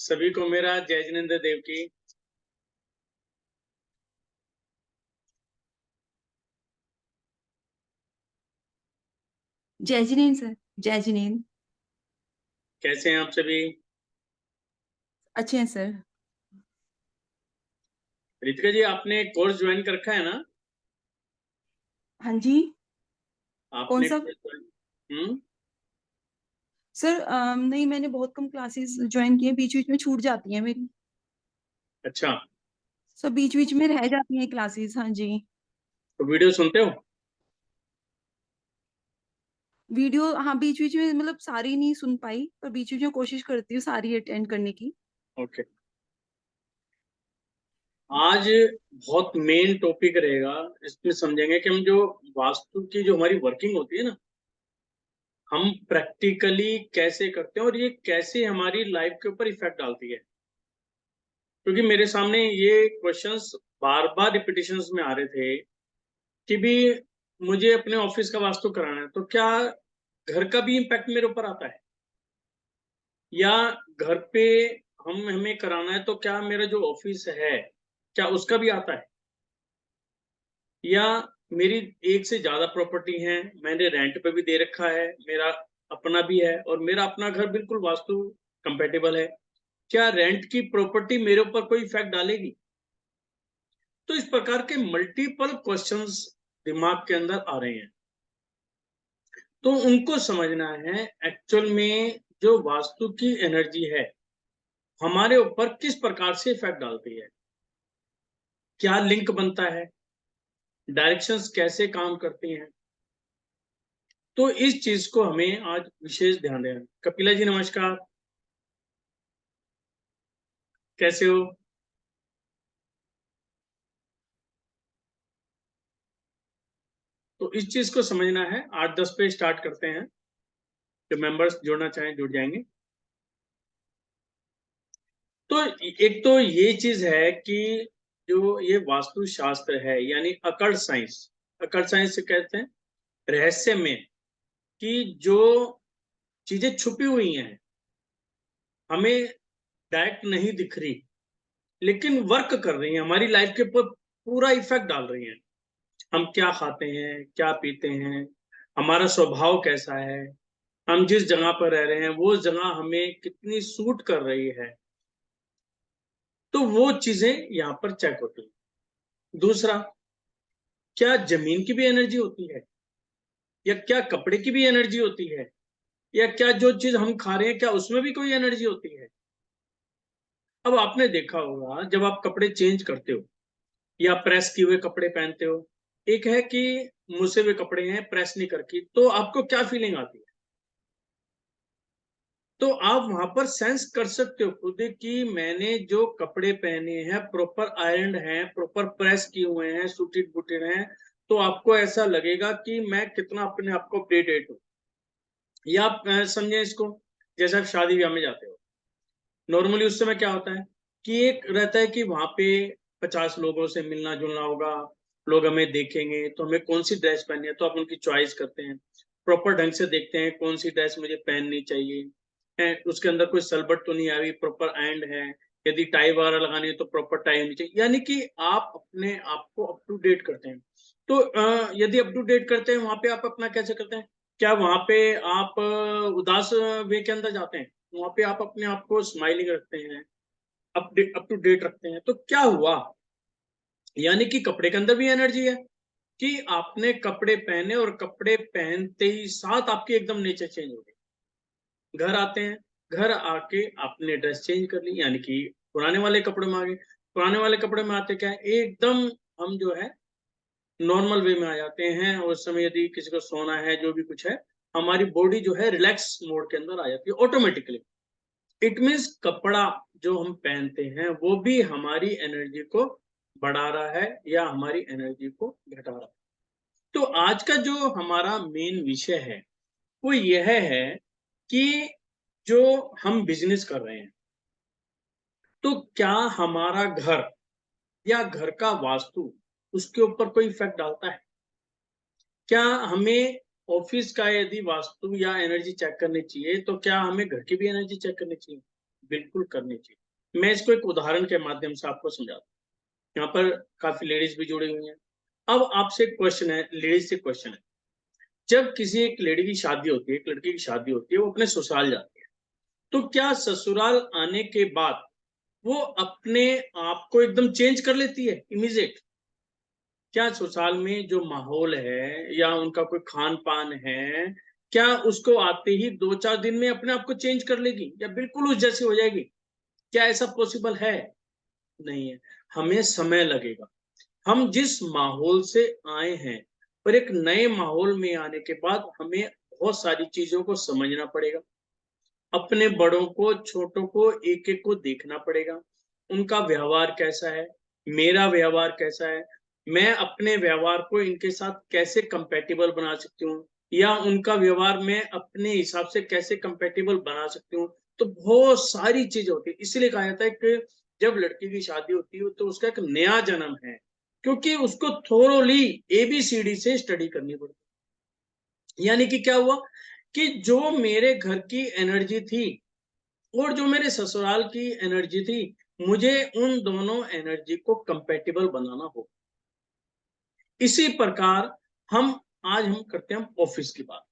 सभी को मेरा जय जिनेन्द्र देव की। जय जिनेन्द्र सर। जय जिनेन्द्र। कैसे हैं आप सभी? अच्छे हैं सर। रितिका जी, आपने कोर्स ज्वाइन कर रखा है ना? हाँ जी। कौन आपने सा? कोर्स ज्वाइन सर नहीं, मैंने बहुत कम क्लासेस ज्वाइन किए, बीच बीच में छूट जाती हैं मेरी। अच्छा। सब बीच बीच में रह जाती हैं क्लासेस। हाँ जी। तो वीडियो सुनते हो? वीडियो, हाँ, बीच बीच में, मतलब सारी नहीं सुन पाई, पर बीच बीच में कोशिश करती हूँ सारी अटेंड करने की। ओके। आज बहुत मेन टॉपिक रहेगा। इसमें समझेंगे कि हम जो वास्तु की जो हमारी वर्किंग होती है ना, हम प्रैक्टिकली कैसे करते हैं और ये कैसे हमारी लाइफ के ऊपर इफेक्ट डालती है। क्योंकि मेरे सामने ये क्वेश्चंस बार बार रिपीटिशंस में आ रहे थे कि भी मुझे अपने ऑफिस का वास्तु कराना है, तो क्या घर का भी इम्पैक्ट मेरे ऊपर आता है? या घर पे हमें कराना है तो क्या मेरा जो ऑफिस है क्या उसका भी आता है? या मेरी एक से ज्यादा प्रॉपर्टी है, मैंने रेंट पे भी दे रखा है, मेरा अपना भी है और मेरा अपना घर बिल्कुल वास्तु कंपेटेबल है, क्या रेंट की प्रॉपर्टी मेरे ऊपर कोई इफेक्ट डालेगी? तो इस प्रकार के मल्टीपल क्वेश्चंस दिमाग के अंदर आ रहे हैं। तो उनको समझना है एक्चुअल में जो वास्तु की एनर्जी है हमारे ऊपर किस प्रकार से इफेक्ट डालती है, क्या लिंक बनता है, डायरेक्शंस कैसे काम करती हैं। तो इस चीज को हमें आज विशेष ध्यान देना। कपिला जी नमस्कार, कैसे हो? तो इस चीज को समझना है। 8-10 पे स्टार्ट करते हैं, जो मेंबर्स जुड़ना चाहें जुड़ जाएंगे। तो एक तो ये चीज है कि जो ये वास्तु शास्त्र है यानी अकल्ट साइंस, अकल्ट साइंस से कहते हैं रहस्य में, कि जो चीजें छुपी हुई हैं हमें डायरेक्ट नहीं दिख रही लेकिन वर्क कर रही हैं हमारी लाइफ के ऊपर, पूरा इफेक्ट डाल रही हैं। हम क्या खाते हैं, क्या पीते हैं, हमारा स्वभाव कैसा है, हम जिस जगह पर रह रहे हैं वो जगह हमें कितनी सूट कर रही है, तो वो चीजें यहाँ पर चेक होती है। दूसरा, क्या जमीन की भी एनर्जी होती है, या क्या कपड़े की भी एनर्जी होती है, या क्या जो चीज हम खा रहे हैं क्या उसमें भी कोई एनर्जी होती है? अब आपने देखा होगा जब आप कपड़े चेंज करते हो या प्रेस किए हुए कपड़े पहनते हो, एक है कि मुसे हुए कपड़े हैं प्रेस नहीं करके, तो आपको क्या फीलिंग आती है? तो आप वहां पर सेंस कर सकते हो खुद कि मैंने जो कपड़े पहने हैं प्रॉपर आयरन हैं, प्रॉपर प्रेस किए हुए हैं, सूटेड बूटेड हैं, तो आपको ऐसा लगेगा कि मैं कितना अपने आप को अपडेटेड हूँ। या आप समझे इसको, जैसे आप शादी ब्याह में जाते हो, नॉर्मली उस समय क्या होता है कि एक रहता है कि वहां पे 50 लोगों से मिलना जुलना होगा, लोग हमें देखेंगे तो हमें कौन सी ड्रेस पहननी है, तो आप उनकी चॉइस करते हैं, प्रॉपर ढंग से देखते हैं कौन सी ड्रेस मुझे पहननी चाहिए है, उसके अंदर कोई सलबट तो नहीं आ रही, प्रॉपर एंड है, यदि टाई वगैरह लगानी है तो प्रॉपर टाई होनी चाहिए, यानी कि आप अपने आप को अप टू डेट करते हैं। तो यदि अप टू डेट करते हैं वहां पे आप अपना कैसे करते हैं? क्या वहां पे आप उदास वे के अंदर जाते हैं? वहां पे आप अपने आप को स्माइलिंग रखते हैं, अप टू डेट रखते हैं, तो क्या हुआ? यानी कि कपड़े के अंदर भी एनर्जी है कि आपने कपड़े पहने और कपड़े पहनते ही साथ आपकी एकदम नेचर चेंज हो गई। घर आते हैं, घर आके आपने ड्रेस चेंज कर ली, यानी कि पुराने वाले कपड़े में आ गए। पुराने वाले कपड़े में आते क्या है, एकदम हम जो है नॉर्मल वे में आ जाते हैं, और उस समय यदि किसी को सोना है जो भी कुछ है, हमारी बॉडी जो है रिलैक्स मोड के अंदर आ जाती है ऑटोमेटिकली। इट मीन्स कपड़ा जो हम पहनते हैं वो भी हमारी एनर्जी को बढ़ा रहा है या हमारी एनर्जी को घटा रहा है। तो आज का जो हमारा मेन विषय है वो यह है कि जो हम बिजनेस कर रहे हैं, तो क्या हमारा घर या घर का वास्तु उसके ऊपर कोई इफेक्ट डालता है? क्या हमें ऑफिस का यदि वास्तु या एनर्जी चेक करनी चाहिए तो क्या हमें घर की भी एनर्जी चेक करनी चाहिए? बिल्कुल करनी चाहिए। मैं इसको एक उदाहरण के माध्यम से आपको समझाता हूँ। यहाँ पर काफ़ी लेडीज़ भी जुड़ी हुई हैं। अब आपसे एक क्वेश्चन है, लेडीज़ से क्वेश्चन है। जब किसी एक लेडी की शादी होती है, एक लड़की की शादी होती है, वो अपने ससुराल जाती है। तो क्या ससुराल आने के बाद वो अपने आप को एकदम चेंज कर लेती है इमीडिएट? क्या ससुराल में जो माहौल है या उनका कोई खान-पान है, क्या उसको आते ही 2-4 दिन में अपने आप को चेंज कर लेगी या बिल्कुल उस जैसी हो जाएगी? क्या ऐसा पॉसिबल है? नहीं है। हमें समय लगेगा। हम जिस माहौल से आए हैं और एक नए माहौल में आने के बाद हमें बहुत सारी चीज़ों को समझना पड़ेगा। अपने बड़ों को, छोटों को, एक-एक को देखना पड़ेगा। उनका व्यवहार कैसा है? मेरा व्यवहार कैसा है? मैं अपने व्यवहार को इनके साथ कैसे कंपैटिबल बना सकती हूँ या उनका व्यवहार मैं अपने हिसाब से कैसे कंपैटिबल बना सकती हूँ। तो बहुत सारी चीज़ें होती हैं। इसीलिए कहा जाता है कि जब लड़की की शादी होती है तो उसका एक नया जन्म है, क्योंकि उसको थोरोली एबीसीडी से स्टडी करनी पड़ती है। यानी कि क्या हुआ कि जो मेरे घर की एनर्जी थी और जो मेरे ससुराल की एनर्जी थी, मुझे उन दोनों एनर्जी को कंपैटिबल बनाना होगा। इसी प्रकार हम करते हैं ऑफिस की बात।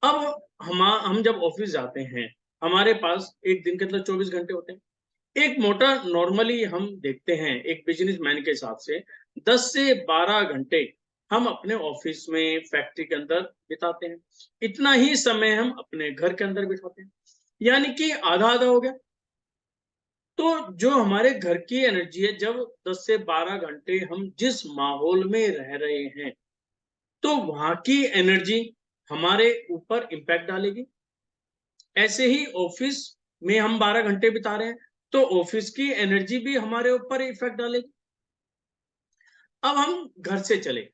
अब हम जब ऑफिस जाते हैं, हमारे पास एक दिन के अंदर 24 घंटे होते हैं। एक मोटा नॉर्मली हम देखते हैं एक बिजनेसमैन के हिसाब से 10 से 12 घंटे हम अपने ऑफिस में, फैक्ट्री के अंदर बिताते हैं। इतना ही समय हम अपने घर के अंदर बिताते हैं। यानी कि आधा-आधा हो गया। तो जो हमारे घर की एनर्जी है, जब 10 से 12 घंटे हम जिस माहौल में रह रहे हैं, तो वहाँ की एनर्जी हमारे ऊपर इम्पैक्ट डालेगी। ऐसे ही ऑफिस में हम 12 घंटे बिता रहे हैं, तो ऑफिस की एनर्जी भी हमारे ऊपर इफेक्ट डालेगी। अब हम घर से चले,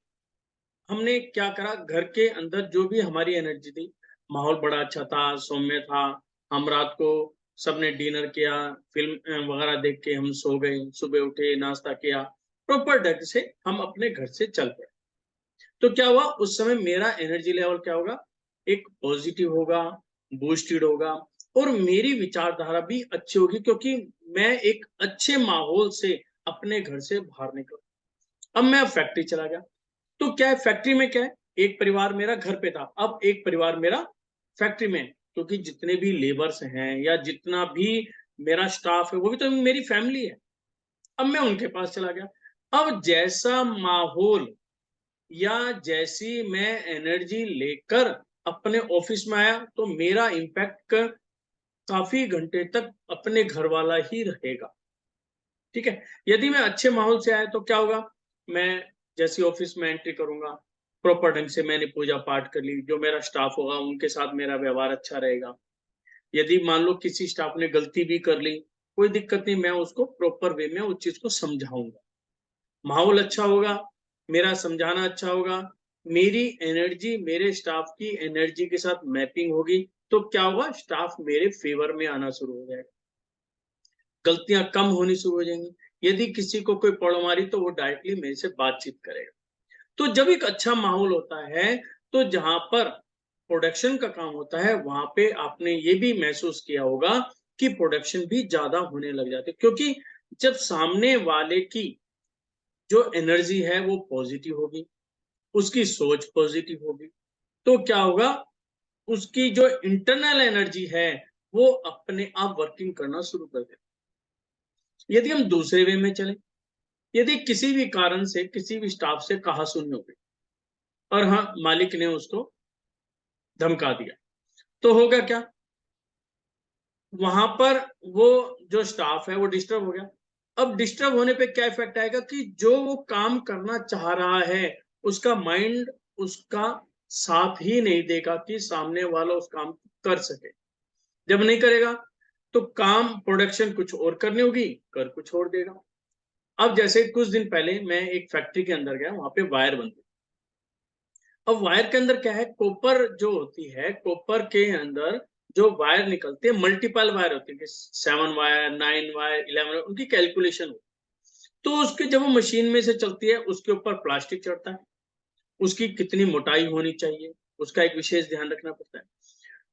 हमने क्या करा, घर के अंदर जो भी हमारी एनर्जी थी, माहौल बड़ा अच्छा था, सौम्य था। हम रात को सबने डिनर किया, फ़िल्म वगैरह देख के हम सो गए, सुबह उठे, नाश्ता किया, प्रॉपर ढंग से हम अपने घर से चल पड़े। तो क्या हुआ, उस समय मेरा एनर्जी लेवल क्या होगा, एक पॉजिटिव होगा, बूस्टेड होगा और मेरी विचारधारा भी अच्छी होगी, क्योंकि मैं एक अच्छे माहौल से अपने घर से बाहर निकला। अब मैं फैक्ट्री चला गया, तो क्या है, फैक्ट्री में क्या है, एक परिवार मेरा घर पे था, अब एक परिवार मेरा फैक्ट्री में है, क्योंकि जितने भी लेबर्स हैं या जितना भी मेरा स्टाफ है, वो भी तो मेरी फैमिली है। अब मैं उनके पास चला गया। अब जैसा माहौल या जैसी मैं एनर्जी लेकर अपने ऑफिस में आया, तो मेरा इम्पैक्ट काफ़ी घंटे तक अपने घर वाला ही रहेगा। ठीक है? यदि मैं अच्छे माहौल से आया तो क्या होगा? मैं जैसे ही ऑफ़िस में एंट्री करूँगा, प्रॉपर ढंग से मैंने पूजा-पाठ कर ली, जो मेरा स्टाफ़ होगा उनके साथ मेरा व्यवहार अच्छा रहेगा। यदि मान लो किसी स्टाफ़ ने गलती भी कर ली, कोई दिक्कत नहीं, मैं उसको प्रॉपर वे में उस चीज़ को समझाऊँगा। माहौल अच्छा होगा, मेरा समझाना अच्छा होगा, मेरी एनर्जी मेरे स्टाफ़ की एनर्जी के साथ मैपिंग होगी, तो क्या होगा, स्टाफ़ मेरे फ़ेवर में आना शुरू हो जाएगा। गलतियाँ कम होनी शुरू हो जाएँगी। यदि किसी को कोई प्रॉब्लम आ रही तो वो डायरेक्टली मेरे से बातचीत करेगा। तो जब एक अच्छा माहौल होता है, तो जहाँ पर प्रोडक्शन का काम होता है, वहाँ पे आपने ये भी महसूस किया होगा कि प्रोडक्शन भी ज़्यादा होने लग जाते हैं, क्योंकि जब सामने वाले की जो एनर्जी है वो पॉज़िटिव होगी, उसकी सोच पॉज़िटिव होगी, तो क्या होगा, उसकी जो इंटरनल एनर्जी है, वो अपने आप वर्किंग करना शुरू कर देगी। यदि हम दूसरे वे में चलें, यदि किसी भी कारण से किसी भी स्टाफ से कहा-सुनी हो गई और हाँ, मालिक ने उसको धमका दिया, तो होगा क्या? वहाँ पर वो जो स्टाफ है वो डिस्टर्ब हो गया। अब डिस्टर्ब होने पे क्या इफ़ेक्ट आएगा कि जो वो काम करना चाह रहा है, उसका माइंड उसका साथ ही नहीं देगा कि सामने वाला उस काम को कर सके। जब नहीं करेगा, तो काम प्रोडक्शन कुछ और करनी होगी, कर कुछ और देगा। अब जैसे कुछ दिन पहले मैं एक फैक्ट्री के अंदर गया, वहाँ पे वायर बन रही। अब वायर के अंदर क्या है, कॉपर जो होती है, कॉपर के अंदर जो वायर निकलते हैं, मल्टीपल वायर होते हैं, 7 वायर, 9 वायर, 11 वायर, उनकी कैलकुलेशन होती है। तो उसके जब वो मशीन में से चलती है, उसके ऊपर प्लास्टिक चढ़ता है, उसकी कितनी मोटाई होनी चाहिए, उसका एक विशेष ध्यान रखना पड़ता है।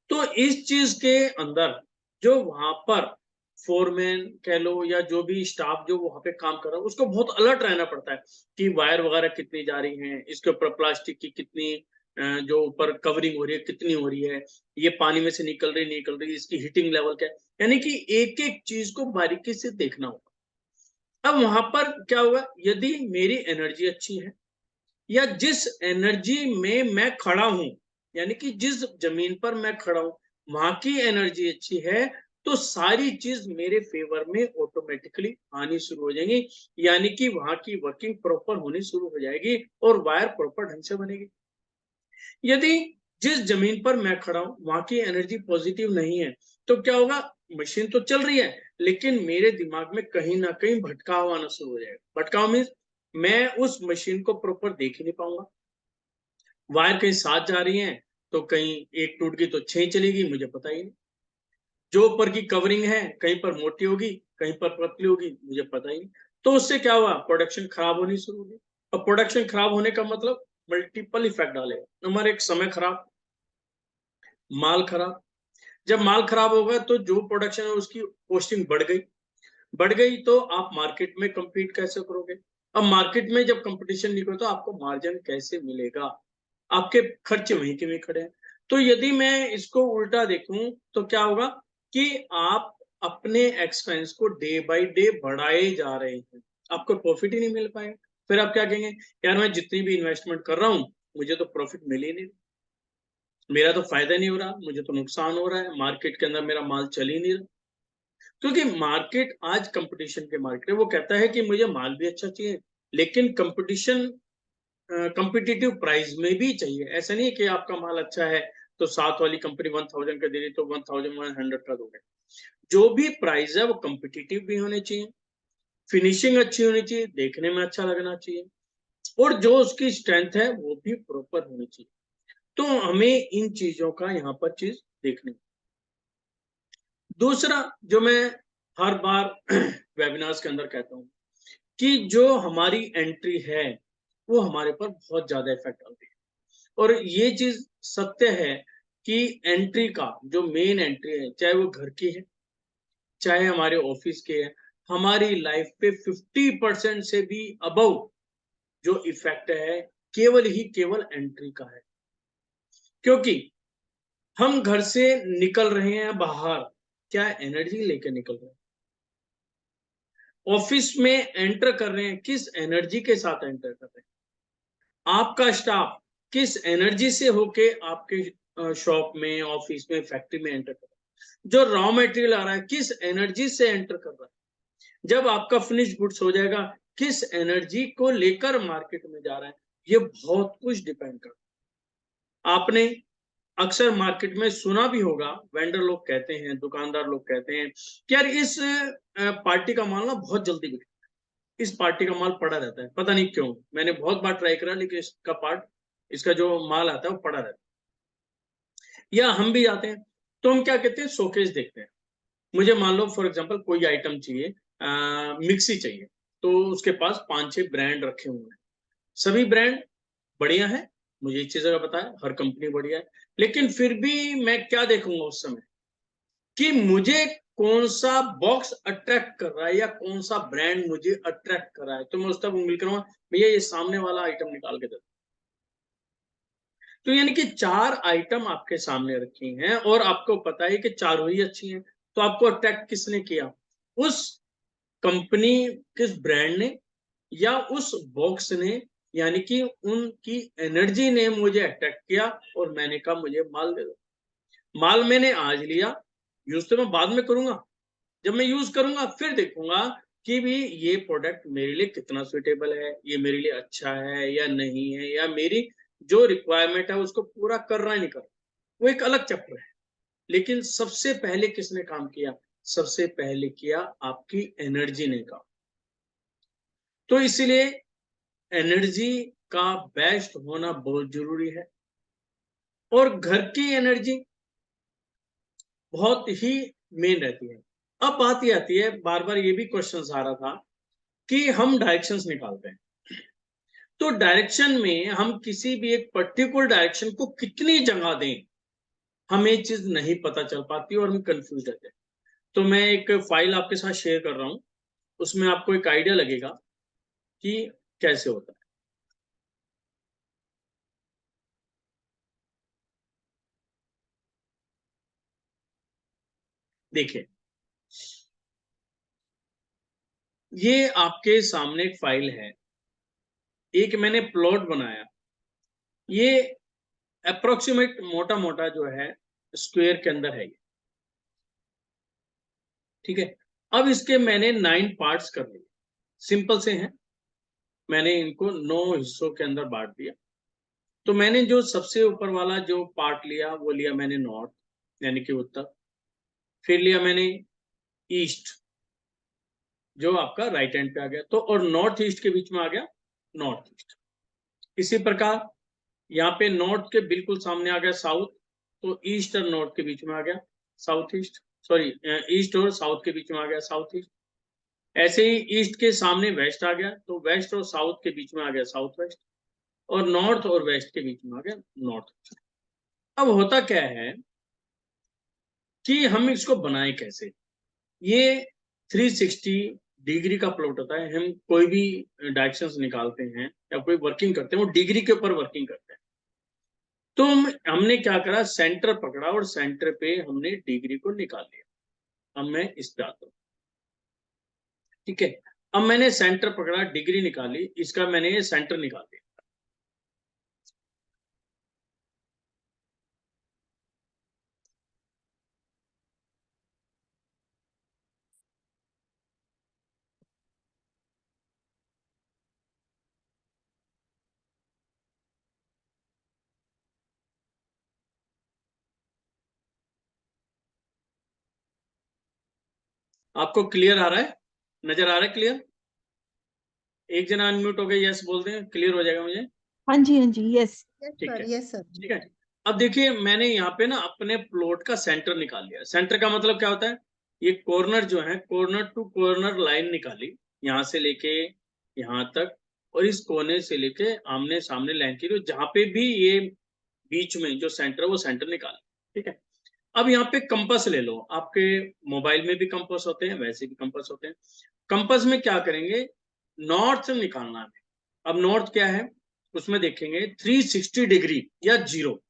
तो इस चीज़ के अंदर जो वहाँ पर फोरमैन कह लो या जो भी स्टाफ जो वहां पे काम कर रहा है, उसको बहुत अलर्ट रहना पड़ता है कि वायर वगैरह कितनी जा रही हैं, इसके ऊपर प्लास्टिक की कितनी जो ऊपर कवरिंग हो रही है कितनी हो रही है, ये पानी में से निकल रही निकल रही, इसकी हीटिंग लेवल क्या है, यानी कि एक एक चीज को बारीकी से देखना होगा। अब वहां पर क्या होगा, यदि मेरी एनर्जी अच्छी है या जिस एनर्जी में मैं खड़ा हूं, यानी कि जिस जमीन पर मैं खड़ा हूं वहां की एनर्जी अच्छी है, तो सारी चीज मेरे फेवर में ऑटोमेटिकली आनी शुरू हो जाएंगी, यानी कि वहां की वर्किंग प्रॉपर होनी शुरू हो जाएगी और वायर प्रॉपर ढंग से बनेगी। यदि जिस जमीन पर मैं खड़ा हूं वहां की एनर्जी पॉजिटिव नहीं है, तो क्या होगा, मशीन तो चल रही है लेकिन मेरे दिमाग में कहीं ना कहीं भटकाव आना शुरू हो जाएगा। भटकाव मीन्स मैं उस मशीन को प्रॉपर देख ही नहीं पाऊंगा, वायर कहीं साथ जा रही हैं तो कहीं एक टूट गई तो छह चलेगी, मुझे पता ही नहीं। जो ऊपर की कवरिंग है कहीं पर मोटी होगी कहीं पर पतली होगी, मुझे पता ही नहीं। तो उससे क्या हुआ, प्रोडक्शन खराब होनी शुरू होगी। और प्रोडक्शन खराब होने का मतलब मल्टीपल इफेक्ट डालेगा। नंबर एक, समय खराब, माल खराब। जब माल खराब होगा तो जो प्रोडक्शन है उसकी कॉस्टिंग बढ़ गई तो आप मार्केट में compete कैसे करोगे। अब मार्केट में जब कंपटीशन निकले तो आपको मार्जिन कैसे मिलेगा, आपके खर्चे वहीं के वहीं खड़े हैं। तो यदि मैं इसको उल्टा देखूं तो क्या होगा कि आप अपने एक्सपेंस को डे बाय डे बढ़ाए जा रहे हैं, आपको प्रॉफिट ही नहीं मिल पाएगा। फिर आप क्या कहेंगे, यार मैं जितनी भी इन्वेस्टमेंट कर रहा हूं मुझे तो प्रॉफिट मिल ही नहीं, मेरा तो फायदा नहीं हो रहा, मुझे तो नुकसान हो रहा है, मार्केट के अंदर मेरा माल चल ही नहीं रहा। क्योंकि मार्केट आज कंपटीशन के मार्केट है, वो कहता है कि मुझे माल भी अच्छा चाहिए लेकिन कंपटीशन कंपिटिटिव प्राइस में भी चाहिए। ऐसा नहीं है कि आपका माल अच्छा है तो साथ वाली कंपनी 1000 का दे रही तो 1100 का दोगे। जो भी प्राइस है वो कंपिटिटिव भी होने चाहिए, फिनिशिंग अच्छी होनी चाहिए, देखने में अच्छा लगना चाहिए, और जो उसकी स्ट्रेंथ है वो भी प्रॉपर होनी चाहिए। तो हमें इन चीजों का यहाँ पर चीज देखनी। दूसरा जो मैं हर बार वेबिनार्स के अंदर कहता हूँ कि जो हमारी एंट्री है वो हमारे पर बहुत ज्यादा इफेक्ट डालती है। और ये चीज सत्य है कि एंट्री का जो मेन एंट्री है, चाहे वो घर की है चाहे हमारे ऑफिस के है, हमारी लाइफ पे 50% से भी अबव जो इफेक्ट है केवल ही केवल एंट्री का है। क्योंकि हम घर से निकल रहे हैं बाहर, क्या एनर्जी लेकर निकल रहे हैं, ऑफिस में एंटर कर रहे हैं किस एनर्जी के साथ एंटर कर रहे हैं, आपका स्टाफ किस एनर्जी से होके आपके शॉप में ऑफिस में फैक्ट्री में एंटर कर रहा है, जो रॉ मटेरियल आ रहा है किस एनर्जी से एंटर कर रहा है, जब आपका फिनिश गुड्स हो जाएगा किस एनर्जी को लेकर मार्केट में जा रहा है, ये बहुत कुछ डिपेंड करता है। आपने अक्सर मार्केट में सुना भी होगा, वेंडर लोग कहते हैं, दुकानदार लोग कहते हैं कि यार इस पार्टी का माल ना बहुत जल्दी बिकता है, इस पार्टी का माल पड़ा रहता है, पता नहीं क्यों, मैंने बहुत बार ट्राई करा लेकिन इसका जो माल आता है वो पड़ा रहता है। या हम भी जाते हैं तो हम क्या कहते हैं, शोकेस देखते हैं। मुझे मान लो फॉर एग्जांपल कोई आइटम चाहिए, मिक्सी चाहिए, तो उसके पास 5-6 ब्रांड रखे हुए हैं, सभी ब्रांड बढ़िया है, मुझे एक चीज का पता है हर कंपनी बढ़िया है, लेकिन फिर भी मैं क्या देखूंगा उस समय कि मुझे कौन सा बॉक्स अट्रैक्ट कर रहा है या कौन सा ब्रांड मुझे अट्रैक्ट कर रहा है, तो मैं उस तक उंगली करूंगा, भैया ये सामने वाला आइटम निकाल के दे। तो यानी कि 4 आइटम आपके सामने रखी हैं और आपको पता है कि चारों ही अच्छी हैं, तो आपको अट्रैक्ट किसने किया, उस कंपनी, किस ब्रांड ने या उस बॉक्स ने, यानी कि उनकी एनर्जी ने मुझे अट्रैक्ट किया और मैंने कहा मुझे माल दे दो। माल मैंने आज लिया, यूज तो मैं बाद में करूंगा, जब मैं यूज करूंगा फिर देखूंगा कि भी ये प्रोडक्ट मेरे लिए कितना सुटेबल है, ये मेरे लिए अच्छा है या नहीं है, या मेरी जो रिक्वायरमेंट है उसको पूरा कर रहा है नहीं कर रहा, वो एक अलग चैप्टर है। लेकिन सबसे पहले किसने काम किया, सबसे पहले किया आपकी एनर्जी ने काम। तो इसीलिए एनर्जी का बेस्ट होना बहुत जरूरी है। और घर की एनर्जी बहुत ही मेन रहती है। अब बात ये आती है, बार बार ये भी क्वेश्चन आ रहा था कि हम डायरेक्शंस निकालते हैं, तो डायरेक्शन में हम किसी भी एक पर्टिकुलर डायरेक्शन को कितनी जगह दें, हमें चीज नहीं पता चल पाती और हम कंफ्यूज रहते हैं। तो मैं एक फाइल आपके साथ शेयर कर रहा हूँ, उसमें आपको एक आइडिया लगेगा कि कैसे होता है। देखिए, ये आपके सामने एक फाइल है, एक मैंने प्लॉट बनाया, ये अप्रोक्सीमेट मोटा मोटा जो है स्क्वायर के अंदर है ये, ठीक है। अब इसके मैंने 9 पार्ट्स कर लिए, सिंपल से हैं, मैंने इनको 9 हिस्सों के अंदर बांट दिया। तो मैंने जो सबसे ऊपर वाला जो पार्ट लिया वो लिया मैंने नॉर्थ, यानी कि उत्तर। फिर लिया मैंने ईस्ट, जो आपका राइट हैंड पे आ गया, तो और नॉर्थ ईस्ट के बीच में आ गया नॉर्थ ईस्ट। इसी प्रकार यहाँ पे नॉर्थ के बिल्कुल सामने आ गया साउथ, तो ईस्ट और नॉर्थ के बीच में आ गया साउथ ईस्ट, सॉरी ईस्ट और साउथ के बीच में आ गया साउथ ईस्ट। ऐसे ही ईस्ट के सामने वेस्ट आ गया, तो वेस्ट और साउथ के बीच में आ गया साउथ वेस्ट, और नॉर्थ और वेस्ट के बीच में आ गया नॉर्थ वेस्ट। अब होता क्या है कि हम इसको बनाए कैसे। ये 360 डिग्री का प्लॉट होता है। हम कोई भी डायरेक्शंस निकालते हैं या कोई वर्किंग करते हैं, वो डिग्री के ऊपर वर्किंग करते हैं। तो हमने क्या करा, सेंटर पकड़ा और सेंटर पे हमने डिग्री को निकाल लिया। अब मैं इस पे आता हूँ, ठीक है। अब मैंने सेंटर पकड़ा, डिग्री निकाली, इसका मैंने ये सेंटर निकाल दिया। आपको क्लियर आ रहा है, नजर आ रहा है क्लियर? एक जना अनम्यूट हो गया, यस बोल दें, क्लियर हो जाएगा मुझे। हाँ जी, हाँ जी, यस। ठीक है, यस सर। ठीक है। अब देखिए, मैंने यहाँ पे ना अपने प्लॉट का सेंटर निकाल लिया। सेंटर का मतलब क्या होता है, ये कॉर्नर जो है, कॉर्नर टू कॉर्नर लाइन निकाली, यहाँ से लेके यहाँ तक, और इस कोने से लेके आमने सामने लाइन की, जहां पे भी ये बीच में जो सेंटर है वो सेंटर निकाल, ठीक है। अब यहाँ पे कंपास ले लो, आपके मोबाइल में भी कंपास होते हैं, वैसे भी कंपास होते हैं। कंपास में क्या करेंगे, नॉर्थ निकालना है। अब नॉर्थ क्या है, उसमें देखेंगे 360 डिग्री या जीरो,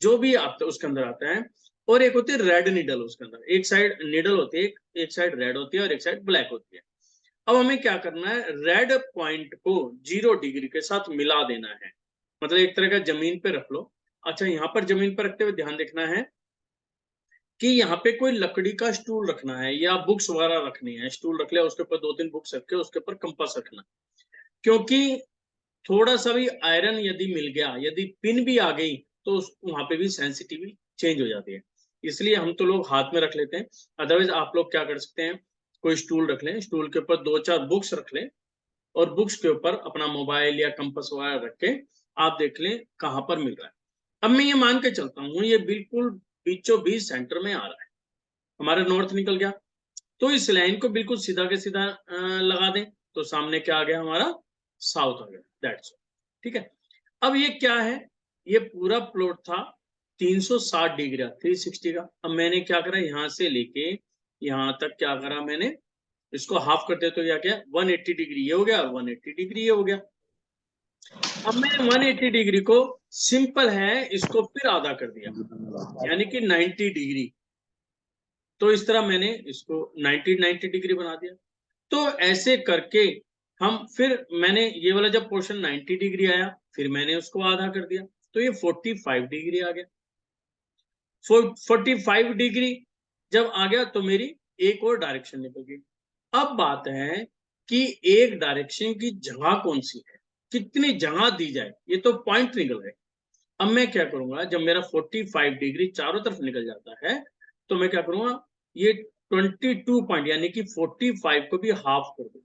जो भी आता है उसके अंदर आता है। और एक होती है रेड निडल, उसके अंदर एक साइड निडल होती है, एक साइड रेड होती है और एक साइड ब्लैक होती है। अब हमें क्या करना है, रेड पॉइंट को 0 डिग्री के साथ मिला देना है, मतलब एक तरह का जमीन पे रख लो। अच्छा, यहाँ पर जमीन पर रखते हुए ध्यान देखना है कि यहाँ पे कोई लकड़ी का स्टूल रखना है या बुक्स वगैरह रखनी है। स्टूल रख लिया, उसके ऊपर 2-3 बुक्स रख के उसके ऊपर कंपास रखना, क्योंकि थोड़ा सा भी आयरन यदि मिल गया, यदि पिन भी आ गई, तो वहां पे भी सेंसिटिविटी चेंज हो जाती है। इसलिए हम तो लोग हाथ में रख लेते हैं। अदरवाइज आप लोग क्या कर सकते हैं, कोई स्टूल रख लें, स्टूल के ऊपर 2-4 बुक्स रख लें, और बुक्स के ऊपर अपना मोबाइल या कंपास वगैरह रख के आप देख लें कहाँ पर मिल रहा है। अब मैं ये मान के चलता हूँ ये बिल्कुल बीचों बीच सेंटर में आ रहा है, हमारा नॉर्थ निकल गया, तो इस लाइन को बिल्कुल सीधा के सीधा लगा दें, तो सामने क्या आ गया, हमारा साउथ आ गया, दैट्स, ठीक है। अब ये क्या है, ये पूरा प्लॉट था 360 डिग्री, 360 का। अब मैंने क्या करा, यहां से लेके यहां तक क्या करा, मैंने इसको हाफ कर दिया, तो क्या क्या 180 डिग्री ये हो गया और 180 डिग्री ये हो गया। अब मैंने 180 डिग्री को, सिंपल है, इसको फिर आधा कर दिया, यानी कि 90 डिग्री। तो इस तरह मैंने इसको 90 डिग्री बना दिया। तो ऐसे करके हम फिर, मैंने ये वाला जब पोर्शन 90 डिग्री आया, फिर मैंने उसको आधा कर दिया, तो ये 45 डिग्री आ गया। 45 डिग्री जब आ गया, तो मेरी एक और डायरेक्शन निकल गई। अब बात है कि एक डायरेक्शन की जगह कौन सी है, कितनी जगह दी जाए, ये तो पॉइंट निकल रहे। अब मैं क्या करूंगा, जब मेरा 45 डिग्री चारों तरफ निकल जाता है, तो मैं क्या करूंगा, ये 22 पॉइंट यानी कि 45 को भी हाफ कर दूं।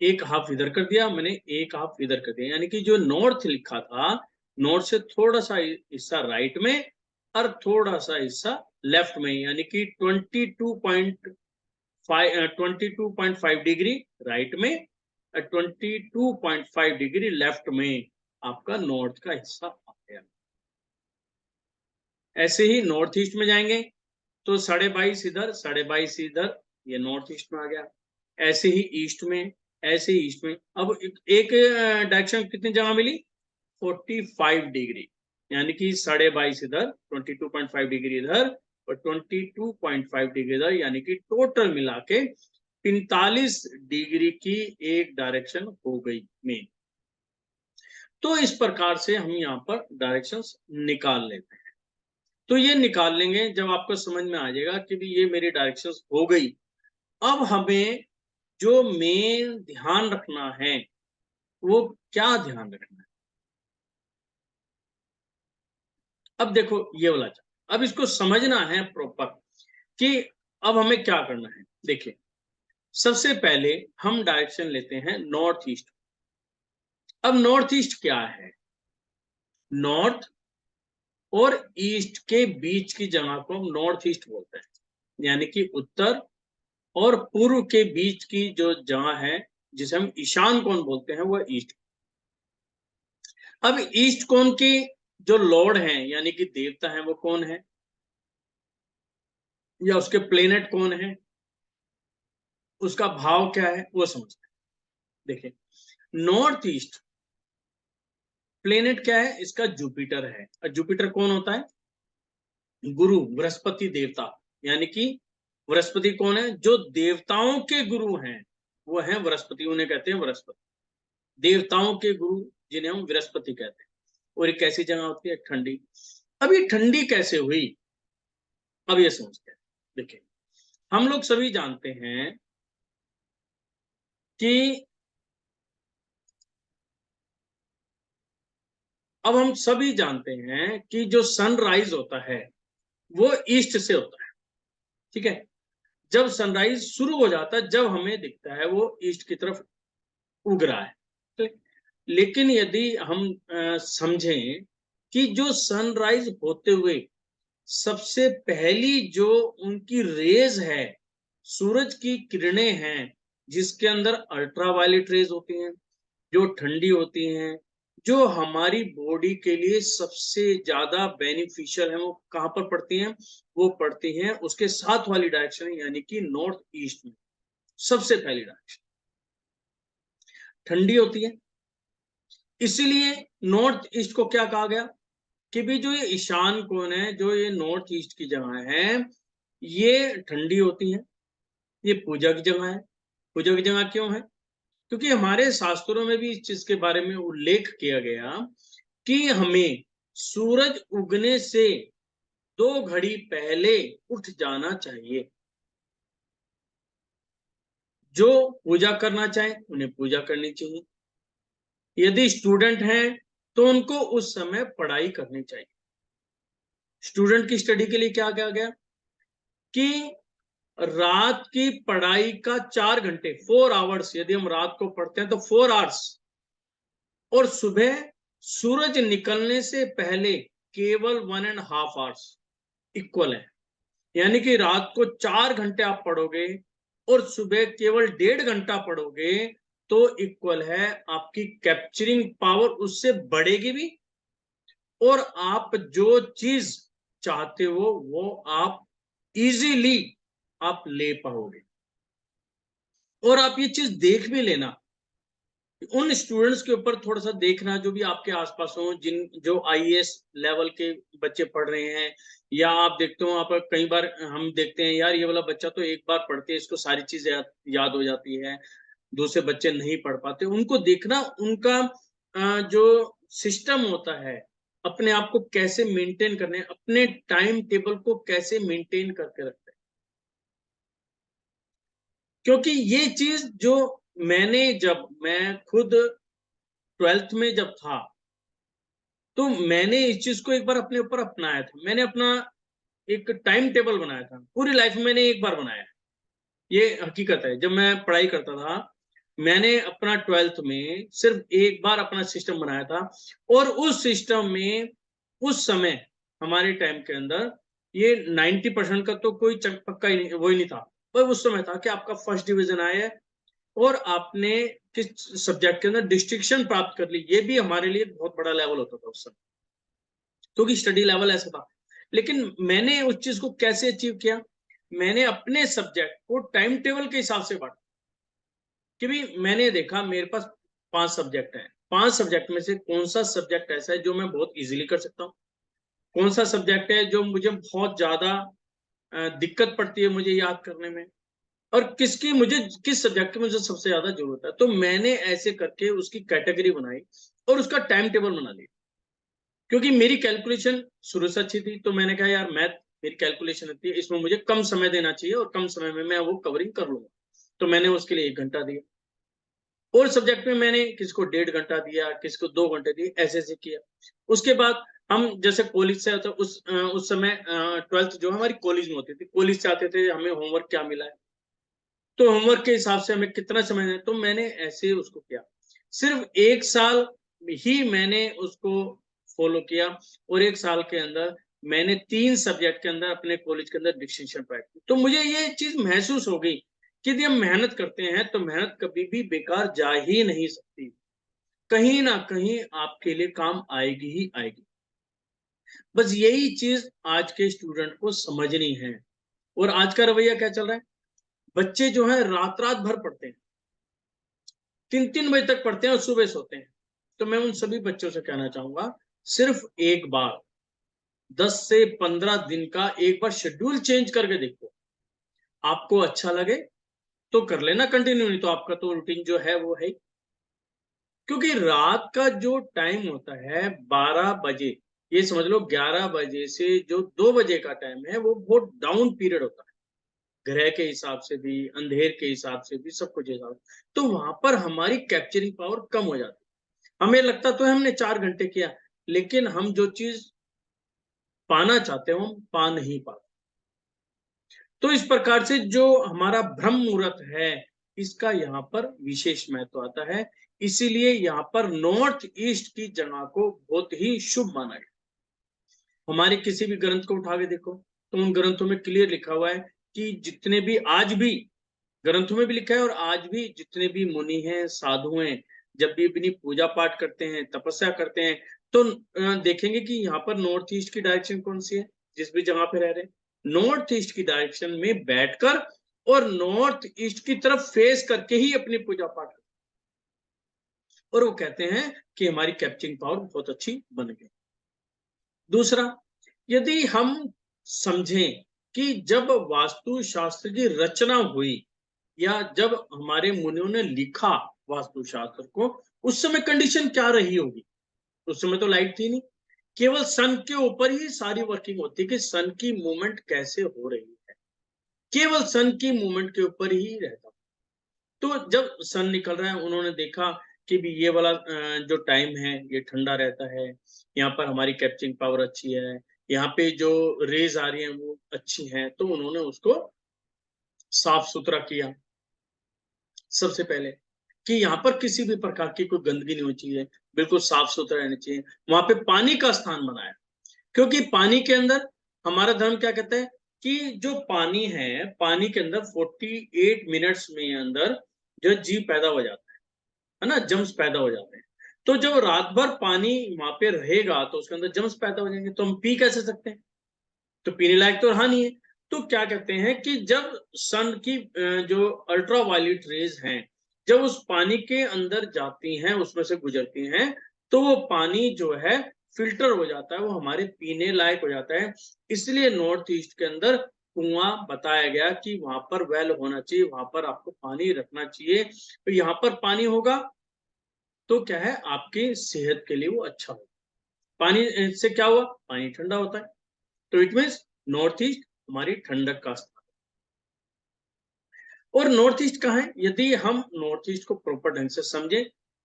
एक हाफ इधर कर दिया मैंने, एक हाफ इधर कर दिया, यानी कि जो नॉर्थ लिखा था, नॉर्थ से थोड़ा सा हिस्सा राइट में और थोड़ा सा हिस्सा लेफ्ट में, यानी कि 22.5 डिग्री राइट में और 22.5 डिग्री लेफ्ट में आपका नॉर्थ का हिस्सा आ गया। ऐसे ही नॉर्थ ईस्ट में जाएंगे, तो 22.5 इधर, 22.5 इधर, ये नॉर्थ ईस्ट में आ गया। ऐसे ही ईस्ट में, ऐसे ही ईस्ट में। अब एक डायरेक्शन कितनी जगह मिली? 45 डिग्री, यानी कि 22.5 इधर, 22.5 डिग्री इधर और 22.5 डिग्री इधर, यानी कि टोटल मिला के 45 डिग्री की एक डायरेक्शन हो गई मेन। तो इस प्रकार से हम यहाँ पर डायरेक्शंस निकाल लेते हैं। तो ये निकाल लेंगे जब आपको समझ में आ जाएगा कि भी ये मेरी डायरेक्शंस हो गई। अब हमें जो मेन ध्यान रखना है वो क्या ध्यान रखना है? अब देखो ये वाला, अब इसको समझना है प्रॉपर कि अब हमें क्या करना है। देखिए, सबसे पहले हम डायरेक्शन लेते हैं नॉर्थ ईस्ट। अब नॉर्थ ईस्ट क्या है? नॉर्थ और ईस्ट के बीच की जगह को हम नॉर्थ ईस्ट बोलते हैं, यानी कि उत्तर और पूर्व के बीच की जो जगह है जिसे हम ईशान कोण बोलते हैं वो ईस्ट। अब ईस्ट कोण के जो लॉर्ड हैं यानी कि देवता हैं वो कौन है, या उसके प्लेनेट कौन है, उसका भाव क्या है, वो समझते हैं। देखिए, नॉर्थ ईस्ट प्लेनेट क्या है? इसका जुपिटर है। और जुपिटर कौन होता है? गुरु, बृहस्पति देवता। यानी कि बृहस्पति कौन है? जो देवताओं के गुरु हैं वो है बृहस्पति, उन्हें कहते हैं बृहस्पति। देवताओं के गुरु जिन्हें हम बृहस्पति कहते हैं। और एक कैसी जगह होती है? ठंडी। अब ये ठंडी कैसे हुई, अब ये समझते हैं। देखिए, हम लोग सभी जानते हैं कि अब हम सभी जानते हैं कि जो सनराइज होता है वो ईस्ट से होता है, ठीक है। जब सनराइज शुरू हो जाता है, जब हमें दिखता है वो ईस्ट की तरफ उग रहा है, ठीक। लेकिन यदि हम समझें कि जो सनराइज होते हुए सबसे पहली जो उनकी रेज है, सूरज की किरणें हैं, जिसके अंदर अल्ट्रावायलेट रेज होती हैं, जो ठंडी होती हैं, जो हमारी बॉडी के लिए सबसे ज्यादा बेनिफिशियल है, वो कहां पर पड़ती हैं? वो पड़ती हैं उसके साथ वाली डायरेक्शन यानी कि नॉर्थ ईस्ट में। सबसे पहली डायरेक्शन ठंडी होती है, इसीलिए नॉर्थ ईस्ट को क्या कहा गया कि भी जो ये ईशान कोण है, जो ये नॉर्थ ईस्ट की जगह है, ये ठंडी होती है, ये पूजा की जगह है। पूजा की जगह क्यों है? क्योंकि हमारे शास्त्रों में भी इस चीज के बारे में उल्लेख किया गया कि हमें सूरज उगने से 2 घड़ी पहले उठ जाना चाहिए। जो पूजा करना चाहे उन्हें पूजा करनी चाहिए, यदि स्टूडेंट हैं तो उनको उस समय पढ़ाई करनी चाहिए। स्टूडेंट की स्टडी के लिए क्या किया गया कि रात की पढ़ाई का 4 घंटे, 4 आवर्स, यदि हम रात को पढ़ते हैं तो 4 आवर्स, और सुबह सूरज निकलने से पहले केवल 1.5 आवर्स इक्वल है। यानी कि रात को 4 घंटे आप पढ़ोगे और सुबह केवल 1.5 घंटा पढ़ोगे तो इक्वल है, आपकी कैप्चरिंग पावर उससे बढ़ेगी भी, और आप जो चीज चाहते हो वो आप इजीली आप ले पाओगे। और आप ये चीज देख भी लेना, उन स्टूडेंट्स के ऊपर थोड़ा सा देखना जो भी आपके आसपास हो, जिन जो आईएएस लेवल के बच्चे पढ़ रहे हैं, या आप देखते हो आप कई बार हम देखते हैं यार ये वाला बच्चा तो एक बार पढ़ते हैं इसको सारी चीजें याद हो जाती है, दूसरे बच्चे नहीं पढ़ पाते। उनको देखना, उनका जो सिस्टम होता है अपने आप को कैसे मेंटेन करने, अपने टाइम टेबल को कैसे मेंटेन करके रखते हैं। क्योंकि ये चीज जो जब मैं खुद 12th में जब था तो मैंने इस चीज को एक बार अपने ऊपर अपनाया था। मैंने अपना एक टाइम टेबल बनाया था, पूरी लाइफ में मैंने एक बार बनाया है, ये हकीकत है। जब मैं पढ़ाई करता था मैंने अपना 12th में सिर्फ एक बार अपना सिस्टम बनाया था, और उस सिस्टम में उस समय हमारे टाइम के अंदर ये 90% का तो कोई पक्का ही नहीं, वो ही नहीं था। पर उस समय था कि आपका फर्स्ट डिवीजन आया है और आपने किस सब्जेक्ट के अंदर डिस्टिंक्शन प्राप्त कर ली, ये भी हमारे लिए बहुत बड़ा लेवल होता था उस समय, क्योंकि स्टडी लेवल ऐसा था। लेकिन मैंने उस चीज को कैसे अचीव किया, मैंने अपने सब्जेक्ट को टाइम टेबल के हिसाब से बांटा। कि भी मैंने देखा मेरे पास 5 सब्जेक्ट हैं, 5 सब्जेक्ट में से कौन सा सब्जेक्ट ऐसा है जो मैं बहुत इजीली कर सकता हूँ, कौन सा सब्जेक्ट है जो मुझे बहुत ज्यादा दिक्कत पड़ती है मुझे याद करने में, और किस सब्जेक्ट की मुझे सबसे ज्यादा जरूरत है। तो मैंने ऐसे करके उसकी कैटेगरी बनाई और उसका टाइम टेबल बना लिया। क्योंकि मेरी कैलकुलेशन शुरू से अच्छी थी, तो मैंने कहा यार मैथ मेरी कैलकुलेशन अच्छी है, इसमें मुझे कम समय देना चाहिए और कम समय में मैं वो कवरिंग कर लूंगा। तो मैंने उसके लिए 1 घंटा दिया, और सब्जेक्ट में मैंने किसी को 1.5 घंटा दिया, किसी को 2 घंटे दिए, ऐसे ऐसे किया। उसके बाद हम जैसे कॉलेज से आते, उस समय 12th जो हमारी कॉलेज में होती थी, कॉलेज से आते थे हमें होमवर्क क्या मिला है, तो होमवर्क के हिसाब से हमें कितना समय है, तो मैंने ऐसे उसको किया। सिर्फ 1 साल ही मैंने उसको फॉलो किया, और 1 साल के अंदर मैंने 3 सब्जेक्ट के अंदर अपने कॉलेज के अंदर डिस्टिंक्शन पाई। तो मुझे ये चीज महसूस हो गई कि यदि हम मेहनत करते हैं तो मेहनत कभी भी बेकार जा ही नहीं सकती, कहीं ना कहीं आपके लिए काम आएगी ही आएगी। बस यही चीज आज के स्टूडेंट को समझनी है। और आज का रवैया क्या चल रहा है, बच्चे जो है रात रात भर पढ़ते हैं, 3 3 बजे तक पढ़ते हैं और सुबह सोते हैं। तो मैं उन सभी बच्चों से कहना चाहूंगा, सिर्फ एक बार 10 से 15 दिन का एक बार शेड्यूल चेंज करके देखो, आपको अच्छा लगे तो कर लेना कंटिन्यू, नहीं तो आपका तो रूटीन जो है वो है। क्योंकि रात का जो टाइम होता है 12 बजे, ये समझ लो 11 बजे से जो 2 बजे का टाइम है, वो बहुत डाउन पीरियड होता है, ग्रह के हिसाब से भी, अंधेर के हिसाब से भी, सब कुछ हिसाब से। तो वहां पर हमारी कैप्चरिंग पावर कम हो जाती है। हमें लगता तो है हमने 4 घंटे किया, लेकिन हम जो चीज पाना चाहते हो हम पा नहीं पाते। तो इस प्रकार से जो हमारा ब्रह्म मुहूर्त है, इसका यहाँ पर विशेष महत्व आता है। इसीलिए यहाँ पर नॉर्थ ईस्ट की जगह को बहुत ही शुभ माना गया। हमारे किसी भी ग्रंथ को उठा के देखो, तो उन ग्रंथों में क्लियर लिखा हुआ है कि जितने भी आज भी ग्रंथों में भी लिखा है, और आज भी जितने भी मुनि हैं, साधु हैं, जब भी अपनी पूजा पाठ करते हैं, तपस्या करते हैं, तो देखेंगे कि यहाँ पर नॉर्थ ईस्ट की डायरेक्शन कौन सी है, जिस भी जगह पे रह रहे हैं नॉर्थ ईस्ट की डायरेक्शन में बैठकर और नॉर्थ ईस्ट की तरफ फेस करके ही अपनी पूजा पाठ करते हैं। और वो कहते हैं कि हमारी कैप्चरिंग पावर बहुत अच्छी बन गई। दूसरा, यदि हम समझें कि जब वास्तुशास्त्र की रचना हुई, या जब हमारे मुनियों ने लिखा वास्तुशास्त्र को, उस समय कंडीशन क्या रही होगी। उस समय तो लाइट थी नहीं, केवल सन के ऊपर ही सारी वर्किंग होती है कि सन की मूवमेंट कैसे हो रही है, केवल सन की मूवमेंट के ऊपर ही रहता। तो जब सन निकल रहा है, उन्होंने देखा कि भी ये वाला जो टाइम है ये ठंडा रहता है, यहाँ पर हमारी कैप्चरिंग पावर अच्छी है, यहाँ पे जो रेज आ रही हैं वो अच्छी हैं, तो उन्होंने उसको साफ सुथरा किया। सबसे पहले कि यहाँ पर किसी भी प्रकार की कोई गंदगी नहीं होनी चाहिए, बिल्कुल साफ सुथरा रहना चाहिए। वहां पे पानी का स्थान बनाया, क्योंकि पानी के अंदर हमारा धर्म क्या कहता है कि जो पानी है, पानी के अंदर 48 मिनट्स में अंदर जो जीव पैदा हो जाता है ना, जम्स पैदा हो जाते हैं। तो जब रात भर पानी वहां पे रहेगा तो उसके अंदर जम्स पैदा हो जाएंगे, तो हम पी कैसे सकते हैं, तो पीने लायक तो रहा नहीं है। तो क्या कहते हैं कि जब सन की जो अल्ट्रा वायलेट रेज हैं, जब उस पानी के अंदर जाती हैं, उसमें से गुजरती हैं, तो वो पानी जो है फिल्टर हो जाता है, वो हमारे पीने लायक हो जाता है। इसलिए नॉर्थ ईस्ट के अंदर कुआं बताया गया कि वहां पर वेल होना चाहिए, वहां पर आपको पानी रखना चाहिए। तो यहाँ पर पानी होगा तो क्या है, आपकी सेहत के लिए वो अच्छा होगा। पानी से क्या हुआ, पानी ठंडा होता है, तो इट मीन्स नॉर्थ ईस्ट हमारी ठंडक का स्थान। और नॉर्थ ईस्ट कहाँ है, यदि हम नॉर्थ ईस्ट को प्रॉपर ढंग से समझें,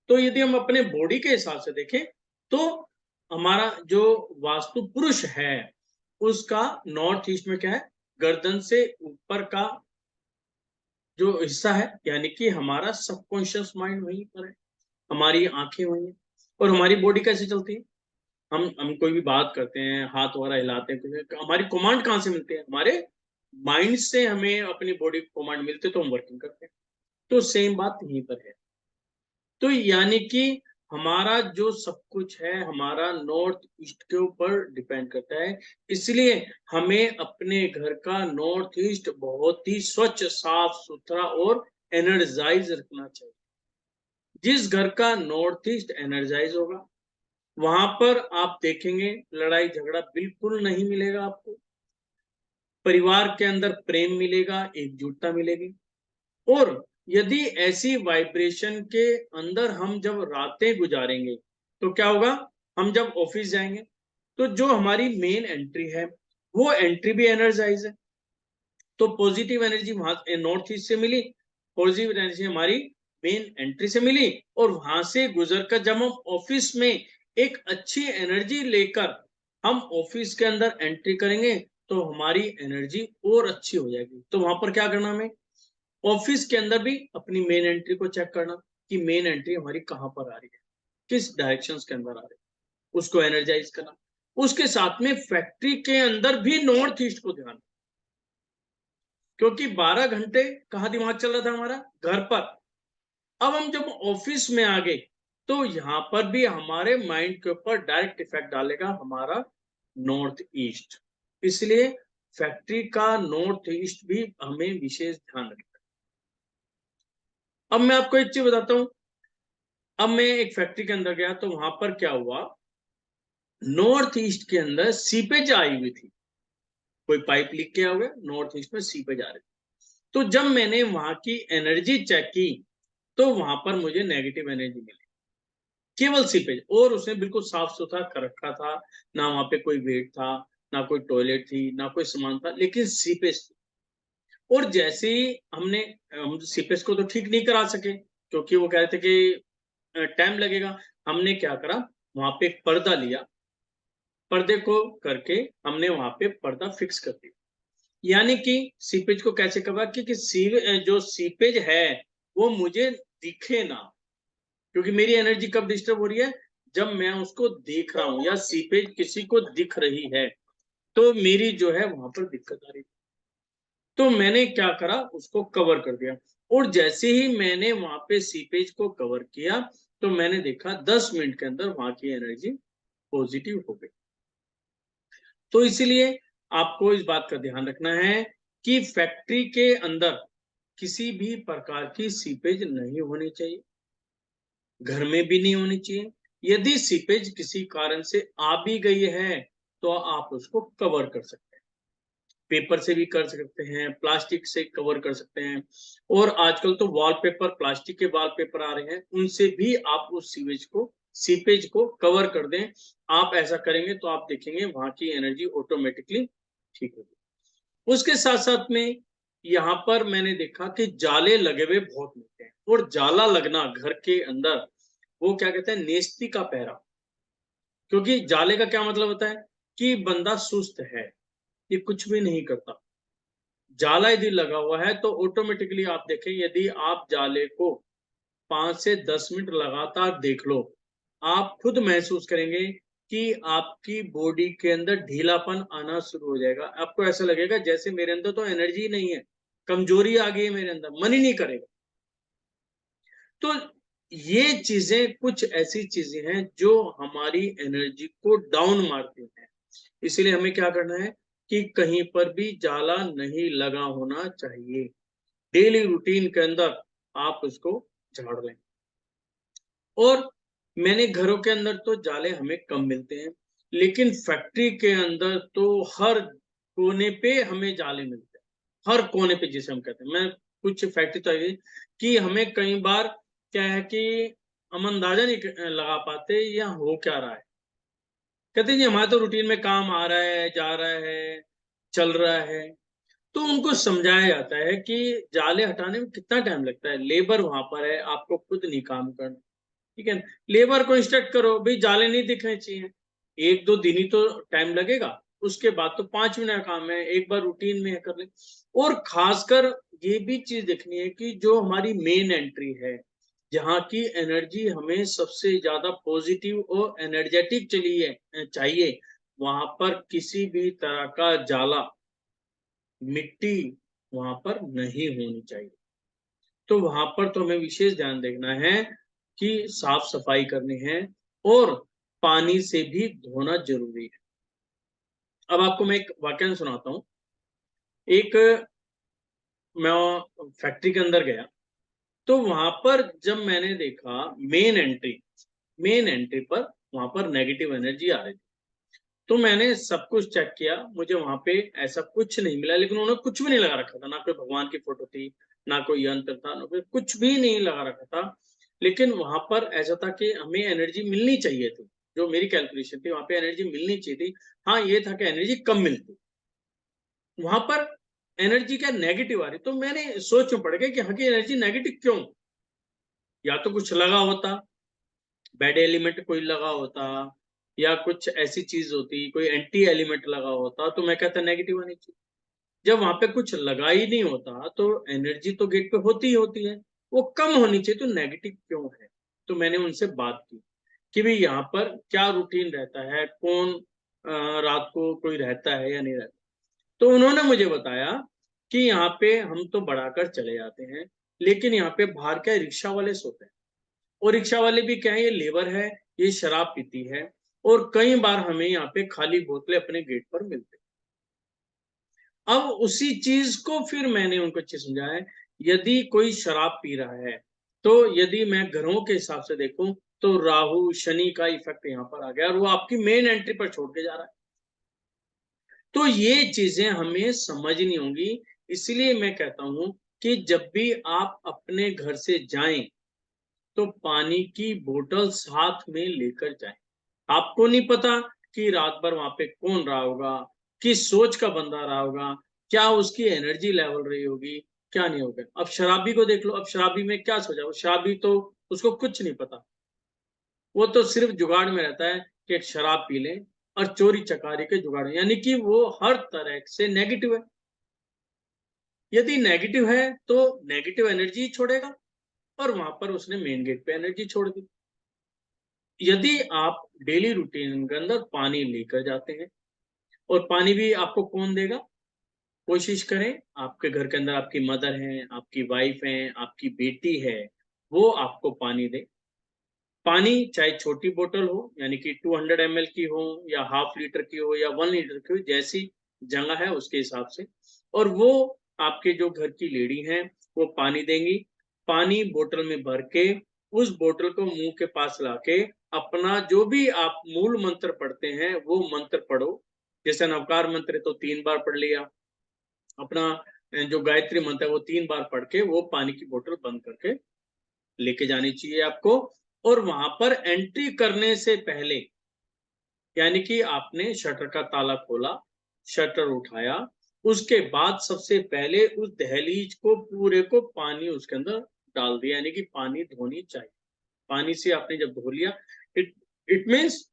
तो यदि हम अपने बॉडी के हिसाब से देखें, तो हमारा जो वास्तु पुरुष है उसका नॉर्थ ईस्ट में क्या है, गर्दन से ऊपर का जो हिस्सा है, यानी कि हमारा सबकॉन्शियस माइंड वहीं पर है, हमारी आंखें वहीं है। और हमारी बॉडी कैसे चलती है, हम कोई भी बात करते हैं, हाथ वगैरह हिलाते हैं, तो हमारी कमांड कहाँ से मिलती है, हमारे माइंड से हमें अपनी बॉडी को कमांड मिलते, तो हम वर्किंग करते हैं। तो सेम बात यहीं पर है। तो यानी कि हमारा जो सब कुछ है हमारा नॉर्थ ईस्ट के ऊपर डिपेंड करता है। इसलिए हमें अपने घर का नॉर्थ ईस्ट बहुत ही स्वच्छ, साफ-सुथरा और एनर्जाइज़ रखना चाहिए। जिस घर का नॉर्थ ईस्ट एनर्जाइज़ होगा, वहाँ पर आप देखेंगे लड़ाई-झगड़ा बिल्कुल नहीं मिलेगा आपको। परिवार के अंदर प्रेम मिलेगा, एकजुटता मिलेगी। और यदि ऐसी वाइब्रेशन के अंदर हम जब रातें गुजारेंगे, तो क्या होगा? हम जब ऑफिस जाएँगे, तो जो हमारी मेन एंट्री है, वो एंट्री भी एनर्जाइज़ है। तो पॉजिटिव एनर्जी वहाँ नॉर्थ ईस्ट से मिली, पॉजिटिव एनर्जी हमारी मेन एंट्री से मिली और वहाँ से गुज़र कर जब हम ऑफिस में एक अच्छी एनर्जी लेकर हम ऑफिस के अंदर एंट्री करेंगे, तो हमारी एनर्जी और अच्छी हो जाएगी। तो वहाँ पर क्या करना हमें? ऑफिस के अंदर भी अपनी मेन एंट्री को चेक करना कि मेन एंट्री हमारी कहाँ पर आ रही है, किस डायरेक्शंस के अंदर आ रही है, उसको एनर्जाइज करना। उसके साथ में फैक्ट्री के अंदर भी नॉर्थ ईस्ट को ध्यान, क्योंकि 12 घंटे कहाँ दिमाग चल रहा था हमारा? घर पर। अब हम जब ऑफिस में आ गए, तो यहाँ पर भी हमारे माइंड के ऊपर डायरेक्ट इफेक्ट डालेगा हमारा नॉर्थ ईस्ट। इसलिए फैक्ट्री का नॉर्थ ईस्ट भी हमें विशेष ध्यान रखना। अब मैं आपको एक चीज बताता हूँ। अब मैं एक फैक्ट्री के अंदर गया तो वहां पर क्या हुआ, नॉर्थ ईस्ट के अंदर सीपेज आई हुई थी। कोई पाइप लीक किया हुआ, नॉर्थ ईस्ट में सीपेज आ रही थी। तो जब मैंने वहां की एनर्जी चेक की, तो वहां पर मुझे नेगेटिव एनर्जी मिली, केवल सीपेज। और उसने बिल्कुल साफ सुथरा कर रखा था, ना वहां पे कोई वेट था, ना कोई टॉयलेट थी, ना कोई सामान था, लेकिन सीपेज थी। और जैसे ही हम सीपेज को तो ठीक नहीं करा सके, क्योंकि वो कह रहे थे कि टाइम लगेगा। हमने क्या करा, वहां पे एक पर्दा लिया, पर्दे को करके हमने वहां पे पर्दा फिक्स कर दिया। यानी कि सीपेज को कैसे कवर कि जो सीपेज है वो मुझे दिखे ना, क्योंकि मेरी एनर्जी कब डिस्टर्ब हो रही है, जब मैं उसको देख रहा हूं या सीपेज किसी को दिख रही है, तो मेरी जो है वहां पर दिक्कत आ रही है। तो मैंने क्या करा, उसको कवर कर दिया। और जैसे ही मैंने वहां पे सीपेज को कवर किया, तो मैंने देखा 10 मिनट के अंदर वहां की एनर्जी पॉजिटिव हो गई। तो इसीलिए आपको इस बात का ध्यान रखना है कि फैक्ट्री के अंदर किसी भी प्रकार की सीपेज नहीं होनी चाहिए, घर में भी नहीं होनी चाहिए। यदि सीपेज किसी कारण से आ भी गई है, तो आप उसको कवर कर सकते हैं। पेपर से भी कर सकते हैं, प्लास्टिक से कवर कर सकते हैं। और आजकल तो वॉलपेपर, प्लास्टिक के वॉलपेपर आ रहे हैं, उनसे भी आप उस सीपेज को कवर कर दें। आप ऐसा करेंगे तो आप देखेंगे वहां की एनर्जी ऑटोमेटिकली ठीक होगी। उसके साथ साथ में यहाँ पर मैंने देखा कि जाले लगे हुए बहुत मिलते हैं, और जाला लगना घर के अंदर, वो क्या कहते हैं, नेस्ती का पहरा। क्योंकि जाले का क्या मतलब होता है कि बंदा सुस्त है, ये कुछ भी नहीं करता। जाला यदि लगा हुआ है तो ऑटोमेटिकली आप देखें, यदि आप जाले को 5 से 10 मिनट लगातार देख लो, आप खुद महसूस करेंगे कि आपकी बॉडी के अंदर ढीलापन आना शुरू हो जाएगा। आपको ऐसा लगेगा जैसे मेरे अंदर तो एनर्जी ही नहीं है, कमजोरी आ गई है मेरे अंदर, मन ही नहीं करेगा। तो ये चीजें, कुछ ऐसी चीजें हैं जो हमारी एनर्जी को डाउन मारती हैं। इसीलिए हमें क्या करना है कि कहीं पर भी जाला नहीं लगा होना चाहिए। डेली रूटीन के अंदर आप उसको झाड़ लें। और मैंने घरों के अंदर तो जाले हमें कम मिलते हैं, लेकिन फैक्ट्री के अंदर तो हर कोने पे हमें जाले मिलते हैं, हर कोने पे जिसे हम कहते हैं। मैं कुछ फैक्ट्री तो है कि हमें कई बार क्या है कि हम अंदाजा नहीं लगा पाते या हो क्या रहा है। कहते हैं जी हमारे तो रूटीन में काम आ रहा है, जा रहा है, चल रहा है। तो उनको समझाया जाता है कि जाले हटाने में कितना टाइम लगता है, लेबर वहां पर है, आपको खुद नहीं काम करना। ठीक है ना? लेबर को इंस्ट्रक्ट करो भाई जाले नहीं दिखने चाहिए, 1-2 दिन ही तो टाइम लगेगा, उसके बाद तो 5 मिनट का काम है, एक बार रूटीन में कर ले। और खासकर ये भी चीज देखनी है कि जो हमारी मेन एंट्री है, जहाँ की एनर्जी हमें सबसे ज्यादा पॉजिटिव और एनर्जेटिक चाहिए, वहां पर किसी भी तरह का जाला, मिट्टी वहां पर नहीं होनी चाहिए। तो वहां पर तो हमें विशेष ध्यान देखना है की साफ सफाई करनी है और पानी से भी धोना जरूरी है। अब आपको मैं एक वाकया सुनाता हूँ। एक मैं फैक्ट्री के अंदर गया, तो वहां पर जब मैंने देखा मेन एंट्री पर वहां पर नेगेटिव एनर्जी आ रही थी, तो मैंने सब कुछ चेक किया, मुझे वहां पे ऐसा कुछ नहीं मिला। लेकिन उन्होंने कुछ भी नहीं लगा रखा था, ना कोई भगवान की फोटो थी, ना कोई यंत्र था, ना कोई कुछ भी नहीं लगा रखा था। लेकिन वहां पर ऐसा था कि हमें एनर्जी मिलनी चाहिए थी, जो मेरी कैलकुलेशन थी वहां पे एनर्जी मिलनी चाहिए थी। हाँ, ये था कि एनर्जी कम मिलती वहां पर, एनर्जी क्या नेगेटिव आ रही। तो मैंने सोच में पड़ गया कि हाँ की एनर्जी नेगेटिव क्यों, या तो कुछ लगा होता, बैड एलिमेंट कोई लगा होता, या कुछ ऐसी चीज होती, कोई एंटी एलिमेंट लगा होता, तो मैं कहता नेगेटिव आनी चाहिए। जब वहां पे कुछ लगा ही नहीं होता तो एनर्जी तो गेट पे होती ही होती है, वो कम होनी चाहिए, तो नेगेटिव क्यों है। तो मैंने उनसे बात की कि भाई यहाँ पर क्या रूटीन रहता है, कौन रात को कोई रहता है या नहीं रहता। तो उन्होंने मुझे बताया कि यहाँ पे हम तो बढ़ाकर चले जाते हैं, लेकिन यहाँ पे बाहर क्या रिक्शा वाले सोते हैं, और रिक्शा वाले भी क्या है, ये लेबर है, ये शराब पीती है, और कई बार हमें यहाँ पे खाली बोतलें अपने गेट पर मिलती। अब उसी चीज को फिर मैंने उनको अच्छे समझाया है। यदि कोई शराब पी रहा है, तो यदि मैं ग्रहों के हिसाब से देखूं, तो राहु शनि का इफेक्ट यहाँ पर आ गया, और वो आपकी मेन एंट्री पर छोड़ के जा रहा है। तो ये चीजें हमें समझनी होंगी। इसलिए मैं कहता हूं कि जब भी आप अपने घर से जाएं, तो पानी की बोतल साथ में लेकर जाएं। आपको नहीं पता कि रात भर वहां पे कौन रहा होगा, किस सोच का बंदा रहा होगा, क्या उसकी एनर्जी लेवल रही होगी, क्या नहीं होगा। अब शराबी को देख लो, अब शराबी में क्या सोचा, वो शराबी तो उसको कुछ नहीं पता, वो तो सिर्फ जुगाड़ में रहता है कि एक शराब पी ले और चोरी चकारी के जुगाड़, यानी कि वो हर तरह से नेगेटिव है। यदि नेगेटिव है तो नेगेटिव एनर्जी छोड़ेगा, और वहां पर उसने मेन गेट पे एनर्जी छोड़ दी। यदि आप डेली रूटीन के अंदर पानी लेकर जाते हैं, और पानी भी आपको कौन देगा, कोशिश करें आपके घर के अंदर आपकी मदर है, आपकी वाइफ है, आपकी बेटी है, वो आपको पानी दे। पानी चाहे छोटी बोतल हो, यानी कि 200 ml की हो, या हाफ लीटर की हो, या 1 लीटर की हो, जैसी जगह है उसके हिसाब से। और वो आपके जो घर की लेडी हैं, वो पानी देंगी। पानी बोतल में भर के उस बोतल को मुंह के पास लाके अपना जो भी आप मूल मंत्र पढ़ते हैं वो मंत्र पढ़ो। जैसे नवकार मंत्र तो 3 बार पढ़ लिया, अपना जो गायत्री मंत्र है वो 3 बार पढ़ के वो पानी की बोतल बंद करके लेके जानी चाहिए आपको। और वहां पर एंट्री करने से पहले, यानी कि आपने शटर का ताला खोला, शटर उठाया, उसके बाद सबसे पहले उस दहलीज को पूरे को पानी उसके अंदर डाल दिया, यानी कि पानी धोनी चाहिए। पानी से आपने जब धो लिया, इट इट मीन्स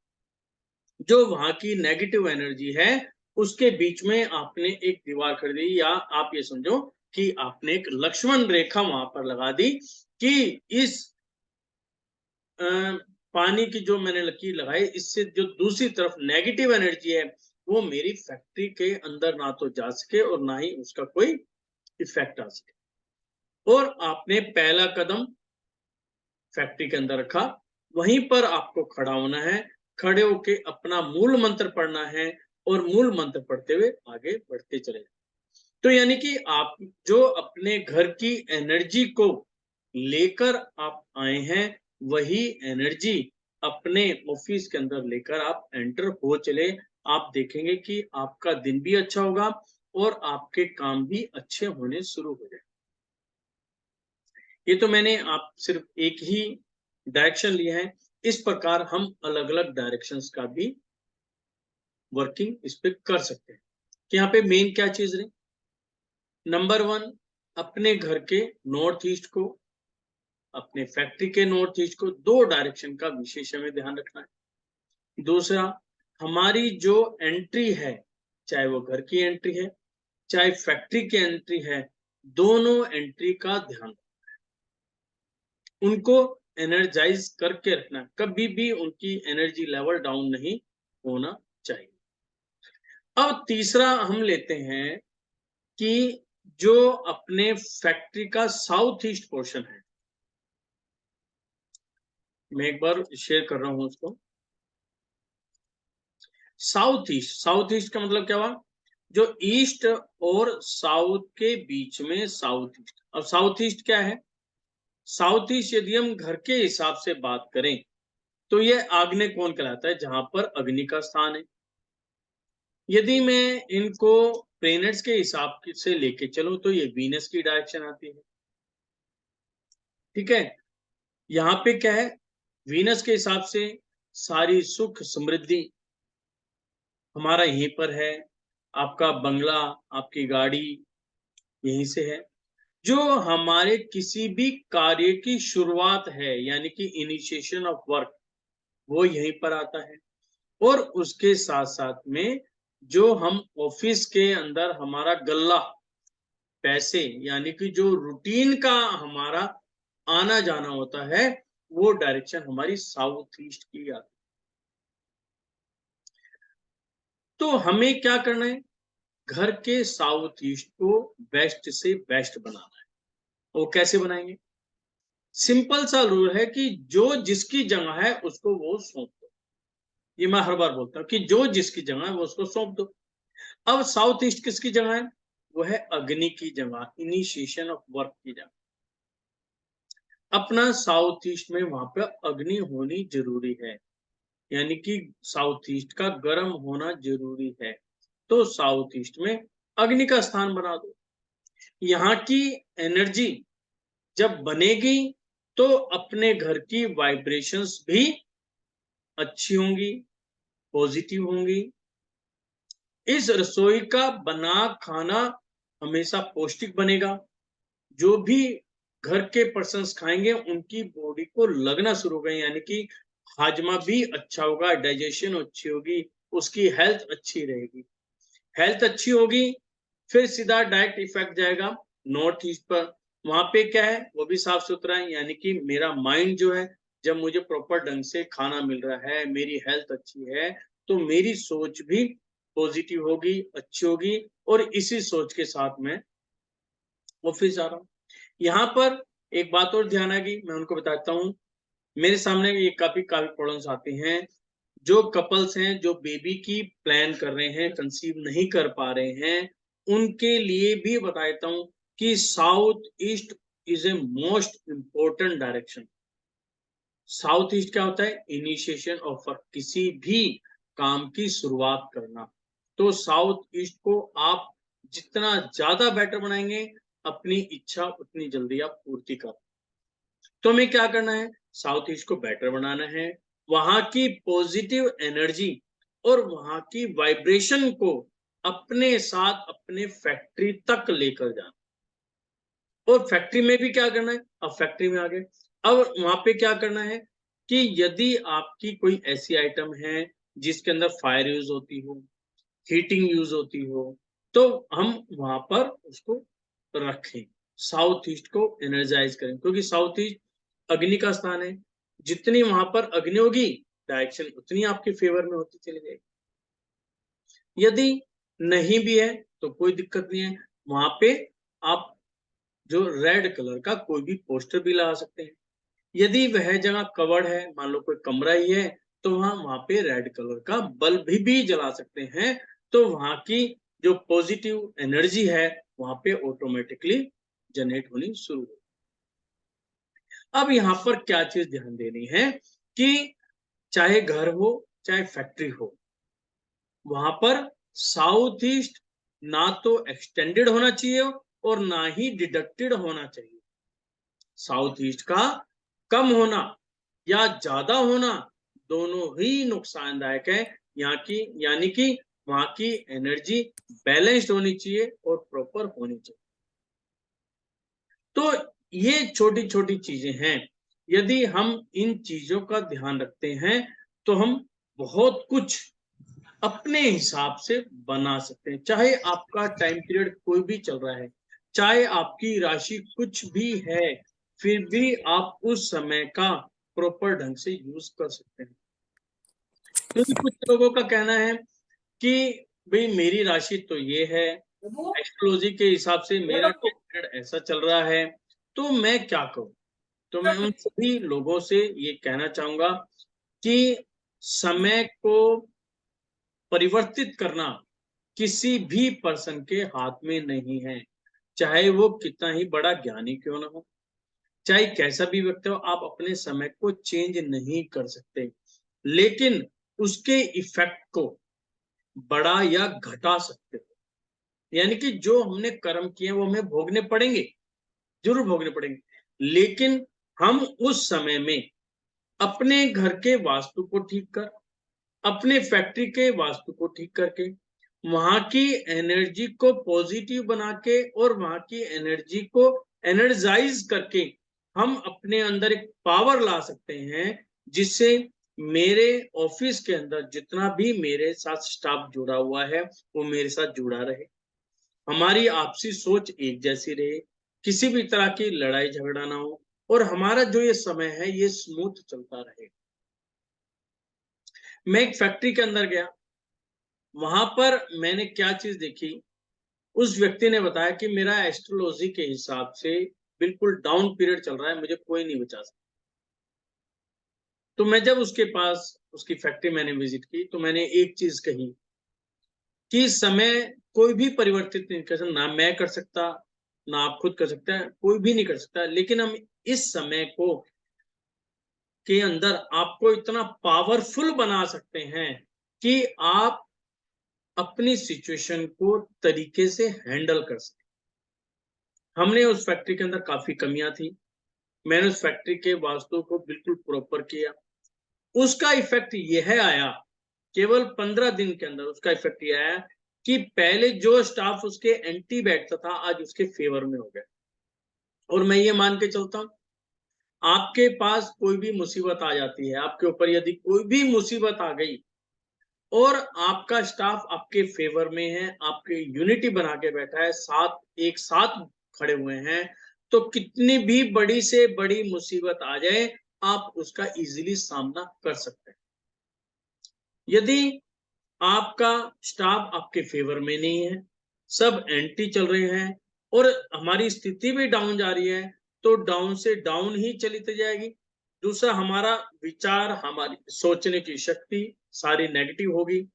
जो वहां की नेगेटिव एनर्जी है उसके बीच में आपने एक दीवार कर दी, या आप ये समझो कि आपने एक लक्ष्मण रेखा वहां पर लगा दी कि इस पानी की जो मैंने लकीर लगाई, इससे जो दूसरी तरफ नेगेटिव एनर्जी है वो मेरी फैक्ट्री के अंदर ना तो जा सके और ना ही उसका कोई इफेक्ट आ सके। और आपने पहला कदम फैक्ट्री के अंदर रखा, वहीं पर आपको खड़ा होना है, खड़े होके अपना मूल मंत्र पढ़ना है, और मूल मंत्र पढ़ते हुए आगे बढ़ते चले। तो यानी कि आप जो अपने घर की एनर्जी को लेकर आप आए हैं, वही एनर्जी अपने ऑफिस के अंदर लेकर आप एंटर हो चले। आप देखेंगे कि आपका दिन भी अच्छा होगा, और आपके काम भी अच्छे होने शुरू हो जाए। ये तो मैंने आप सिर्फ एक ही डायरेक्शन लिया है, इस प्रकार हम अलग अलग डायरेक्शंस का भी वर्किंग इस पे कर सकते हैं। कि यहाँ पे मेन क्या चीज रही, नंबर 1, अपने घर के नॉर्थ ईस्ट को, अपने फैक्ट्री के नॉर्थ ईस्ट को 2 डायरेक्शन का विशेष हमें ध्यान रखना है। दूसरा, हमारी जो एंट्री है, चाहे वो घर की एंट्री है, चाहे फैक्ट्री की एंट्री है, दोनों एंट्री का ध्यान, उनको एनर्जाइज करके रखना, कभी भी उनकी एनर्जी लेवल डाउन नहीं होना चाहिए। अब तीसरा हम लेते हैं कि जो अपने फैक्ट्री का साउथ ईस्ट पोर्शन है, मैं एक बार शेयर कर रहा हूँ उसको। साउथ ईस्ट, साउथ ईस्ट का मतलब क्या हुआ? जो ईस्ट और साउथ के बीच में साउथ ईस्ट। अब साउथ ईस्ट क्या है? साउथ ईस्ट यदि हम घर के हिसाब से बात करें तो ये आग्नेय कोण कहलाता है, जहां पर अग्नि का स्थान है। यदि मैं इनको प्लैनेट्स के हिसाब से लेके चलूं तो ये वीनस की डायरेक्शन आती है। ठीक है, यहाँ पे क्या है? वीनस के हिसाब से सारी सुख समृद्धि हमारा यहीं पर है। आपका बंगला, आपकी गाड़ी यहीं से है। जो हमारे किसी भी कार्य की शुरुआत है, यानी कि इनिशिएशन ऑफ वर्क, वो यहीं पर आता है। और उसके साथ साथ में जो हम ऑफिस के अंदर हमारा गल्ला, पैसे, यानी कि जो रूटीन का हमारा आना जाना होता है, वो डायरेक्शन हमारी साउथ ईस्ट की आती है। तो हमें क्या करना है? घर के साउथ ईस्ट को वेस्ट से बेस्ट बनाना है। वो कैसे बनाएंगे? सिंपल सा रूल है कि जो जिसकी जगह है उसको वो सौंप दो। ये मैं हर बार बोलता हूँ कि जो जिसकी जगह है वो उसको सौंप दो। अब साउथ ईस्ट किसकी जगह है? वो है अग्नि की जगह, इनिशिएशन ऑफ वर्क की जगह। अपना साउथ ईस्ट में वहां पे अग्नि होनी जरूरी है, यानी कि साउथ ईस्ट का गर्म होना जरूरी है। तो साउथ ईस्ट में अग्नि का स्थान बना दो। यहाँ की एनर्जी जब बनेगी तो अपने घर की वाइब्रेशंस भी अच्छी होंगी, पॉजिटिव होंगी। इस रसोई का बना खाना हमेशा पौष्टिक बनेगा। जो भी घर के पर्सन्स खाएंगे उनकी बॉडी को लगना शुरू होगा, यानी कि हाजमा भी अच्छा होगा, डाइजेशन अच्छी होगी, उसकी हेल्थ अच्छी रहेगी। हेल्थ अच्छी होगी, फिर सीधा डायरेक्ट इफेक्ट जाएगा नॉर्थ ईस्ट पर। वहां पे क्या है? वो भी साफ सुथरा है, यानी कि मेरा माइंड जो है, जब मुझे प्रॉपर ढंग से खाना मिल रहा है, मेरी हेल्थ अच्छी है, तो मेरी सोच भी पॉजिटिव होगी, अच्छी होगी। और इसी सोच के साथ मैं ऑफिस जा रहा हूँ। यहाँ पर एक बात और ध्यान आएगी, मैं उनको बताता हूँ। मेरे सामने ये काफी काफी प्रॉब्लम्स आती हैं। जो कपल्स हैं, जो बेबी की प्लान कर रहे हैं, कंसीव नहीं कर पा रहे हैं, उनके लिए भी बता देता हूँ कि south east is a most important direction. South east क्या होता है? इनिशिएशन ऑफ वर्क, किसी भी काम की शुरुआत करना। तो साउथ ईस्ट को आप जितना ज्यादा बेटर बनाएंगे, अपनी इच्छा उतनी जल्दी आप पूर्ति कर। तो हमें क्या करना है? साउथ ईस्ट को बेटर बनाना है। वहां की पॉजिटिव एनर्जी और वहां की वाइब्रेशन को अपने साथ अपने फैक्ट्री तक लेकर जाना। और फैक्ट्री में भी क्या करना है? अब फैक्ट्री में आ गए। अब वहां पे क्या करना है कि यदि आपकी कोई ऐसी आइटम है जिसके अंदर फायर यूज होती हो, हीटिंग यूज होती हो, तो हम वहां पर उसको रखें, साउथ ईस्ट को एनर्जाइज करें, क्योंकि साउथ ईस्ट अग्नि का स्थान है। जितनी वहां पर अग्नि होगी, डायरेक्शन उतनी आपके फेवर में होती चली जाएगी। यदि नहीं भी है तो कोई दिक्कत नहीं है, वहां पे आप जो रेड कलर का कोई भी पोस्टर भी लगा सकते हैं। यदि वह जगह कवर्ड है, मान लो कोई कमरा ही है, तो वहां पे रेड कलर का बल्ब भी जला सकते हैं। तो वहां की जो पॉजिटिव एनर्जी है वहां पे ऑटोमेटिकली जनरेट होनी शुरू हो। अब यहाँ पर क्या चीज ध्यान देनी है कि चाहे घर हो चाहे फैक्ट्री हो, वहां पर साउथ ईस्ट ना तो एक्सटेंडेड होना चाहिए और ना ही डिडक्टेड होना चाहिए। साउथ ईस्ट का कम होना या ज्यादा होना दोनों ही नुकसानदायक है। यहाँ की, यानी कि वहां की एनर्जी बैलेंस्ड होनी चाहिए और प्रॉपर होनी चाहिए। तो ये छोटी छोटी चीजें हैं। यदि हम इन चीजों का ध्यान रखते हैं तो हम बहुत कुछ अपने हिसाब से बना सकते हैं। चाहे आपका टाइम पीरियड कोई भी चल रहा है, चाहे आपकी राशि कुछ भी है, फिर भी आप उस समय का प्रॉपर ढंग से यूज कर सकते हैं। क्योंकि कुछ लोगों का कहना है कि भाई मेरी राशि तो ये है, एस्ट्रोलॉजी के हिसाब से मेरा टाइम पीरियड ऐसा चल रहा है, तो मैं क्या करूं? तो मैं उन सभी लोगों से ये कहना चाहूंगा कि समय को परिवर्तित करना किसी भी पर्सन के हाथ में नहीं है, चाहे वो कितना ही बड़ा ज्ञानी क्यों ना हो, चाहे कैसा भी व्यक्ति हो, आप अपने समय को चेंज नहीं कर सकते, लेकिन उसके इफेक्ट को बढ़ा या घटा सकते हो। यानी कि जो हमने कर्म किए वो हमें भोगने पड़ेंगे, जरूर भोगने पड़ेंगे, लेकिन हम उस समय में अपने घर के वास्तु को ठीक कर, अपने फैक्ट्री के वास्तु को ठीक करके, वहां की एनर्जी को पॉजिटिव बना के और वहां की एनर्जी को एनर्जाइज करके हम अपने अंदर एक पावर ला सकते हैं, जिससे मेरे ऑफिस के अंदर जितना भी मेरे साथ स्टाफ जुड़ा हुआ है वो मेरे साथ जुड़ा रहे, हमारी आपसी सोच एक जैसी रहे, किसी भी तरह की लड़ाई झगड़ा ना हो, और हमारा जो ये समय है ये स्मूथ चलता रहे। मैं एक फैक्ट्री के अंदर गया, वहां पर मैंने क्या चीज देखी, उस व्यक्ति ने बताया कि मेरा एस्ट्रोलॉजी के हिसाब से बिल्कुल डाउन पीरियड चल रहा है, मुझे कोई नहीं बचा सकता। तो मैं जब उसके पास, उसकी फैक्ट्री मैंने विजिट की, तो मैंने एक चीज कही कि समय कोई भी परिवर्तित नहीं कर सकता, ना मैं कर सकता, ना आप खुद कर सकते हैं, कोई भी नहीं कर सकता, लेकिन हम इस समय को के अंदर आपको इतना पावरफुल बना सकते हैं कि आप अपनी सिचुएशन को तरीके से हैंडल कर सकें। हमने उस फैक्ट्री के अंदर काफी कमियां थी, मैंने उस फैक्ट्री के वास्तु को बिल्कुल प्रॉपर किया, उसका इफेक्ट यह आया, केवल 15 दिन के अंदर उसका इफेक्ट यह आया कि पहले जो स्टाफ उसके एंटी बैठता था आज उसके फेवर में हो गया। और मैं ये मान के चलता हूं, आपके पास कोई भी मुसीबत आ जाती है, आपके ऊपर यदि कोई भी मुसीबत आ गई और आपका स्टाफ आपके फेवर में है, आपके यूनिटी बना के बैठा है, साथ एक साथ खड़े हुए हैं, तो कितनी भी बड़ी से बड़ी मुसीबत आ जाए आप उसका इजीली सामना कर सकते हैं। यदि आपका स्टाफ आपके फेवर में नहीं है, सब एंटी चल रहे हैं और हमारी स्थिति भी डाउन जा रही है, तो डाउन से डाउन ही चली जाएगी। दूसरा, हमारा विचार, हमारी सोचने की शक्ति सारी नेगेटिव होगी,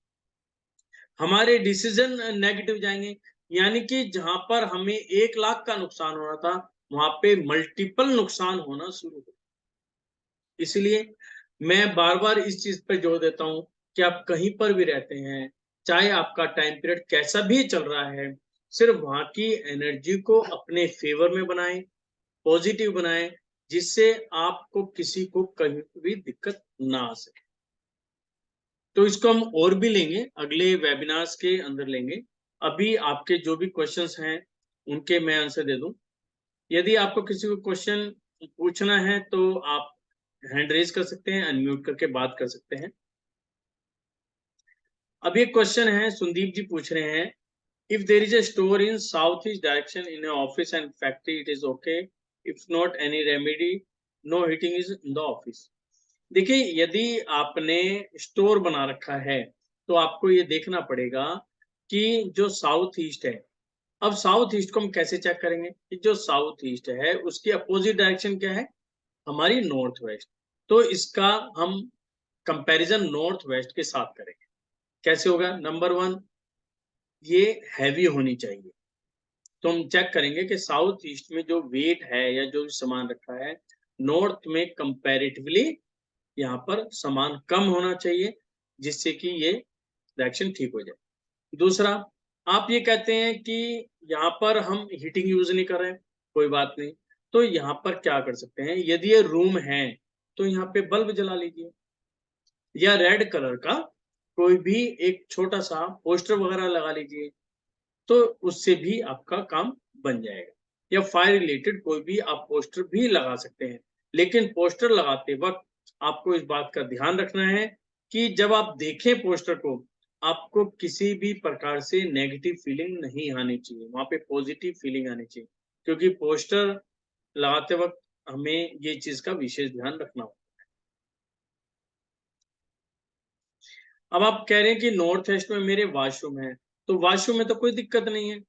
हमारे डिसीजन नेगेटिव जाएंगे, यानी कि जहां पर हमें 1 लाख का नुकसान हो रहा था वहां पे मल्टीपल नुकसान होना शुरू हो। इसलिए मैं बार बार इस चीज पर जोर देता हूं कि आप कहीं पर भी रहते हैं, चाहे आपका टाइम पीरियड कैसा भी चल रहा है, सिर्फ वहां की एनर्जी को अपने फेवर में बनाएं, पॉजिटिव बनाएं, जिससे आपको किसी को कहीं भी दिक्कत ना आ सके। तो इसको हम और भी लेंगे, अगले वेबिनार्स के अंदर लेंगे। अभी आपके जो भी क्वेश्चंस हैं उनके मैं आंसर दे दूं। यदि आपको किसी को क्वेश्चन पूछना है तो आप हैंड रेज कर सकते हैं, अनम्यूट करके बात कर सकते हैं। अब ये क्वेश्चन है, सुदीप जी पूछ रहे हैं, if there is a store in south east direction in office and factory it is okay, if not any remedy, no heating is in the office. देखिए, यदि आपने स्टोर बना रखा है तो आपको ये देखना पड़ेगा कि जो साउथ ईस्ट है, अब साउथ ईस्ट को हम कैसे चेक करेंगे कि जो साउथ ईस्ट है उसकी अपोजिट डायरेक्शन क्या है, हमारी नॉर्थ वेस्ट। तो इसका हम कंपैरिजन नॉर्थ वेस्ट के साथ करेंगे। कैसे होगा? नंबर वन, ये हैवी होनी चाहिए, तो हम चेक करेंगे कि साउथ ईस्ट में जो वेट है या जो सामान रखा है, नॉर्थ में कंपैरेटिवली यहाँ पर सामान कम होना चाहिए, जिससे कि ये डायरेक्शन ठीक हो जाए। दूसरा, आप ये कहते हैं कि यहाँ पर हम हीटिंग यूज नहीं कर रहे हैं, कोई बात नहीं, तो यहाँ पर क्या कर सकते हैं, यदि ये रूम है तो यहाँ पे बल्ब जला लीजिए, या रेड कलर का कोई भी एक छोटा सा पोस्टर वगैरह लगा लीजिए, तो उससे भी आपका काम बन जाएगा। या फायर रिलेटेड कोई भी आप पोस्टर भी लगा सकते हैं, लेकिन पोस्टर लगाते वक्त आपको इस बात का ध्यान रखना है कि जब आप देखें पोस्टर को, आपको किसी भी प्रकार से नेगेटिव फीलिंग नहीं आनी चाहिए, वहां पे पॉजिटिव फीलिंग आनी चाहिए, क्योंकि पोस्टर लगाते वक्त हमें ये चीज का विशेष ध्यान रखना होगा। अब आप कह रहे हैं कि नॉर्थ ईस्ट में मेरे वॉशरूम है, तो वॉशरूम में तो कोई दिक्कत नहीं है,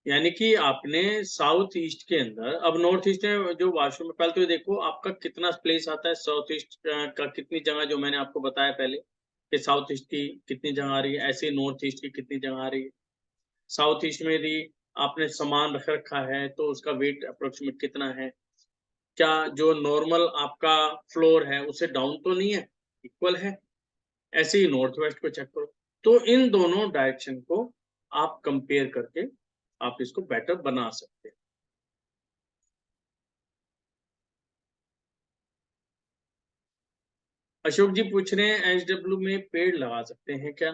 यानी कि आपने साउथ ईस्ट के अंदर, अब नॉर्थ ईस्ट में जो वॉशरूम में, पहले तो ये देखो आपका कितना प्लेस आता है साउथ ईस्ट का, कितनी जगह, जो मैंने आपको बताया पहले कि साउथ ईस्ट की कितनी जगह आ रही है, ऐसे नॉर्थ ईस्ट की कितनी जगह आ रही है। साउथ ईस्ट में यदि आपने सामान रख रखा है तो उसका वेट अप्रोक्सीमेट कितना है, क्या जो नॉर्मल आपका फ्लोर है उसे डाउन तो नहीं है, इक्वल है। ऐसे ही नॉर्थ वेस्ट को चेक करो। तो इन दोनों डायरेक्शन को आप कंपेयर करके आप इसको बेटर बना सकते हैं। अशोक जी पूछ रहे हैं एचडब्ल्यू में पेड़ लगा सकते हैं क्या?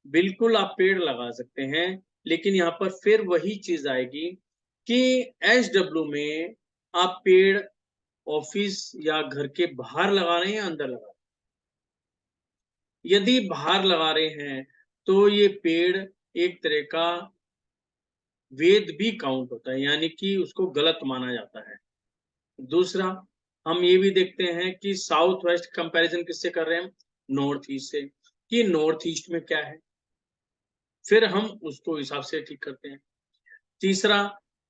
बिल्कुल आप पेड़ लगा सकते हैं, लेकिन यहाँ पर फिर वही चीज आएगी कि एचडब्ल्यू में आप पेड़ ऑफिस या घर के बाहर लगा रहे हैं या अंदर लगा रहे हैं। यदि बाहर लगा रहे हैं तो ये पेड़ एक तरह का वेद भी काउंट होता है, यानी कि उसको गलत माना जाता है। दूसरा, हम ये भी देखते हैं कि साउथ वेस्ट कंपैरिजन किससे कर रहे हैं, नॉर्थ ईस्ट से, कि नॉर्थ ईस्ट में क्या है, फिर हम उसको हिसाब से ठीक करते हैं। तीसरा,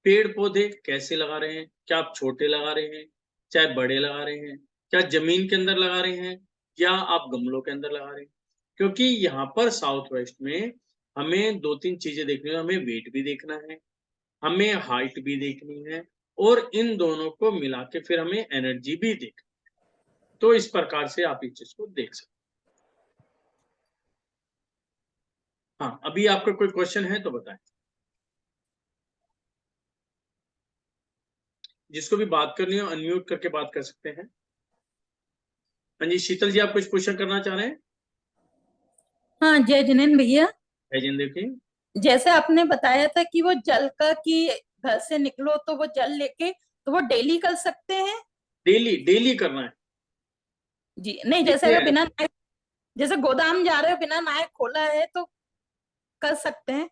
पेड़ पौधे कैसे लगा रहे हैं, क्या आप छोटे लगा रहे हैं, चाहे बड़े लगा रहे हैं, क्या जमीन के अंदर लगा रहे हैं या आप गमलों के अंदर लगा रहे हैं। क्योंकि यहाँ पर साउथ वेस्ट में हमें दो तीन चीजें देखनी है, हमें वेट भी देखना है, हमें हाइट भी देखनी है, और इन दोनों को मिला के फिर हमें एनर्जी भी देखनी है। तो इस प्रकार से आप इस चीज को देख सकते हैं। हाँ, अभी आपका कोई क्वेश्चन है तो बताएं। जिसको भी बात करनी हो अनम्यूट करके बात कर सकते हैं। हाँ जी, शीतल जी आप कुछ क्वेश्चन करना चाह रहे हैं? हाँ, जय जिनेन्द्र भैया। जिनेंद्र की जैसे आपने बताया था कि वो जल का, कि घर से निकलो तो वो जल लेके, तो वो डेली कर सकते हैं? डेली डेली करना है। जी नहीं, जैसे देखिए, अगर बिना नहाए, जैसे गोदाम जा रहे हो बिना नहाए खोला है तो कर सकते हैं?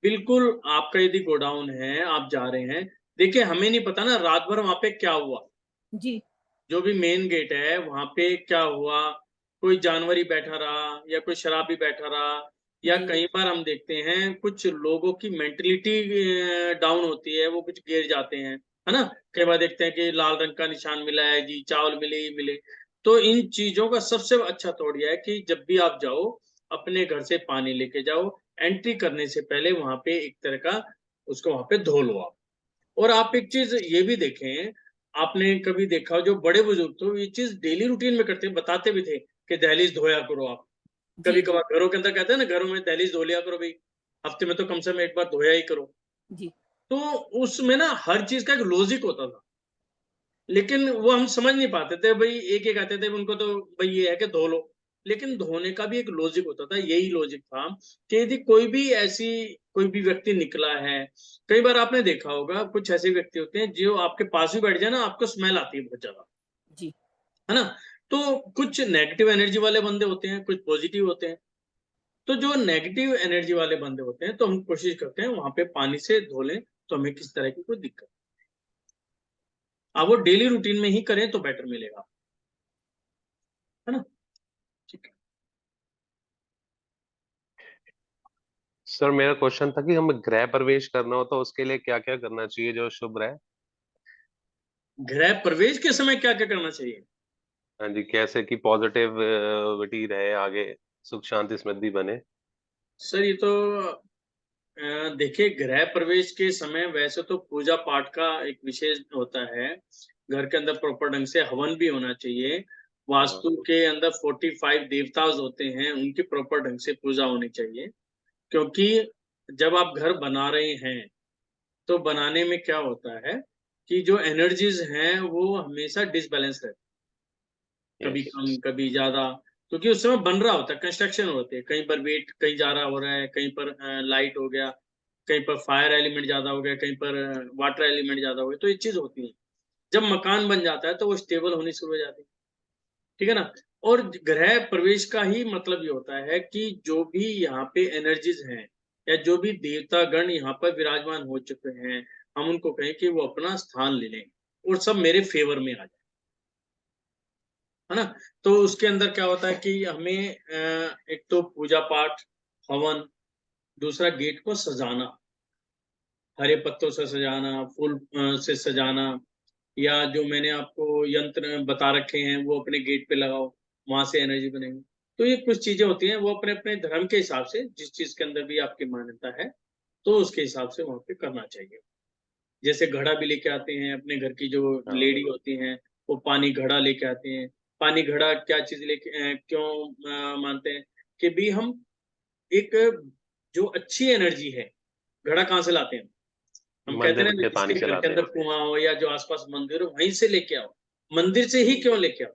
बिल्कुल, आपका यदि गोडाउन है, आप जा रहे हैं, देखिए हमें नहीं पता ना रात भर वहां पे क्या हुआ। जी जो भी मेन गेट है वहां पे क्या हुआ, कोई जानवर ही बैठा रहा या कोई शराबी बैठा रहा, या जी कई बार हम देखते हैं कुछ लोगों की मेंटलिटी डाउन होती है, वो कुछ गिर जाते हैं, है ना। कई बार देखते हैं कि लाल रंग का निशान मिला है जी, चावल मिले ही मिले। तो इन चीजों का सबसे अच्छा तौर यह है कि जब भी आप जाओ अपने घर से पानी लेके जाओ, एंट्री करने से पहले वहां पे एक तरह का उसको वहां पे धो लो आप। और आप एक चीज ये भी देखें, आपने कभी देखा हो जो बड़े बुजुर्ग तो ये चीज डेली रूटीन में करते हैं, बताते भी थे कि दहलीज धोया करो आप। जी कभी जी कभार घरों के अंदर कहते हैं ना, घरों में दहलीज धो लिया करो भाई, हफ्ते में तो कम से कम एक बार धोया ही करो। जी तो उसमें ना हर चीज का एक लॉजिक होता था, लेकिन वो हम समझ नहीं पाते थे भाई, एक एक आते थे उनको तो भाई ये है कि धो लो। लेकिन धोने का भी एक लॉजिक होता था, यही लॉजिक था कि यदि कोई भी ऐसी कोई भी व्यक्ति निकला है, कई बार आपने देखा होगा कुछ ऐसे व्यक्ति होते हैं जो आपके पास भी बैठ जाए ना आपको स्मेल आती है बहुत ज्यादा, जी है ना। तो कुछ नेगेटिव एनर्जी वाले बंदे होते हैं, कुछ पॉजिटिव होते हैं। तो जो नेगेटिव एनर्जी वाले बंदे होते हैं तो हम कोशिश करते हैं वहां पे पानी से धो लें, तो हमें किस तरह की कोई दिक्कत, आप वो डेली रूटीन में ही करें तो बेटर मिलेगा, है ना। ठीक है। सर मेरा क्वेश्चन था कि हमें गृह प्रवेश करना हो तो उसके लिए क्या क्या करना चाहिए जो शुभ रहे? गृह प्रवेश के समय क्या क्या करना चाहिए? हाँ जी, कैसे कि पॉजिटिविटी रहे आगे, सुख शांति समृद्धि बने। सर ये तो देखिए, गृह प्रवेश के समय वैसे तो पूजा पाठ का एक विशेष होता है, घर के अंदर प्रॉपर ढंग से हवन भी होना चाहिए। हाँ। वास्तु के अंदर 45 देवताज होते हैं, उनकी प्रॉपर ढंग से पूजा होनी चाहिए। क्योंकि जब आप घर बना रहे हैं तो बनाने में क्या होता है कि जो एनर्जीज हैं वो हमेशा डिसबैलेंस रहती है, कभी यस। कम कभी ज्यादा। क्योंकि उस समय बन रहा होता है, कंस्ट्रक्शन होती है, कहीं पर वेट कहीं जा रहा हो रहा है, कहीं पर लाइट हो गया, कहीं पर फायर एलिमेंट ज्यादा हो गया, कहीं पर वाटर एलिमेंट ज्यादा हो गया, तो ये चीज होती है। जब मकान बन जाता है तो वो स्टेबल होनी शुरू हो जाती है, ठीक है ना। और गृह प्रवेश का ही मतलब ये होता है कि जो भी यहाँ पे एनर्जीज हैं या जो भी देवता गण यहाँ पर विराजमान हो चुके हैं, हम उनको कहें कि वो अपना स्थान ले लें और सब मेरे फेवर में आ जाए, है ना। तो उसके अंदर क्या होता है कि हमें एक तो पूजा पाठ, हवन, दूसरा गेट को सजाना, हरे पत्तों से सजाना, फूल से सजाना, या जो मैंने आपको यंत्र बता रखे हैं वो अपने गेट पे लगाओ, वहां से एनर्जी बनेगी। तो ये कुछ चीजें होती हैं, वो अपने अपने धर्म के हिसाब से, जिस चीज के अंदर भी आपकी मान्यता है, तो उसके हिसाब से वहां पे करना चाहिए। जैसे घड़ा भी लेके आते हैं, अपने घर की जो हाँ। लेडी होती हैं वो पानी घड़ा लेके आते हैं। पानी घड़ा क्या चीज लेके क्यों मानते हैं कि भी हम एक जो अच्छी एनर्जी है, घड़ा कहाँ से लाते हैं? हम कहते हैं मंदिर ना, के जिसके पानी से घर के लाते अंदर हैं। कुआं हो या जो आसपास मंदिर हो वहीं से लेके आओ। मंदिर से ही क्यों लेके आओ?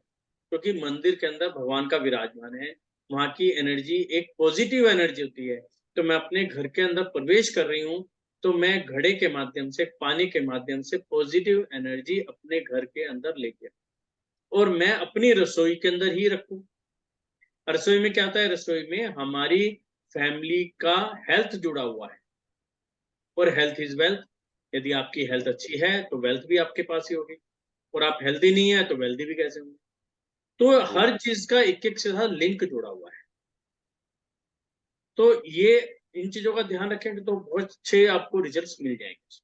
क्योंकि मंदिर के अंदर भगवान का विराजमान है, वहां की एनर्जी एक पॉजिटिव एनर्जी होती है। तो मैं अपने घर के अंदर प्रवेश कर रही हूँ, तो मैं घड़े के माध्यम से, पानी के माध्यम से पॉजिटिव एनर्जी अपने घर के अंदर लेके आऊं, और मैं अपनी रसोई के अंदर ही रखूं। रसोई में क्या होता है? रसोई में हमारी फैमिली का हेल्थ जुड़ा हुआ है, और हेल्थ इज वेल्थ। यदि आपकी हेल्थ अच्छी है तो वेल्थ भी आपके पास ही होगी, और आप हेल्दी नहीं है तो वेल्दी भी कैसे होंगे? तो हर चीज का एक एक से साथ लिंक जुड़ा हुआ है। तो ये इन चीजों का ध्यान रखेंगे तो बहुत अच्छे आपको रिजल्ट्स मिल जाएंगे।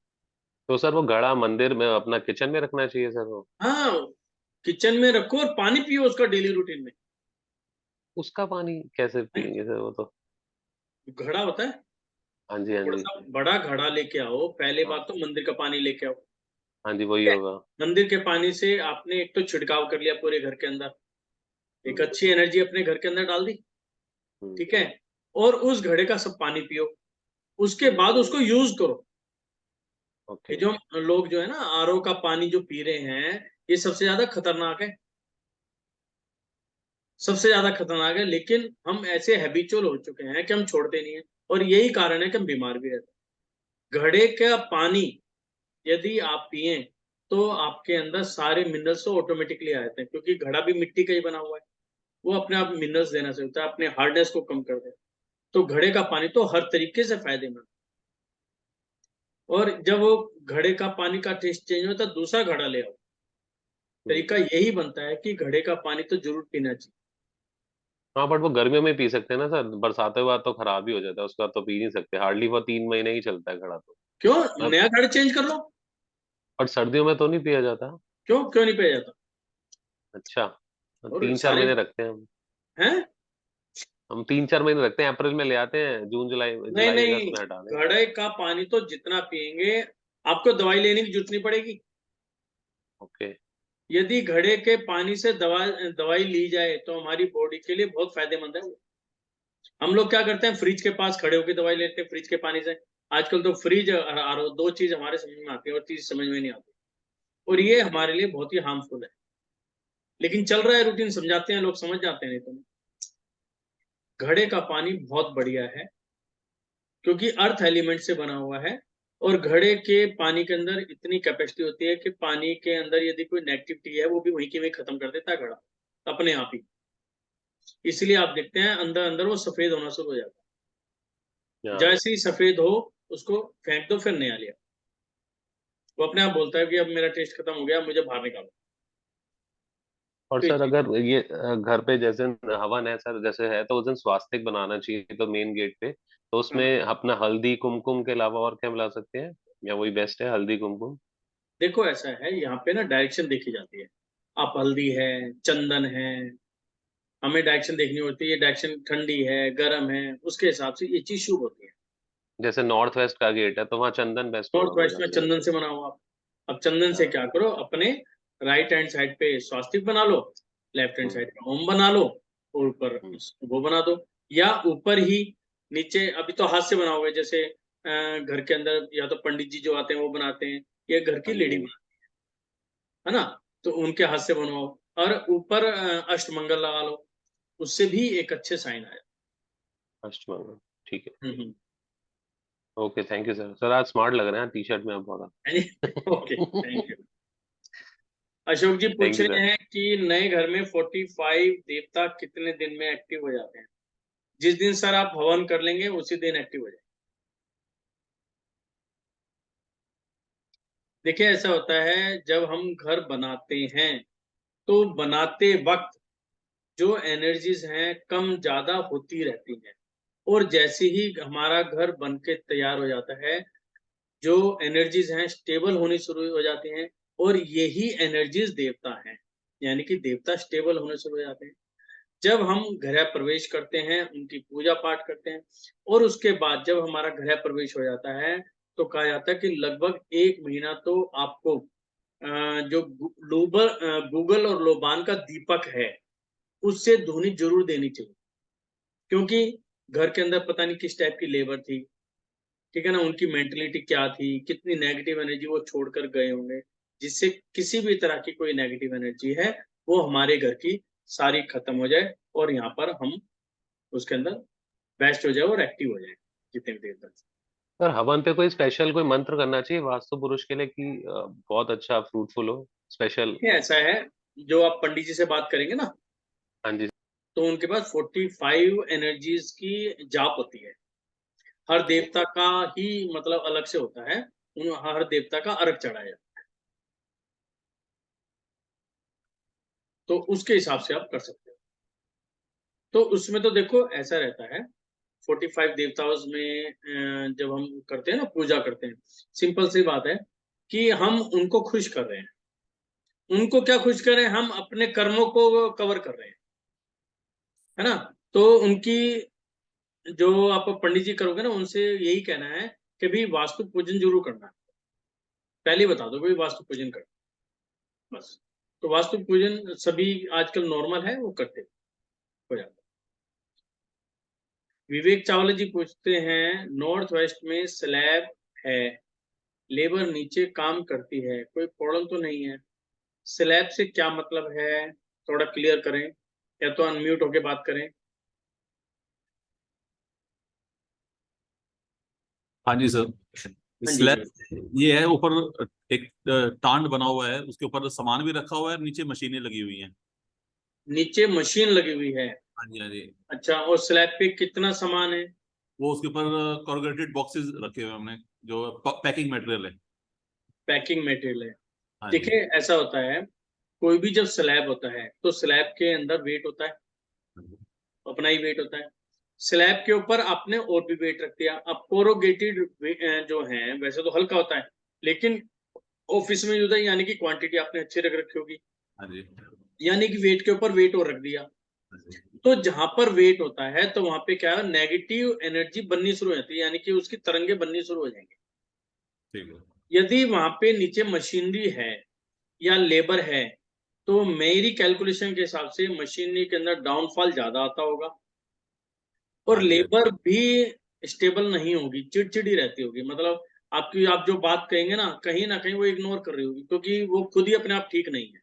तो सर वो घड़ा मंदिर में अपना किचन में रखना चाहिए सर वो? हाँ, किचन में रखो और पानी पियो उसका डेली रूटीन में। उसका पानी कैसे पियेंगे सर वो तो? घड़ा होता है, हाँ जी, हाँ थोड़ा जी। सा बड़ा घड़ा लेके आओ। पहले हाँ। बात तो मंदिर का पानी लेके आओ। हाँ जी, वही ठीक है? होगा। मंदिर के पानी से आपने एक तो छिड़काव कर लिया पूरे घर के अंदर, एक हम्म। अच्छी एनर्जी अपने घर के अंदर डाल दी। हम्म। ठीक है? और उस घड़े का सब पानी पियो, उसके हम्म। बाद उसको यूज करो। ये ओके। जो लोग जो है ना आरओ का पानी जो पी रहे हैं, ये सबसे ज्यादा खतरनाक है, सबसे ज्यादा खतरनाक है। लेकिन हम ऐसे हैबिचुअल हो चुके हैं कि हम छोड़ते नहीं है, और यही कारण है कि हम बीमार भी रहते हैं। घड़े का पानी यदि आप पिए तो आपके अंदर सारे मिनरल्स तो ऑटोमेटिकली आ जाते हैं, क्योंकि घड़ा भी मिट्टी का ही बना हुआ है। वो अपने आप मिनरल्स देना चाहता है, अपने हार्डनेस को कम कर दे। तो घड़े का पानी तो हर तरीके से फायदेमंद। और जब वो घड़े का पानी का टेस्ट चेंज होता है, दूसरा घड़ा ले आओ। हम्म। तरीका यही बनता है कि घड़े का पानी तो जरूर पीना चाहिए। हाँ, बट वो गर्मियों में पी सकते हैं ना सर, बरसातों के बाद तो खराब ही हो जाता है, उसका तो पी नहीं सकते, हार्डली वो 3 महीने ही चलता है घड़ा तो। क्यों? अब नया घड़ा चेंज कर लो। और सर्दियों में तो नहीं पिया जाता? क्यों क्यों नहीं पिया जाता? अच्छा। और 3-4 महीने सारे रखते हैं हम। हैं। 3-4 महीने रखते हैं, अप्रैल में ले आते हैं, जून जुलाई नहीं जुलाई अगस्त नहीं, में हटा दें। घड़े का पानी तो जितना पिएंगे आपको दवाई लेने की जरूरत नहीं पड़ेगी। ओके। यदि घड़े के पानी से दवाई ली जाए तो हमारी बॉडी के लिए बहुत फायदेमंद है वो। हम लोग क्या करते हैं, फ्रिज के पास खड़े होकर दवाई लेते हैं फ्रिज के पानी से। आजकल तो फ्रिज और आरओ, दो चीज हमारे समझ में आती है और चीज समझ में नहीं आती, और ये हम्म। हमारे लिए बहुत ही हार्मफुल है। लेकिन चल रहा है रूटीन, समझाते हैं लोग, समझ जाते हैं। नहीं तो घड़े का पानी बहुत बढ़िया है, क्योंकि अर्थ एलिमेंट से बना हुआ है। और घड़े के पानी के अंदर इतनी कैपेसिटी होती है कि पानी के अंदर यदि कोई नेगेटिविटी है वो भी वहीं के वहीं खत्म कर देता है घड़ा, अपने आप ही। इसलिए आप देखते हैं अंदर अंदर वो सफेद होना शुरू हो जाता है। हाँ। जैसे ही सफेद हो उसको फेंक दो, फिर नया लिया। वो अपने आप बोलता है कि अब मेरा टेस्ट खत्म हो गया, मुझे बाहर निकालो। और तो ये सर चीज। अगर ये घर पे जैसे हवन है सर, जैसे है तो उस दिन स्वास्तिक बनाना चाहिए तो मेन गेट पे, तो हाँ, उसमें अपना हल्दी कुमकुम के अलावा और क्या मिला सकते हैं, या वही बेस्ट है हल्दी कुमकुम? देखो ऐसा है, यहाँ पे ना डायरेक्शन देखी जाती है। आप हल्दी है, चंदन है, हमें डायरेक्शन देखनी होती है, ये डायरेक्शन ठंडी है गर्म है, उसके हिसाब से ये चीज शुभ होती है। जैसे नॉर्थ वेस्ट का गेट है तो वहाँ चंदन बेस्ट नॉर्थ होगा वेस्ट मेरा में गेट। चंदन से बनाओ आप। अब चंदन से हाँ। क्या करो, अपने राइट हैंड साइड पे स्वास्तिक बना लो, लेफ्ट हैंड हम्म। साइड पे ओम बना लो, और ऊपर हम्म। वो बना दो। या ऊपर ही, नीचे अभी तो हाथ से बनाओगे, जैसे घर के अंदर या तो पंडित जी जो आते हैं वो बनाते हैं, या घर की हाँ जी, लेडी हाँ जी। बनाती है ना, तो उनके हाथ से बनवाओ। और ऊपर अष्टमंगल लगा लो, उससे भी एक अच्छे साइन आया। अष्टमंगल। ठीक है। हम्म। Okay, thank you sir. Sir आज स्मार्ट लग रहे हैं टी शर्ट में आप बहुत। Okay, thank you. Ashok ji thank पूछ यू सर। रहे हैं कि नए घर में 45 देवता कितने दिन में एक्टिव हो जाते हैं? जिस दिन सर आप हवन कर लेंगे उसी दिन एक्टिव हो जाए। देखिए ऐसा होता है, जब हम घर बनाते हैं तो बनाते वक्त जो एनर्जीज हैं कम ज्यादा होती रहती हैं, और जैसे ही हमारा घर बन के तैयार हो जाता है, जो एनर्जीज हैं स्टेबल होनी शुरू हो जाती हैं, और यही एनर्जीज देवता हैं, यानी कि देवता स्टेबल होने शुरू हो जाते हैं। जब हम गृह प्रवेश करते हैं, उनकी पूजा पाठ करते हैं, और उसके बाद जब हमारा गृह प्रवेश हो जाता है, तो कहा जाता है कि लगभग 1 महीना तो आपको जो गूगल और लोबान का दीपक है, उससे धुनी जरूर देनी चाहिए, क्योंकि घर के अंदर पता नहीं किस टाइप की लेबर थी, ठीक है ना, उनकी मेंटेलिटी क्या थी, कितनी नेगेटिव एनर्जी वो छोड़कर गए होंगे, जिससे किसी भी तरह की कोई नेगेटिव एनर्जी है वो हमारे घर की सारी खत्म हो जाए, और यहाँ पर हम उसके अंदर बेस्ट हो जाए और एक्टिव हो जाए जितने भी देर तक। सर हवन पे कोई स्पेशल कोई मंत्र करना चाहिए वास्तु पुरुष के लिए कि बहुत अच्छा फ्रूटफुल हो स्पेशल? ये ऐसा है, जो आप पंडित जी से बात करेंगे ना, हाँ जी। तो उनके पास 45 एनर्जीज की जाप होती है। हर देवता का ही मतलब अलग से होता है, उन हर देवता का अर्घ चढ़ाया जाता है, तो उसके हिसाब से आप कर सकते हो। तो उसमें तो देखो ऐसा रहता है, 45 देवताओं में जब हम करते हैं ना, पूजा करते हैं, सिंपल सी बात है कि हम उनको खुश कर रहे हैं। उनको क्या खुश कर रहे हैं? हम अपने कर्मों को कवर कर रहे हैं, है ना। तो उनकी जो आप पंडित जी करोगे ना, उनसे यही कहना है कि भाई वास्तु पूजन जरूर करना है। पहले ही बता दो भाई वास्तु पूजन कर, बस। तो वास्तु पूजन सभी आजकल नॉर्मल है, वो करते हो जाता है। विवेक चावला जी पूछते हैं, नॉर्थ वेस्ट में स्लैब है, लेबर नीचे काम करती है, कोई प्रॉब्लम तो नहीं है? स्लैब से क्या मतलब है, थोड़ा क्लियर करें, या तो अनम्यूट होके बात करें। हाँ जी सर। हाँ जी जी। स्लैब ये है, ऊपर एक टांड बना हुआ है, उसके ऊपर सामान भी रखा हुआ है, नीचे मशीनें लगी हुई हैं। नीचे मशीन लगी हुई है? हाँ जी हाँ जी। अच्छा, और स्लैब पे कितना सामान है? वो उसके ऊपर कॉर्गेटेड बॉक्सेस रखे हुए हैं हमने, जो पैकिंग मटेरियल है। पैकिंग मटेरियल है? हाँ जी देखिए ऐसा होता है, कोई भी जब स्लैब होता है तो स्लैब के अंदर वेट होता है, हाँ जी। अपना ही वेट होता है। स्लैब के ऊपर आपने और भी वेट रख दिया। अब कोरोगेटेड जो है वैसे तो हल्का होता है, लेकिन ऑफिस में यूज है, यानी कि क्वांटिटी आपने अच्छी रख रखी होगी, हाँ जी यानी कि वेट के ऊपर वेट और रख दिया। हाँ जी। तो जहां पर वेट होता है तो वहां पे क्या है, नेगेटिव एनर्जी बननी शुरू हो जाती है, यानी कि उसकी तरंगे बननी शुरू हो जाएंगी। ठीक है। यदि वहां पे नीचे मशीनरी है या लेबर है, तो मेरी कैलकुलेशन के हिसाब से मशीनरी के अंदर डाउनफॉल ज्यादा आता होगा, और हाँ जी हाँ लेबर भी स्टेबल नहीं होगी, चिड़चिड़ी रहती होगी, मतलब आप जो बात कहेंगे ना कहीं वो इग्नोर कर रही होगी, क्योंकि वो खुद ही अपने आप ठीक नहीं है,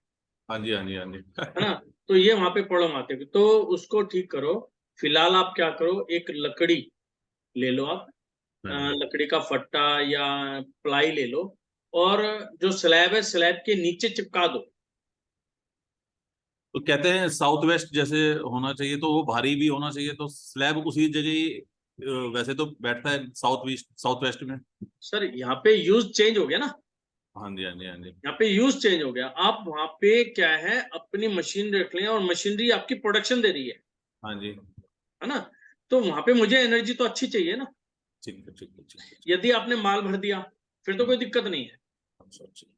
जी हाँ जी हाँ जी। है ना। तो ये वहां पे प्रॉब्लम आती है, तो उसको ठीक करो। फिलहाल आप क्या करो, एक लकड़ी ले लो आप, हाँ जी। लकड़ी का फट्टा या प्लाई ले लो, और जो स्लैब है स्लैब के नीचे चिपका दो। तो कहते हैं साउथ वेस्ट जैसे होना चाहिए, तो वो भारी भी होना चाहिए, तो स्लैब उसी जगह ही वैसे तो बैठता है साउथ वेस्ट में। सर यहाँ पे यूज चेंज हो गया ना, हाँ जी हाँ जी हाँ जी। यहाँ पे यूज चेंज हो गया। आप वहां पे क्या है, अपनी मशीन रख लें, और मशीनरी आपकी प्रोडक्शन दे रही हाँ जी। है ना। तो वहां पे मुझे एनर्जी तो अच्छी चाहिए ना। ठीक है ठीक है ठीक है। यदि आपने माल भर दिया फिर तो कोई दिक्कत नहीं है। अच्छा अच्छा।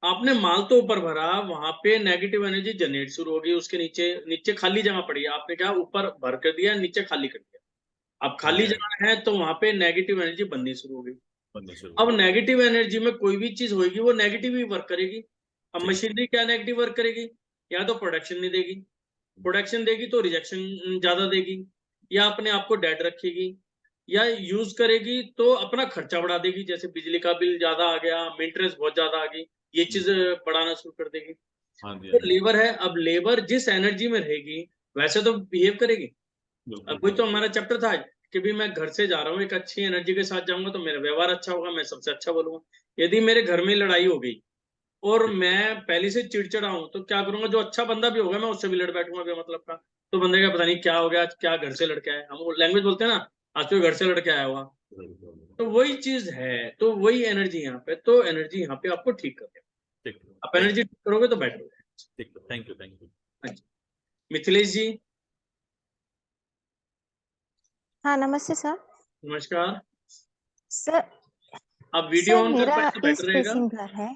आपने माल तो ऊपर भरा, वहां पे नेगेटिव एनर्जी जनरेट शुरू होगी, उसके नीचे नीचे खाली जगह पड़ी है, आपने क्या ऊपर भर कर दिया, नीचे खाली कर दिया। अब हाँ खाली जी हाँ जी। जगह है तो वहां पे नेगेटिव एनर्जी बननी शुरू होगी। बनना शुरू अब होगा। नेगेटिव एनर्जी में कोई भी चीज होगी वो नेगेटिव ही वर्क करेगी। अब ठीक है। मशीनरी क्या नेगेटिव वर्क करेगी? या तो प्रोडक्शन नहीं देगी, प्रोडक्शन देगी तो रिजेक्शन ज्यादा देगी, या अपने आप को डेड रखेगी, या यूज करेगी तो अपना खर्चा बढ़ा देगी, जैसे बिजली का बिल ज्यादा आ गया, मेंटेनेंस बहुत ज्यादा आ गई, ये चीज बढ़ाना शुरू कर देगी। हाँ जी तो हाँ जी। लेबर है, अब लेबर जिस एनर्जी में रहेगी वैसे तो बिहेव करेगी। अब बिल्कुल वही तो बिल्कुल। हमारा चैप्टर था आज, कि भी मैं घर से जा रहा हूँ एक अच्छी एनर्जी के साथ जाऊंगा तो मेरा व्यवहार अच्छा होगा, मैं सबसे अच्छा बोलूंगा। यदि मेरे घर में लड़ाई हो गई और ठीक। मैं पहले से चिड़चिड़ा हूं, तो क्या करूंगा, जो अच्छा बंदा भी होगा मैं उससे भी लड़ बैठूंगा बेमतलब का। तो बंदे का पता नहीं क्या हो गया, आज क्या घर से लड़के आए, हम लैंग्वेज बोलते हैं ना, आज तो घर से लड़के आया हुआ। तो वही चीज है, तो वही एनर्जी यहाँ पे, तो एनर्जी यहाँ पे आपको ठीक कर देगा। ठीक। आप थैंक एनर्जी ठीक करोगे तो बेटर होगा। ठीक थैंक यू थैंक यू। हाँ जी। मिथिलेश जी, हाँ, नमस्ते सर। नमस्कार। सर आप वीडियो सर ऑन कर मेरा पाए तो बेटर ईस्ट रहेगा। फेसिंग घर है।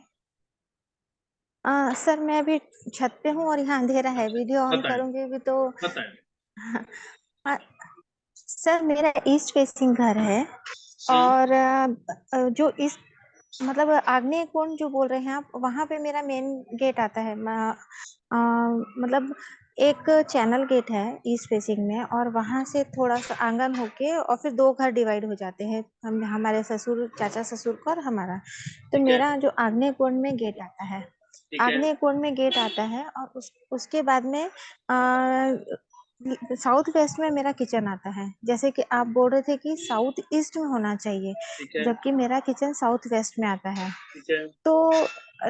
सर मैं अभी छत पे हूँ और यहाँ अंधेरा है, वीडियो ऑन बताएं करूंगी भी तो बताएं। अ, सर मेरा ईस्ट फेसिंग घर है हम्म, और जो इस मतलब आग्नेय कोण जो बोल रहे हैं आप, वहां पे मेरा मेन गेट आता है। मतलब एक चैनल गेट है ईस्ट फेसिंग में, और वहां से थोड़ा सा आंगन होके और फिर दो घर डिवाइड हो जाते हैं, हम हमारे ससुर चाचा ससुर का और हमारा। तो ठीक है मेरा जो आग्नेय कोण में गेट आता है, ठीक है। आग्नेय कोण में गेट आता है, और उसके बाद में आ, साउथ वेस्ट में मेरा किचन आता है। जैसे कि आप बोल रहे थे कि साउथ ईस्ट में होना चाहिए, ठीक है जबकि मेरा किचन साउथ वेस्ट में आता है। ठीक है। तो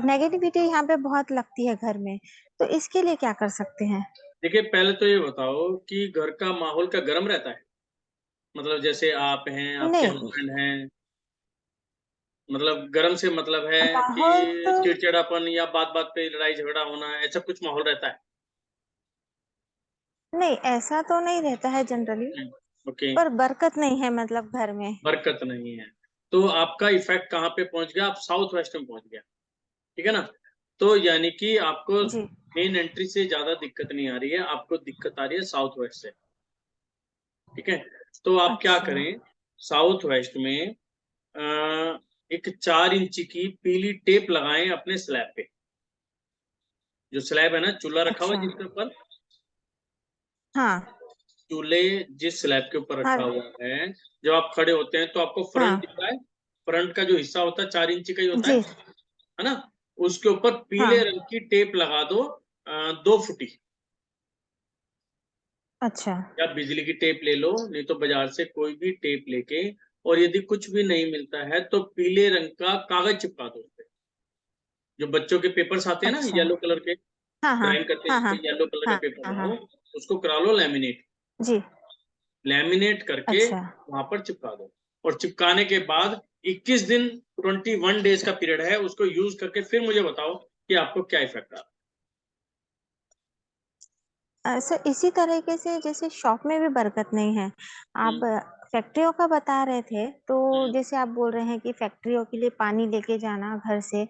नेगेटिविटी यहाँ पे बहुत लगती है घर में, तो इसके लिए क्या कर सकते हैं? देखिए पहले तो ये बताओ कि घर का माहौल का गर्म रहता है, मतलब जैसे आप हैं, आपके नहीं, हस्बैंड हैं, मतलब गर्म से मतलब है माहौल कि तो चिड़चिड़ापन या बात बात पे लड़ाई झगड़ा होना, ऐसा कुछ माहौल रहता है? नहीं, ऐसा तो नहीं रहता है जनरली, ओके। पर बरकत नहीं है मतलब घर में। बरकत नहीं है, तो आपका इफेक्ट कहाँ पे पहुंच गया? आप साउथ वेस्ट में पहुंच गया, ठीक है ना। तो यानी कि आपको जी। मेन एंट्री से ज्यादा दिक्कत नहीं आ रही है, आपको दिक्कत आ रही है साउथ वेस्ट से, ठीक है। तो आप क्या अच्छा। करें, साउथ वेस्ट में एक 4 इंची की पीली टेप लगाएं अपने स्लैब पे। जो स्लैब है ना, चूल्हा रखा हुआ है अच्छा। जिसके ऊपर, हाँ चूल्हे जिस स्लैब के ऊपर हाँ रखा हुआ है, जब आप खड़े होते हैं तो आपको फ्रंट हाँ। दिख रहा है, फ्रंट का जो हिस्सा होता है 4 इंची का ही होता जी। है ना। उसके ऊपर पीले हाँ। रंग की टेप लगा दो, 2 फुटी, अच्छा। या बिजली की टेप ले लो, नहीं तो बाजार से कोई भी टेप लेके, और यदि कुछ भी नहीं मिलता है तो पीले रंग का कागज चिपका दो उस पे। जो बच्चों के पेपर्स आते हैं ना अच्छा। येलो कलर के, हाँ हाँ ड्राइंग करते हैं हाँ जिसपे हाँ येलो कलर का हाँ पेपर हाँ हो, हाँ। उसको करा लो लैमिनेट, जी। लैमिनेट करके अच्छा। वहां पर चिपका दो। और चिपकाने के बाद 21 दिन, 21 डेज का पीरियड है, उसको यूज करके फिर मुझे बताओ कि आपको क्या इफेक्ट आ रहा सर इसी तरीके से जैसे शॉप में भी बरकत नहीं है। है। आप फैक्ट्रियों का बता रहे थे, तो हम्म, जैसे आप बोल रहे हैं कि फैक्ट्रियों के लिए पानी लेके जाना घर से,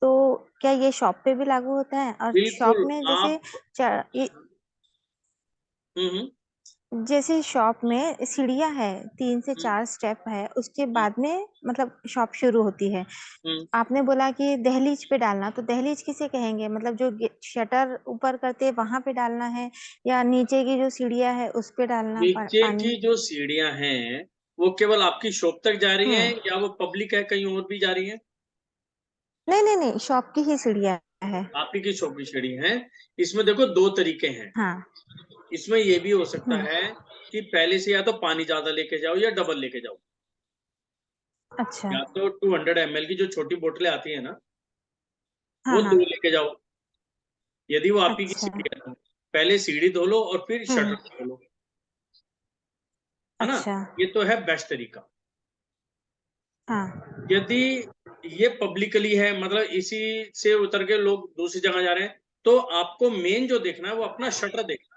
तो क्या ये शॉप पे भी लागू होता है? और शॉप बिल्कुल में जैसे आप। ये हम्म। जैसे शॉप में सीढ़ियाँ है, 3 से हम्म, 4 स्टेप है, उसके हम्म, बाद में मतलब शॉप शुरू होती है। हम्म। आपने बोला कि दहलीज पे डालना, तो दहलीज किसे कहेंगे? मतलब जो शटर ऊपर करते हैं वहां पे डालना है, या नीचे की जो सीढ़ियाँ है उस पे डालना नीचे पानी? की जो सीढ़ियां हैं वो केवल आपकी शॉप तक जा रही हैं, हम्म। या वो पब्लिक है कहीं और भी जा रही हैं? नहीं नहीं नहीं, शॉप की ही सीढ़ियाँ है। आप ही की शॉप की सीढ़ी हैं। इसमें देखो 2 तरीके हैं। हाँ। इसमें ये भी हो सकता हम्म। है कि पहले से या तो पानी ज्यादा लेके जाओ या डबल लेके जाओ। अच्छा। या तो 200 ml की जो छोटी बोतलें आती है ना, हाँ वो हाँ। 2 लेके जाओ, यदि वो आप ही की अच्छा। सीढ़ी है तो। पहले सीढ़ी धो लो और फिर शटर हम्म। धो लो, है ना। अच्छा। ये तो है बेस्ट तरीका। हाँ। यदि ये पब्लिकली है, मतलब इसी से उतर के लोग दूसरी जगह जा रहे हैं, तो आपको मेन जो देखना है वो अपना शटर देखना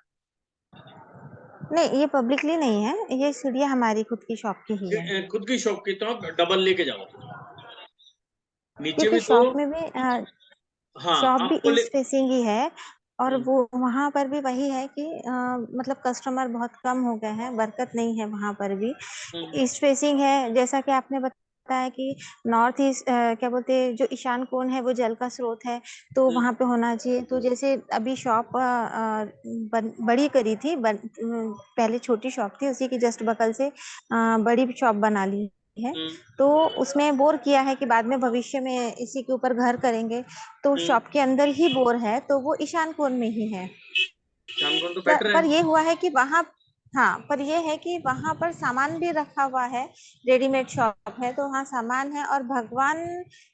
नहीं, ये पब्लिकली नहीं है, ये सीढ़ियाँ हमारी खुद की शॉप की ही है। है। खुद की शॉप की तो आप डबल लेके जाओ, नीचे क्योंकि भी तो। शॉप में भी हाँ शॉप भी आपको ले। ईस्ट फेसिंग ही है, और हम्म, वो वहां पर भी वही है कि मतलब कस्टमर बहुत कम हो गए हैं, बरकत नहीं है वहां पर भी। हम्म, ईस्ट फेसिंग है, जैसा कि आपने बताया कि नॉर्थ ईस्ट क्या बोलते हैं, जो ईशान कोण है वो जल का स्रोत है, तो हम्म, वहां पे होना चाहिए। तो जैसे अभी शॉप बड़ी करी थी, पहले छोटी शॉप थी, उसी की जस्ट बगल से बड़ी शॉप बना ली है। हम्म, तो उसमें बोर किया है कि बाद में भविष्य में इसी के ऊपर घर करेंगे, तो हम्म। शॉप के अंदर ही बोर है, तो वो ईशान कोण में ही है। शाम को तो बेटर है। पर ये हुआ है कि वहां, हाँ, पर ये है कि वहां पर सामान भी रखा हुआ है, रेडीमेड शॉप है, तो वहाँ सामान है, और भगवान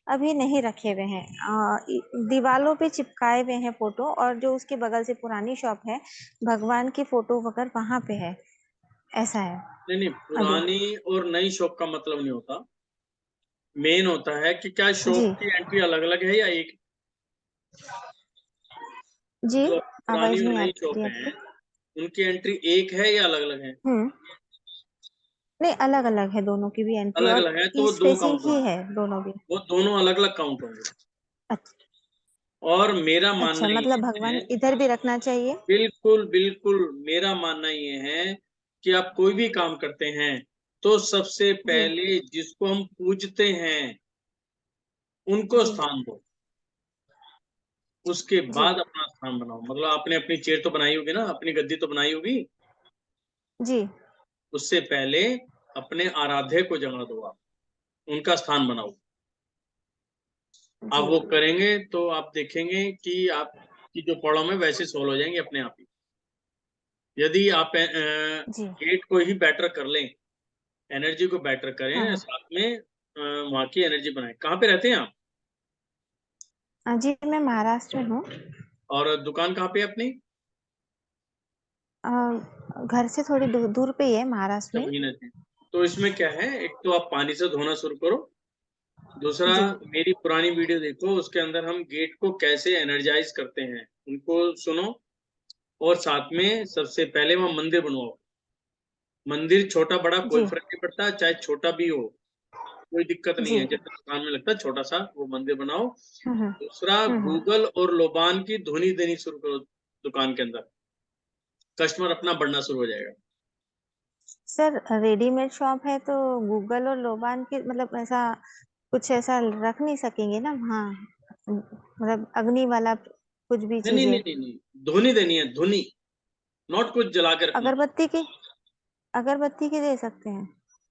अभी नहीं रखे हुए हैं। दीवालों पे चिपकाए हुए हैं फोटो, और जो उसके बगल से पुरानी शॉप है, भगवान की फोटो वगैरह वहां पे है। ऐसा है नहीं नहीं, अभी। पुरानी और नई शॉप का मतलब नहीं होता। मेन होता है कि क्या जी। शॉप की एंट्री अलग अलग है या एक। जी। जो पुरानी आवाज और नहीं आ नई रही शॉप आपकी। है, उनकी एंट्री एक है या अलग अलग है? हम्म। नहीं, अलग अलग है दोनों की भी एंट्री, अलग और अलग है तो वो ईस्ट दो फेसिंग काउंट ही होंगे, है दोनों भी। वो दोनों अलग अलग काउंट होंगे। अच्छा और मेरा अच्छा, मानना मतलब ये है, भगवान इधर भी रखना चाहिए। बिल्कुल बिल्कुल, मेरा मानना ये है कि आप कोई भी काम करते हैं तो सबसे जी पहले जिसको हम पूजते हैं उनको जी स्थान दो, उसके जी बाद अपना स्थान बनाओ। मतलब आपने अपनी चेयर तो बनाई होगी ना, अपनी गद्दी तो बनाई होगी, जी उससे पहले अपने आराध्य को जगह दो, आप उनका स्थान बनाओ। आप जी वो करेंगे तो आप देखेंगे कि आपकी जो प्रॉब्लम है वैसे सोल्व हो जाएंगे अपने आप ही। यदि आप जी। गेट को ही बेटर कर लें, एनर्जी को बेटर हाँ करें, हाँ। साथ में वहाँ की एनर्जी बनाएं। कहाँ पे रहते हैं आप? जी, मैं महाराष्ट्र में हूँ। और दुकान कहाँ पे है अपनी? अ, घर से थोड़ी दूर पे ही है, महाराष्ट्र अच्छा, में। वही नजदीक। तो इसमें क्या है, एक तो आप पानी से धोना शुरू करो, दूसरा जी मेरी पुरानी वीडियो देखो, उसके अंदर हम गेट को कैसे एनर्जाइज करते हैं उनको सुनो। और साथ में सबसे पहले वहाँ मंदिर बनवाओ। मंदिर छोटा बड़ा कोई जी फर्क नहीं पड़ता, चाहे छोटा भी हो, कोई दिक्कत नहीं जी। है, जैसे दुकान में लगता है छोटा सा, वो मंदिर बनाओ। हम्म दूसरा, हम्म। गूगल और लोबान की ध्वनि देनी शुरू करो दुकान के अंदर, कस्टमर अपना बढ़ना शुरू हो जाएगा। सर, रेडीमेड शॉप है तो गूगल और लोबान के मतलब ऐसा कुछ ऐसा रख नहीं सकेंगे ना वहाँ, मतलब अग्नि वाला कुछ भी नहीं नहीं चीजें। नहीं नहीं नहीं, ध्वनि देनी है, ध्वनि, नॉट कुछ जला के रखना। अगरबत्ती की, अगरबत्ती की दे सकते हैं।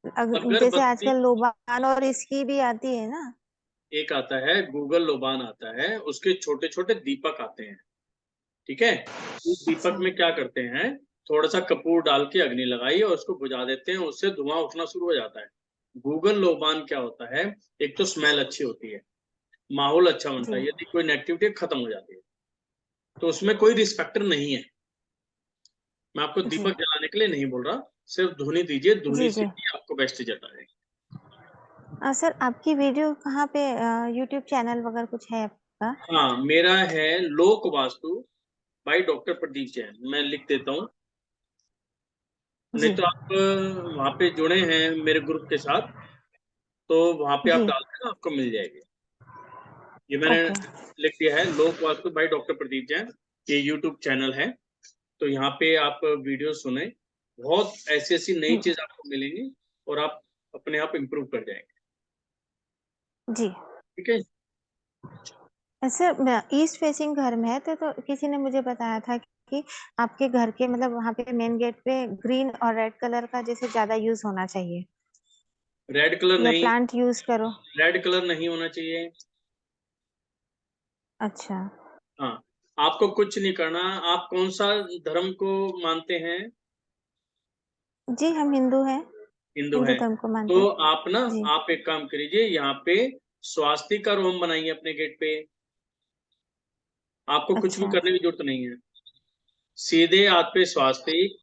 जैसे अगरबत्ती, आजकल लोबान और इसकी भी आती है ना। एक आता है गूगल लोबान आता है, उसके छोटे छोटे दीपक आते हैं, ठीक है। उस दीपक अच्छा में क्या करते हैं, थोड़ा सा कपूर डाल के अग्नि लगाई और उसको बुझा देते हैं, उससे धुआं उठना शुरू हो जाता है। गूगल लोबान क्या होता है, एक तो स्मेल अच्छी होती है, माहौल अच्छा बनता जी है, यदि कोई नेगेटिविटी खत्म हो जाती है। तो उसमें कोई रिस्पेक्टर नहीं है। मैं आपको जी दीपक जलाने के लिए नहीं बोल रहा, सिर्फ धुनी दीजिए, धुनी जी से जी। ही आपको बेस्ट रिजल्ट आएगा। सर, आपकी वीडियो कहाँ पे, यूट्यूब चैनल वगैरह कुछ है आपका? हाँ, मेरा है लोक वास्तु बाई डॉक्टर प्रदीप जैन, मैं लिख देता हूँ। नहीं जी तो आप वहाँ पे जुड़े हैं मेरे ग्रुप के साथ, तो वहाँ पे आप जी। डाल देना, आपको मिल जाएगी। ये मैंने ओके। लिख दिया है, लोक वास्तु बाई डॉक्टर प्रदीप जैन, ये यूट्यूब चैनल है। तो यहाँ पे आप वीडियो सुने, बहुत ऐसी ऐसी नई चीज आपको मिलेंगी और आप अपने आप इम्प्रूव कर जाएंगे। जी। ठीक है। ऐसे ईस्ट फेसिंग घर में है तो किसी ने मुझे बताया था कि आपके घर के मतलब वहां पे मेन गेट पे ग्रीन और रेड कलर का जैसे ज्यादा यूज होना चाहिए, रेड कलर या नहीं, प्लांट यूज करो। रेड कलर नहीं होना चाहिए। अच्छा। हाँ, आपको कुछ नहीं करना। आप कौन सा धर्म को मानते हैं? जी, हम हिंदू हैं, हिंदू हिंदू है। धर्म को मानते तो हैं। आप ना, जी। आप एक काम करिए, यहाँ पे स्वास्तिक का रोम बनाइए अपने गेट पे। आपको कुछ भी अच्छा करने की जरूरत नहीं है, सीधे हाथ पे स्वास्तिक।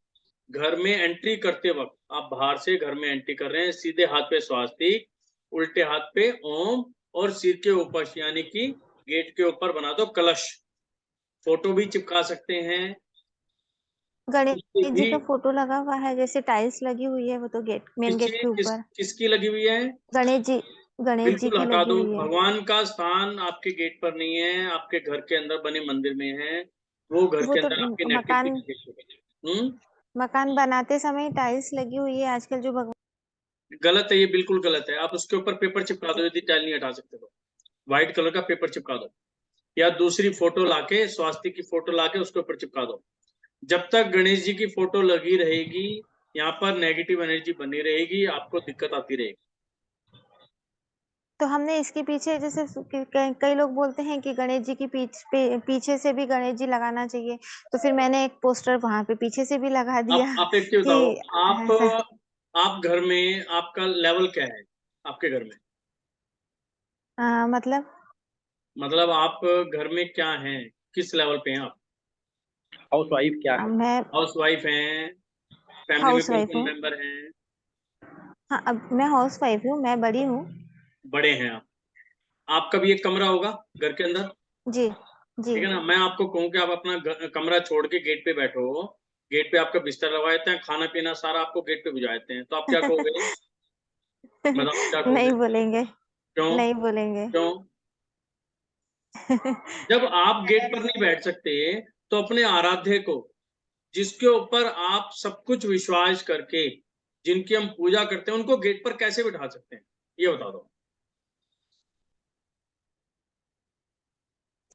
घर में एंट्री करते वक्त, आप बाहर से घर में एंट्री कर रहे हैं, सीधे हाथ पे स्वास्तिक, उल्टे हाथ पे ओम, और सिर के ऊपर यानी कि गेट के ऊपर बना दो कलश। फोटो भी चिपका सकते हैं उससे गणेश जी भी। का फोटो लगा हुआ है, जैसे टाइल्स लगी हुई है वो तो गेट, मेन गेट के ऊपर। किसकी लगी हुई है? गणेश जी, गणेश जी बिल्कुल की हटा लगी दो, हुई है। भगवान का स्थान आपके गेट पर नहीं है, आपके घर के अंदर बने मंदिर में है। वो घर वो के तो अंदर आपकी नेगेटिविटी मकान, क्रिएट करेगा। मकान बनाते समय टाइल्स लगी हुई है आजकल जो गलत है, ये बिल्कुल गलत है। आप उसके ऊपर पेपर चिपका दो, यदि टाइल नहीं हटा सकते तो व्हाइट कलर का पेपर चिपका दो, या दूसरी फोटो लाके, स्वास्तिक की फोटो लाके उसके ऊपर चिपका दो। जब तक गणेश जी की फोटो लगी रहेगी, यहाँ पर नेगेटिव एनर्जी बनी रहेगी, आपको दिक्कत आती रहेगी। तो हमने इसके पीछे जैसे कई लोग बोलते हैं कि गणेश जी की पीछे से भी गणेश जी लगाना चाहिए, तो फिर मैंने एक पोस्टर वहां पे पीछे से भी लगा दिया आप एक चीज कि बताओ, ऐसा। आप घर में आपका लेवल क्या है? आपके घर में मतलब मतलब आप घर में क्या हैं, किस लेवल पे हैं आप? हाउस वाइफ क्या है? मैं हाउस वाइफ हैं? फैमिली में हाउस कौन वाइफ कौन हूँ। मेंबर हैं? हाँ, अब मैं हाउस वाइफ हूँ, मैं बड़ी हूँ। बड़े हैं आप। आपका भी एक कमरा होगा घर के अंदर, जी जी ठीक है ना। मैं आपको कहूँ कि आप अपना कमरा छोड़ के गेट पे बैठो, गेट पे आपका बिस्तर लगा देते हैं, खाना पीना सारा आपको गेट पे भिजवा देते हैं, तो आप क्या कहोगे? बताओ क्या नहीं कहोगे? बोलेंगे, क्यों? नहीं बोलेंगे। क्यों? जब आप गेट पर नहीं बैठ सकते तो अपने आराध्य को, जिसके ऊपर आप सब कुछ विश्वास करके, जिनकी हम पूजा करते हैं, उनको गेट पर कैसे बिठा सकते हैं? ये बता दो।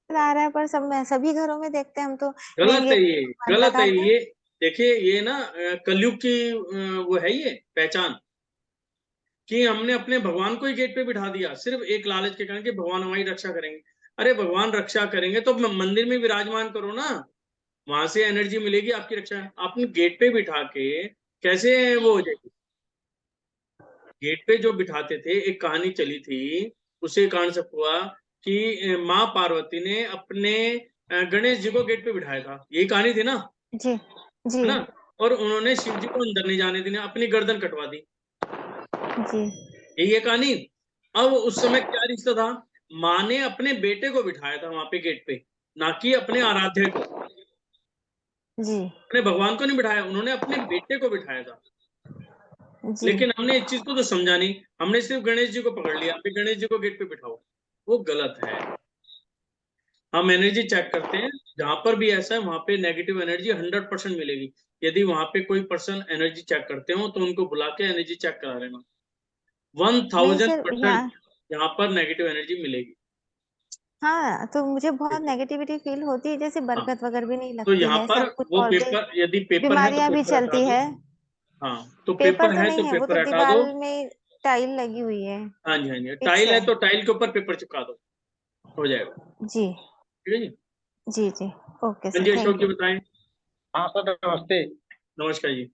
आ रहा है, पर सब में सभी घरों में देखते हैं हम तो मेन गलत है गेट ये, बंद गलत रखा है था। ये। देखिए ये ना कलयुग की वो है ये पहचान, कि हमने अपने भगवान को ही गेट पे बिठा दिया सिर्फ एक लालच के कारण कि भगवान हमारी रक्षा करेंगे। अरे भगवान रक्षा करेंगे तो मंदिर में विराजमान करो ना, वहां से एनर्जी मिलेगी आपकी रक्षा। आपने गेट पे बिठा के कैसे वो हो जाएगी? गेट पे जो बिठाते थे, एक कहानी चली थी, उसी कारण से हुआ कि माँ पार्वती ने अपने गणेश जी को गेट पे बिठाया था, यही कहानी थी ना, जी जी है ना? और उन्होंने शिव जी को अंदर नहीं जाने देने, अपनी गर्दन कटवा दी, जी यही है कहानी। अब उस समय क्या रिश्ता था? माँ ने अपने बेटे को बिठाया था वहां पे गेट पे, ना कि अपने आराध्य को। जी अपने भगवान को नहीं बिठाया, उन्होंने अपने बेटे को बिठाया था। जी लेकिन हमने इस चीज को तो समझा नहीं, हमने सिर्फ गणेश जी को पकड़ लिया, अभी गणेश जी को गेट पे बिठाओ, वो गलत है। हम एनर्जी चेक करते हैं, जहां पर भी ऐसा है वहां पे नेगेटिव एनर्जी 100% मिलेगी। यदि वहां पे कोई पर्सन एनर्जी चेक करते हो तो उनको बुला के एनर्जी चेक करा लेना, नहीं सर 1000% यहाँ, यहाँ पर नेगेटिव एनर्जी मिलेगी। हाँ तो मुझे बहुत नेगेटिविटी फील होती है, जैसे हाँ, बरकत वगैरह भी नहीं तो लगती यहाँ है, पर सब कुछ वो पौधे, पेपर, यदि पेपर है तो बीमारियां भी पेपर हटा चलती दो। है। हाँ, तो पेपर पेपर तो है नहीं तो है, वो तो पेपर हटा दो। दीवार में टाइल लगी हुई है, हाँ जी, हाँ जी, फिक्स टाइल है है। तो टाइल के ऊपर पेपर चिपका दो, हो जाएगा। जी ठीक है जी। जी जी ओके हाँ सर, जी, अशोक थैंक जी यू। बताएं। हाँ सर नमस्ते। नमस्कार जी।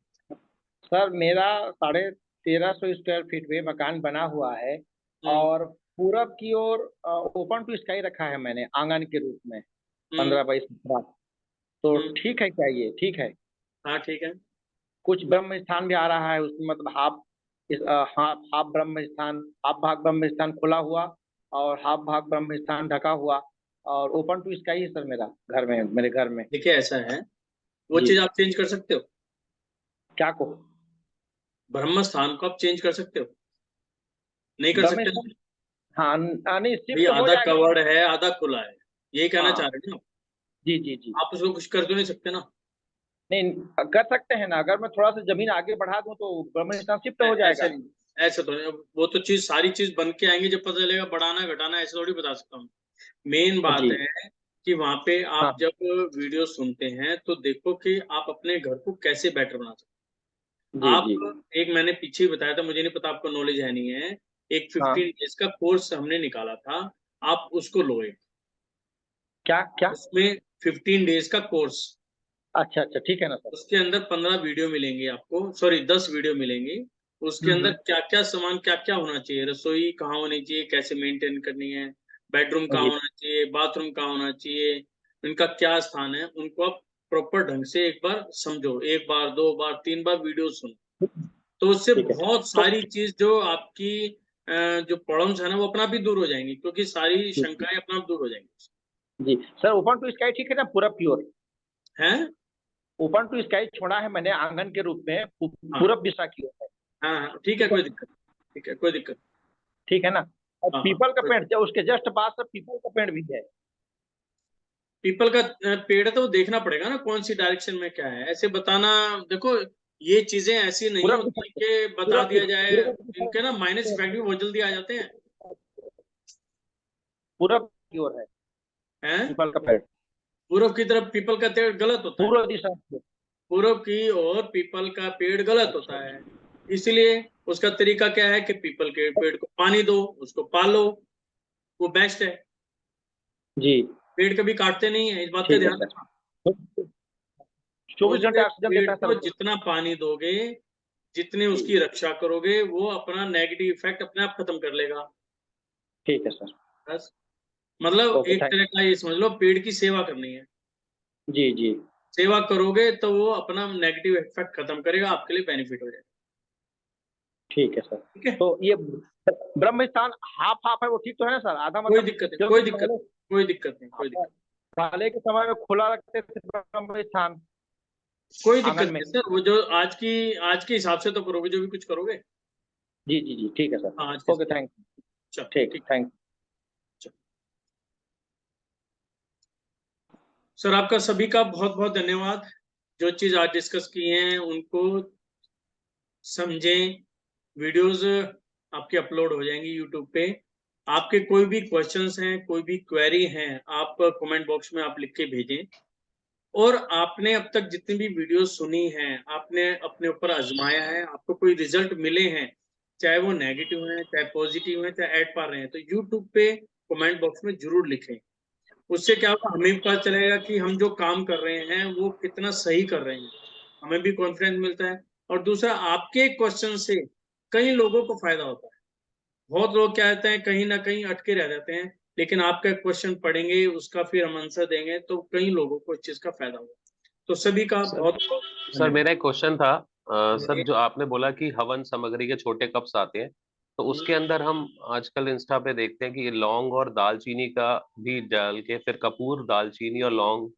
सर मेरा 1350 स्क्वायर फीट में मकान बना हुआ है हम्म और पूरब की ओर ओपन टू स्काई रखा है मैंने आंगन के रूप में, हम्म 15 बाई 17। तो हम्म ठीक है क्या ये ठीक है? हाँ ठीक है। कुछ ब्रह्म स्थान भी आ रहा है उसमें, मतलब हाफ हाफ हाफ ब्रह्म स्थान, हाफ भाग ब्रह्म स्थान खुला हुआ और हाफ भाग ब्रह्म स्थान ढका हुआ, और ओपन टू स्काई है सर मेरा घर में, मेरे घर में। देखिए ऐसा है, वो जी। चीज आप चेंज कर सकते हो, क्या को? ब्रह्म स्थान को आप चेंज कर सकते हो, नहीं कर ब्रह्म सकते स्थान, ना? हाँ नहीं भाई शिफ्ट हो आधा जाएगा। कवर्ड है आधा खुला है, यही कहना चाह हाँ रहे हैं ना? जी जी जी। आप उसको कुछ कर तो नहीं सकते ना? नहीं कर सकते हैं ना, अगर मैं थोड़ा सा जमीन आगे बढ़ा दूं तो ब्रह्म स्थान शिफ्ट हो ऐसे जाएगा। नहीं, ऐसे तो नहीं, वो तो चीज सारी चीज बन के आएंगी जब पता चलेगा, बढ़ाना घटाना ऐसे थोड़ी बता सकता हूँ। मेन बात जी। है कि वहां पे हाँ आप जब वीडियो सुनते हैं तो देखो कि आप अपने घर को कैसे बेटर बना सकते जी हैं। जी। आप, एक मैंने पीछे ही बताया था, मुझे नहीं पता आपको नॉलेज है नहीं है, एक हाँ 15 डेज का कोर्स हमने निकाला था, आप उसको लो एक। क्या क्या? उसमें 15 डेज का कोर्स, अच्छा अच्छा ठीक है ना सर। उसके अंदर 15 वीडियो मिलेंगे आपको, सॉरी 10 वीडियो मिलेंगे। उसके अंदर हम्म। क्या क्या सामान, क्या क्या होना चाहिए, रसोई कहाँ होनी चाहिए, कैसे मेंटेन करनी है, बेडरूम कहाँ जी होना चाहिए, बाथरूम कहाँ होना चाहिए, इनका क्या स्थान है, उनको आप प्रॉपर ढंग से एक बार समझो, एक बार दो बार तीन बार वीडियो सुनो, तो उससे ठीक है। बहुत तो सारी चीज जो आपकी जो प्रॉब्लम्स है ना वो अपना आप ही दूर हो जाएंगी, क्योंकि सारी जी शंकाएं अपना आप दूर हो जाएंगी। जी सर, ओपन टू स्काई ठीक है ना, पूरा प्योर? हैं? ओपन टू स्काई छोड़ा है मैंने आंगन के रूप में, हाँ पूरब दिशा की ओर है। हाँ हाँ, ठीक है, ठीक है, कोई दिक्कत, ठीक है, कोई दिक्कत। ठीक है ना। और हाँ हाँ, पीपल का कोई पेड़ जो उसके जस्ट पास में पीपल का पेड़ भी है। पीपल का पेड़ है तो वो देखना पड़ेगा ना कौन सी डायरेक्शन में क्या है, ऐसे बताना। देखो ये चीजें ऐसी नहीं पूरब होती दिशा, कि बता पूरब दिया जाए, पूरब दिशा, इनके ना माइनस इफेक्ट भी बहुत जल्दी आ जाते हैं। पूरब की ओर है हैं? पीपल का पेड़, पूर्व की तरफ पीपल का पेड़ गलत होता है, पूर्व दिशा में। पूर्व की ओर पीपल का पेड़ गलत अच्छा होता है। इसलिए उसका तरीका क्या है कि पीपल के पेड़ को पानी दो, उसको पालो, वो बेस्ट है। जी पेड़ कभी काटते नहीं है, इस बात का ठीक है ध्यान सर। रखना। 24 घंटे उसके ऑक्सीजन पेड़ देता है सर को वो। जितना पानी दोगे, जितने जी उसकी रक्षा करोगे, वो अपना नेगेटिव इफेक्ट अपने आप खत्म कर लेगा। ठीक है सर। बस, मतलब ओके एक थैंक। तरह का ये समझ लो, पेड़ की सेवा करनी है। जी जी सेवा करोगे तो वो अपना नेगेटिव इफेक्ट खत्म करेगा, आपके लिए बेनिफिट हो जाएगा। ठीक है सर। ठीक है, तो ये ब्रह्म स्थान हाफ हाफ है वो ठीक तो है ना सर, आधा कोई मतलब, दिक्कत है, क्योंकि कोई दिक्कत, पहले कोई दिक्कत नहीं, कोई दिक्कत। पहले के समय में खुला रखते थे ब्रह्म स्थान। कोई आंगन दिक्कत में। नहीं सर, वो जो आज के हिसाब से तो करोगे, जो भी कुछ करोगे। जी जी जी ठीक है सर। हाँ, आज के ओके थैंक चलो ठीक ठीक। थैंक सर आपका सभी का बहुत बहुत धन्यवाद। जो चीज आज डिस्कस की हैं उनको समझें। वीडियोस आपके अपलोड हो जाएंगी यूट्यूब पे। आपके कोई भी क्वेश्चंस हैं, कोई भी क्वेरी हैं, आप कमेंट बॉक्स में आप लिख के भेजें। और आपने अब तक जितनी भी वीडियो सुनी हैं, आपने अपने ऊपर आजमाया है, आपको कोई रिजल्ट मिले हैं, चाहे वो नेगेटिव हैं, चाहे पॉजिटिव हैं, चाहे ऐड पा रहे हैं, तो यूट्यूब पे कमेंट बॉक्स में जरूर लिखें। उससे क्या होगा, हमें भी पता चलेगा कि हम जो काम कर रहे हैं वो कितना सही कर रहे हैं, हमें भी कॉन्फिडेंस मिलता है। और दूसरा, आपके क्वेश्चन से कई लोगों को फायदा होता है। बहुत लोग क्या कहते हैं, कहीं ना कहीं अटके रह जाते हैं, लेकिन आपका क्वेश्चन पढ़ेंगे, उसका फिर हम आंसर देंगे, तो कई लोगों को इस चीज का फायदा होगा। तो सभी का सर बहुत बहुत सर धन्यवाद। मेरा एक क्वेश्चन था। सर जी। जो आपने बोला कि हवन सामग्री के छोटे कप्स आते हैं, तो उसके अंदर हम आजकल इंस्टा पे देखते हैं कि लौंग और दालचीनी का भी डाल के, फिर कपूर, दालचीनी और लौंग,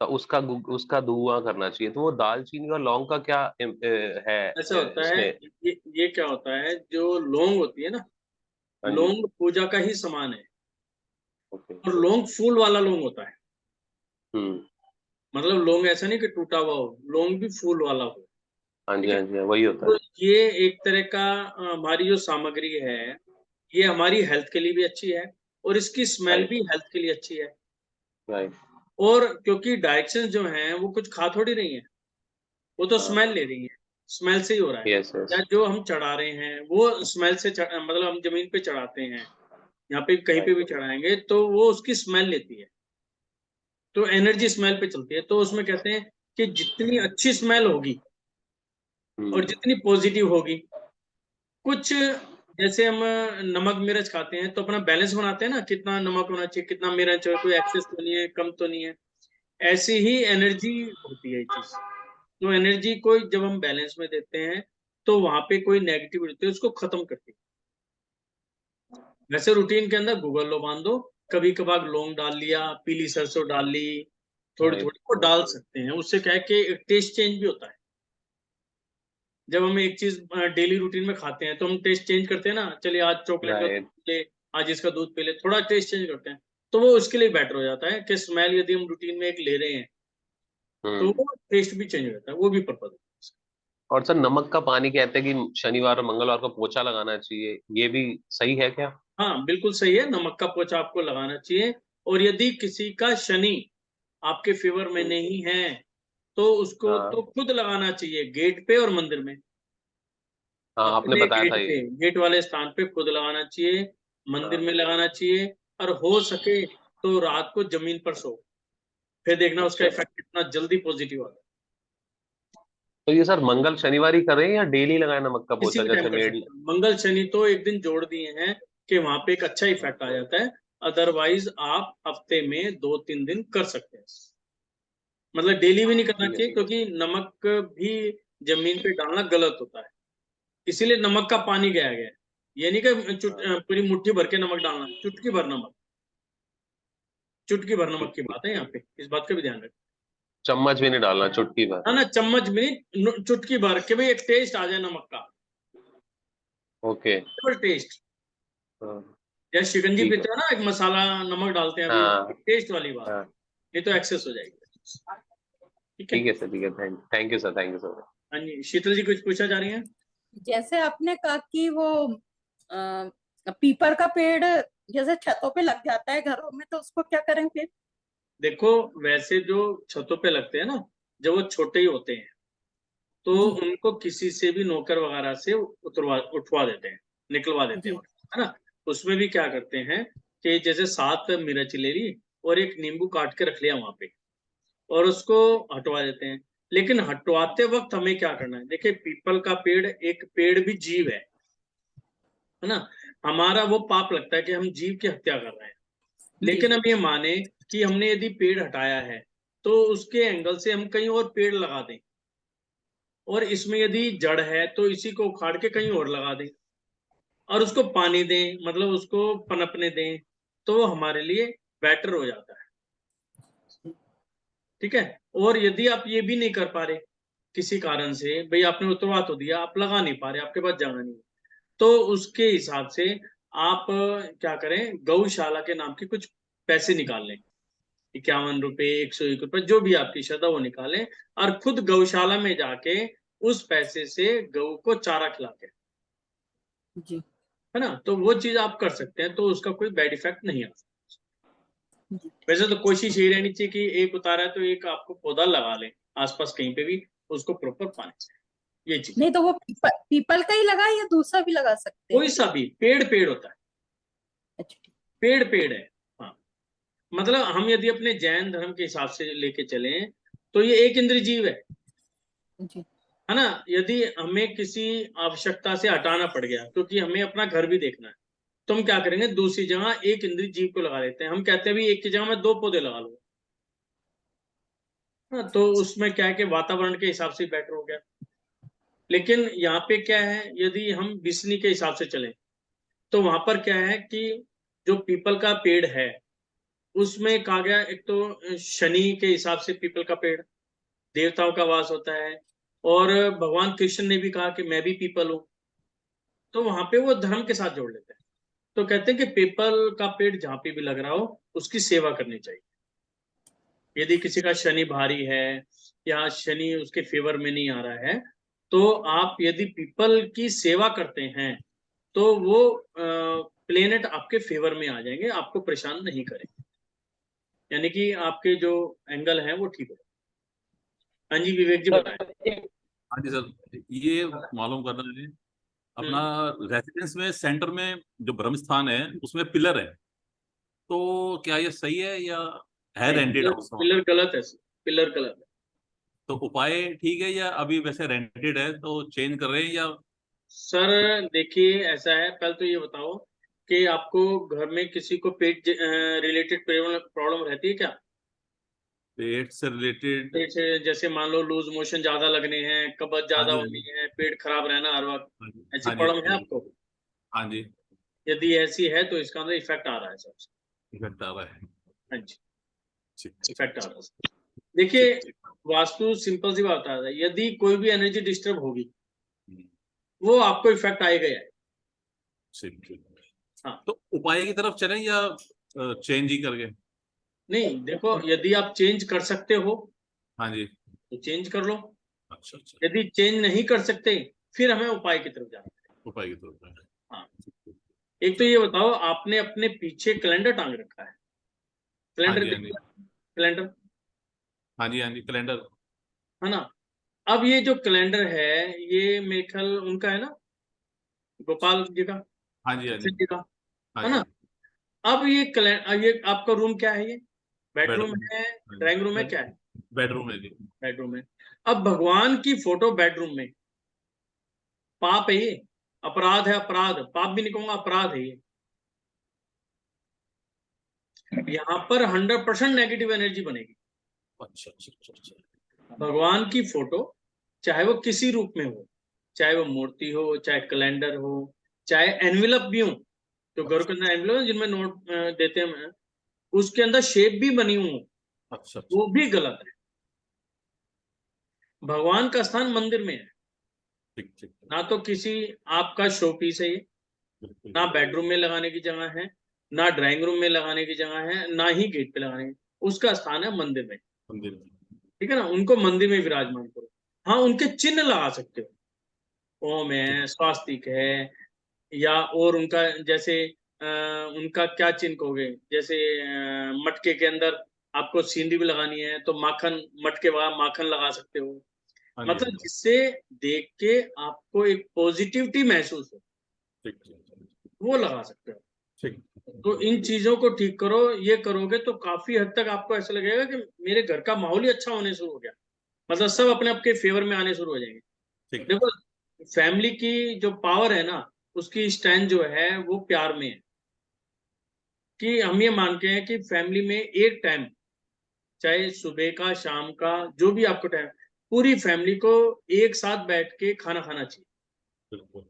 तो उसका धुआं करना चाहिए। तो वो दालचीनी और लौंग का क्या है ऐसा होता है, इसमें? ये क्या होता है, जो लौंग होती है ना, हाँ जी। लौंग पूजा का ही समान है। ओके। और लौंग फूल वाला लौंग होता है। हम्म। मतलब लौंग ऐसा नहीं कि टूटा हुआ हो, लौंग भी फूल वाला हो। हाँ जी, ठीक है। हाँ जी, वही होता तो है। ये एक तरह का हमारी जो सामग्री है, ये हमारी हेल्थ के लिए भी अच्छी है, और इसकी स्मेल राइट, भी हेल्थ के लिए अच्छी है। राइट। और क्योंकि डायरेक्शन जो है वो कुछ खा थोड़ी रही है, वो तो हाँ। स्मेल ले रही है, स्मेल से ही हो रहा है। Yes, yes. या जो हम चढ़ा रहे हैं वो स्मेल से मतलब हम जमीन पे चढ़ाते हैं, यहाँ पे कहीं पे राइट। भी चढ़ाएंगे तो वो उसकी स्मेल लेती है, तो एनर्जी स्मेल पे चलती है। तो उसमें कहते हैं कि जितनी अच्छी स्मेल होगी और हम्म। जितनी पॉजिटिव होगी, कुछ जैसे हम नमक मिर्च खाते हैं तो अपना बैलेंस बनाते हैं ना, कितना नमक होना चाहिए, कितना मिर्च है, कोई एक्सेस तो नहीं है, कम तो नहीं है। ऐसी ही एनर्जी होती है ये चीज। तो एनर्जी को जब हम बैलेंस में देते हैं, तो वहां पे कोई नेगेटिव होती है उसको खत्म करती है। वैसे रूटीन के अंदर गूगल लो बांध दो, कभी कभार लौंग डाल लिया, पीली सरसों डाल ली, थोड़ी राइट। थोड़ी वो डाल सकते हैं। उससे क्या है कि टेस्ट चेंज भी होता है। जब हम एक चीज डेली रूटीन में खाते हैं तो हम टेस्ट चेंज करते हैं ना, चलिए आज चॉकलेट का दूध राइट। पी ले, आज इसका दूध पी ले, थोड़ा टेस्ट चेंज करते हैं। तो वो उसके लिए बेटर हो जाता है कि स्मेल यदि हम रूटीन में एक ले रहे हैं, तो हम्म। वो टेस्ट भी चेंज हो जाता है, वो भी पर्पज है। और सर नमक का पानी कहते हैं कि शनिवार और मंगलवार को पोछा लगाना चाहिए, ये भी सही है क्या? हाँ बिल्कुल सही है, नमक का पोछा आपको लगाना चाहिए। और यदि किसी का शनि आपके फेवर में नहीं है, तो उसको तो हाँ, खुद लगाना चाहिए, गेट पे और मंदिर में। हाँ, आपने अपने बताया गेट था पे, ये। गेट वाले स्थान पे खुद लगाना चाहिए, मंदिर हाँ। में लगाना चाहिए। और हो सके तो रात को जमीन पर सो, फिर देखना उसका अच्छा, इफेक्ट कितना जल्दी पॉजिटिव आता है। तो ये सर मंगल शनिवार ही करें या डेली लगाए नमक का किसी पोछा, भी टाइम जैसे कर मेड? सकते हैं, मंगल शनि तो एक दिन जोड़ दिए हैं कि वहां पे एक अच्छा इफेक्ट आ जाता है। अदरवाइज आप हफ्ते में 2-3 दिन कर सकते हैं। मतलब डेली भी नहीं करना ठीक है, चाहिए, ठीक है। क्योंकि नमक भी जमीन पे डालना गलत होता है। इसीलिए नमक का पानी गया गया है। ये नहीं कि हाँ, पूरी मुट्ठी भर के नमक डालना, चुटकी भर नमक, चुटकी भर नमक ठीक, की ठीक, बात है यहाँ ठीक। पे, इस बात का भी ध्यान रखें। चम्मच भी नहीं डालना, चुटकी भर? ना ना, चम्मच भी नहीं, चुटकी भर के भाई, एक टेस्ट आ जाए नमक का, ओके। टेस्ट। हाँ, जैसे शिकंजी ठीक है। पीते हो ना, एक मसाला नमक डालते हैं अभी, हाँ, टेस्ट वाली बात, हाँ। नहीं तो एक्सेस हो जाएगी। ठीक है। ठीक है सर, ठीक है। Thank you sir, thank you sir. हाँ जी, शीतल जी कुछ पूछा जा रही है? जैसे आपने कहा कि वो पीपर का पेड़ जैसे छतों पे लग जाता है घरों में, तो उसको क्या करें फिर? देखो, वैसे जो छतों पे लगते हैं ना, जब वो छोटे ही होते हैं, तो जी उनको किसी से भी नौकर वगैरह से उठवा देते हैं, निकलवा देते हैं, जी है ना। उसमें भी क्या करते हैं कि जैसे 7 मिर्च ले ली और एक नींबू काट के रख लिया वहां पे, और उसको हटवा देते हैं। लेकिन हटवाते वक्त हमें क्या करना है, देखिए पीपल का पेड़ एक पेड़ भी जीव है ना। हमारा वो पाप लगता है कि हम जीव की हत्या कर रहे हैं। जी लेकिन हम ये माने कि हमने यदि पेड़ हटाया है, तो उसके एंगल से हम कहीं और पेड़ लगा दें, और इसमें यदि जड़ है तो इसी को उखाड़ के कहीं और लगा दें, और उसको पानी दें, मतलब उसको पनपने दें, तो वो हमारे लिए बेटर हो जाता है। ठीक है। और यदि आप ये भी नहीं कर पा रहे किसी कारण से, भाई आपने उतरवा तो दिया, आप लगा नहीं पा रहे, आपके पास जगह नहीं है, तो उसके हिसाब से आप क्या करें, गौशाला के नाम के कुछ पैसे निकाल लें, 51 रुपए, 101 रुपए, जो भी आपकी श्रद्धा वो निकालें, और खुद गौशाला में जाके उस पैसे से गऊ को चारा खिला के, जी है ना, तो वो चीज आप कर सकते हैं, तो उसका कोई बैड इफेक्ट नहीं आता। जी वैसे तो कोशिश यही रहनी चाहिए कि एक उतारा है तो एक आपको पौधा लगा लें आसपास कहीं पे भी, उसको प्रॉपर पानी चाहिए, ये चीज। नहीं तो वो पीपल का ही लगा या दूसरा भी लगा सकते हैं? कोई सा भी पेड़ होता है, अच्छा ठीक। पेड़ है। हाँ, मतलब हम यदि अपने जैन धर्म के हिसाब से लेके चलें तो ये एक इंद्रिय जीव जी है ना। यदि हमें किसी आवश्यकता से हटाना पड़ गया क्योंकि हमें अपना घर भी देखना है, तो हम क्या करेंगे, दूसरी जगह एक इंद्रिय जीव को लगा लेते हैं। हम कहते हैं भी एक की जगह मैं 2 पौधे लगा लूंगा, हाँ, तो उसमें क्या है कि वातावरण के हिसाब से बेटर हो गया। लेकिन यहाँ पे क्या है, यदि हम बिस्नी के हिसाब से चलें तो वहां पर क्या है कि जो पीपल का पेड़ है उसमें कहा गया, एक तो शनि के हिसाब से पीपल का पेड़, देवताओं का वास होता है, और भगवान कृष्ण ने भी कहा कि मैं भी पीपल हूं, तो वहां पे वो धर्म के साथ जोड़ लेते हैं। तो कहते हैं कि पीपल का पेड़ जहां पे भी लग रहा हो उसकी सेवा करनी चाहिए। यदि किसी का शनि भारी है या शनि उसके फेवर में नहीं आ रहा है, तो आप यदि पीपल की सेवा करते हैं तो वो प्लेनेट आपके फेवर में आ जाएंगे, आपको परेशान नहीं करेंगे, यानी कि आपके जो एंगल है वो ठीक हो। हाँ जी, विवेक जी बताएं। हाँ जी सर, ये मालूम करना है अपना रेसिडेंस में सेंटर में जो ब्रह्म स्थान है उसमें पिलर है, तो क्या ये सही है या है रेंटेड हाउस? पिलर गलत है, पिलर गलत है। तो उपाय ठीक है या अभी वैसे रेंटेड है तो चेंज कर रहे हैं या? सर देखिए, ऐसा है, पहले तो ये बताओ कि आपको घर में किसी को पेट रिलेटेड प्रॉब्लम रहती है क्या? पेट से रिलेटेड? पेट से जैसे मान लो लूज मोशन ज्यादा लगने हैं, कब्ज हाँ ज्यादा जी, हाँ होनी जी, है, पेट खराब रहना हर वक्त, हाँ जी, ऐसी हाँ जी, प्रॉब्लम है हाँ जी, आपको? हाँ जी, यदि ऐसी है तो इसका अंदर इफेक्ट आ रहा है सबसे। इफेक्ट आ रहा है। हाँ जी, ठीक इफेक्ट आ रहा है। ठीक देखिए, ठीक। वास्तु सिंपल सी बात है, यदि कोई भी एनर्जी डिस्टर्ब होगी हम्म, वो आपको इफेक्ट आएगा ही आएगा। ठीक ठीक। हाँ, तो उपाय की तरफ चलें या चेंज ही करके? नहीं देखो, यदि आप चेंज कर सकते हो हाँ जी। तो चेंज कर लो, अच्छा अच्छा, यदि चेंज नहीं कर सकते फिर हमें उपाय की तरफ जाना है। उपाय की तरफ है। हाँ, एक तो ये बताओ, आपने अपने पीछे कैलेंडर टांग रखा है? हाँ कैलेंडर जी, हाँ जी, कैलेंडर, हाँ जी, हाँ जी, कैलेंडर। है ना। अब ये जो कैलेंडर है ये मेरे ख्याल उनका है ना, गोपाल जी का, हाँ जी, हाँ जी, कृष्ण जी का, हाँ है जी। ना। अब ये कैलेंडर, ये आपका रूम क्या है, ये बेडरूम बेडरूम। है, हाँ ड्राइंग रूम है, जी, क्या है? बेडरूम है जी। बेडरूम है। अब भगवान की फोटो बेडरूम में, पाप है ये, अपराध है, अपराध, पाप भी नहीं कहूंगा, अपराध है ये। यहाँ पर 100% नेगेटिव एनर्जी बनेगी। अच्छा अच्छा अच्छा अच्छा। भगवान की फोटो चाहे वो किसी रूप में हो, चाहे वो मूर्ति हो, चाहे कैलेंडर हो, चाहे एनवेलप भी हो, तो घर के अंदर एनवेलप जिनमें नोट देते हैं, उसके अंदर शेप भी बनी हो, अच्छा अच्छा। वो भी गलत है। भगवान का स्थान मंदिर में है, ठीक ठीक। ना तो किसी आपका शो पीस है ये, बिल्कुल ना बिल्कुल। बेडरूम में लगाने की जगह है, ना ड्राइंग रूम में लगाने की जगह है, ना ही गेट पे लगाने की, उसका स्थान है मंदिर में। मंदिर में। ठीक है ना, उनको मंदिर में विराजमान करो। हाँ, उनके चिन्ह लगा सकते हो, ओम ठीक। है, स्वास्तिक है, या और उनका जैसे उनका क्या चिन्ह कहोगे, जैसे मटके के अंदर आपको सीनरी भी लगानी है तो माखन, मटके वहां माखन लगा सकते हो, हाँ जी, हाँ मतलब जी। जिससे देख के आपको एक पॉजिटिविटी महसूस हो, ठीक ठीक वो लगा सकते हो। ठीक। तो इन चीजों को ठीक करो, ये करोगे तो काफी हद तक आपको ऐसा लगेगा कि मेरे घर का माहौल ही अच्छा होने शुरू हो गया, मतलब सब अपने आपके फेवर में आने शुरू हो जाएंगे। ठीक। देखो, फैमिली की जो पावर है ना, उसकी स्ट्रेंथ जो है वो प्यार में है, कि हम ये मानते हैं कि फैमिली में एक टाइम, चाहे सुबह का, शाम का, जो भी आपको टाइम, पूरी फैमिली को एक साथ बैठ के खाना खाना चाहिए, बिल्कुल।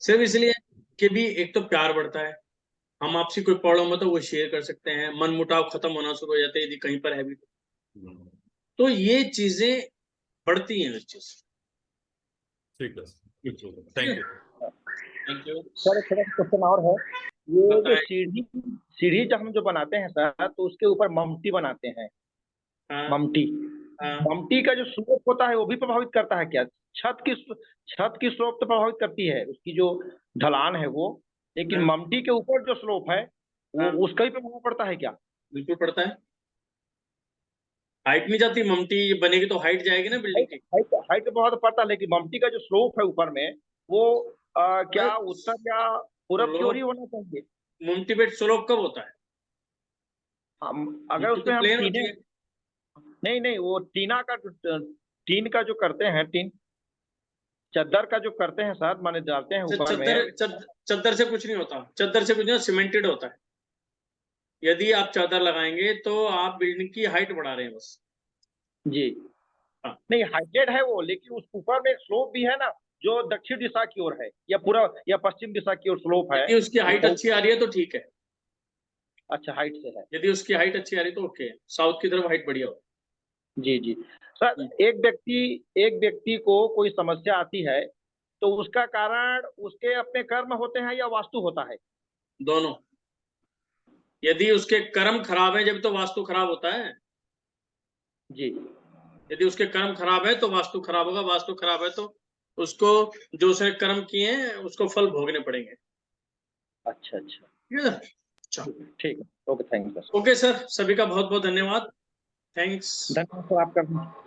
सिर्फ इसलिए कि भी एक तो प्यार बढ़ता है, हम आपसी कोई प्रॉब्लम हो तो वो शेयर कर सकते हैं, मन मुटाव खत्म होना शुरू हो जाते हैं यदि कहीं पर है भी तो। तो ये चीजें बढ़ती हैं नीचे से। ठीक है, thank you. Thank you. Sir थोड़ा क्वेश्चन और है, ये जो बताएं। सीढ़ी जब हम जो बनाते हैं सर, तो उसके ऊपर ममटी बनाते हैं, हाँ, ममटी हाँ, ममटी का जो स्लोप होता है वो भी प्रभावित करता है क्या? छत की स्लोप तो प्रभावित करती है, उसकी जो ढलान है वो, लेकिन हाँ, ममटी के ऊपर जो स्लोप है वो हाँ। उसका भी प्रभाव पड़ता है क्या? बिल्कुल पड़ता है। हाइट नहीं जाती, ममटी बनेगी तो हाइट जाएगी ना बिल्डिंग की। हाइट तो बहुत पड़ता है, लेकिन ममटी का जो स्लोप है ऊपर में वो क्या उत्तर या पूरब की ओर ही होना चाहिए? ममटी पे स्लोप कब होता है? अगर ममटी उसमें तो हम प्लेन टीने, होती है। नहीं वो टीन का जो करते हैं, टीन चद्दर का जो करते हैं सर, माने डालते हैं ऊपर चद्दर में। चद्दर से कुछ नहीं होता, चद्दर से कुछ नहीं होता, सीमेंटेड होता है। यदि आप चादर लगाएंगे तो आप बिल्डिंग की हाइट बढ़ा रहे हैं बस। जी हाँ। नहीं, हाइटेड है वो, लेकिन उस ऊपर में एक स्लोप भी है ना, जो दक्षिण दिशा की ओर है या पूरा या पश्चिम दिशा की ओर स्लोप है। यदि उसकी हाइट वो अच्छी आ रही है तो ठीक है। अच्छा हाइट से है। यदि उसकी हाइट अच्छी आ रही है तो ओके है, साउथ की तरफ हाइट बढ़िया हो। जी जी सर, एक व्यक्ति को कोई समस्या आती है तो उसका कारण उसके अपने कर्म होते हैं या वास्तु होता है? दोनों। यदि उसके कर्म खराब है जब तो वास्तु खराब होता है। जी यदि उसके कर्म खराब है तो वास्तु खराब होगा, वास्तु खराब है तो उसको जो उसने कर्म किए हैं उसको फल भोगने पड़ेंगे। अच्छा अच्छा, ठीक है सर? अच्छा, ठीक है, okay, thank you sir. Okay sir, सभी का बहुत बहुत धन्यवाद। थैंक्स। धन्यवाद सर आपका भी।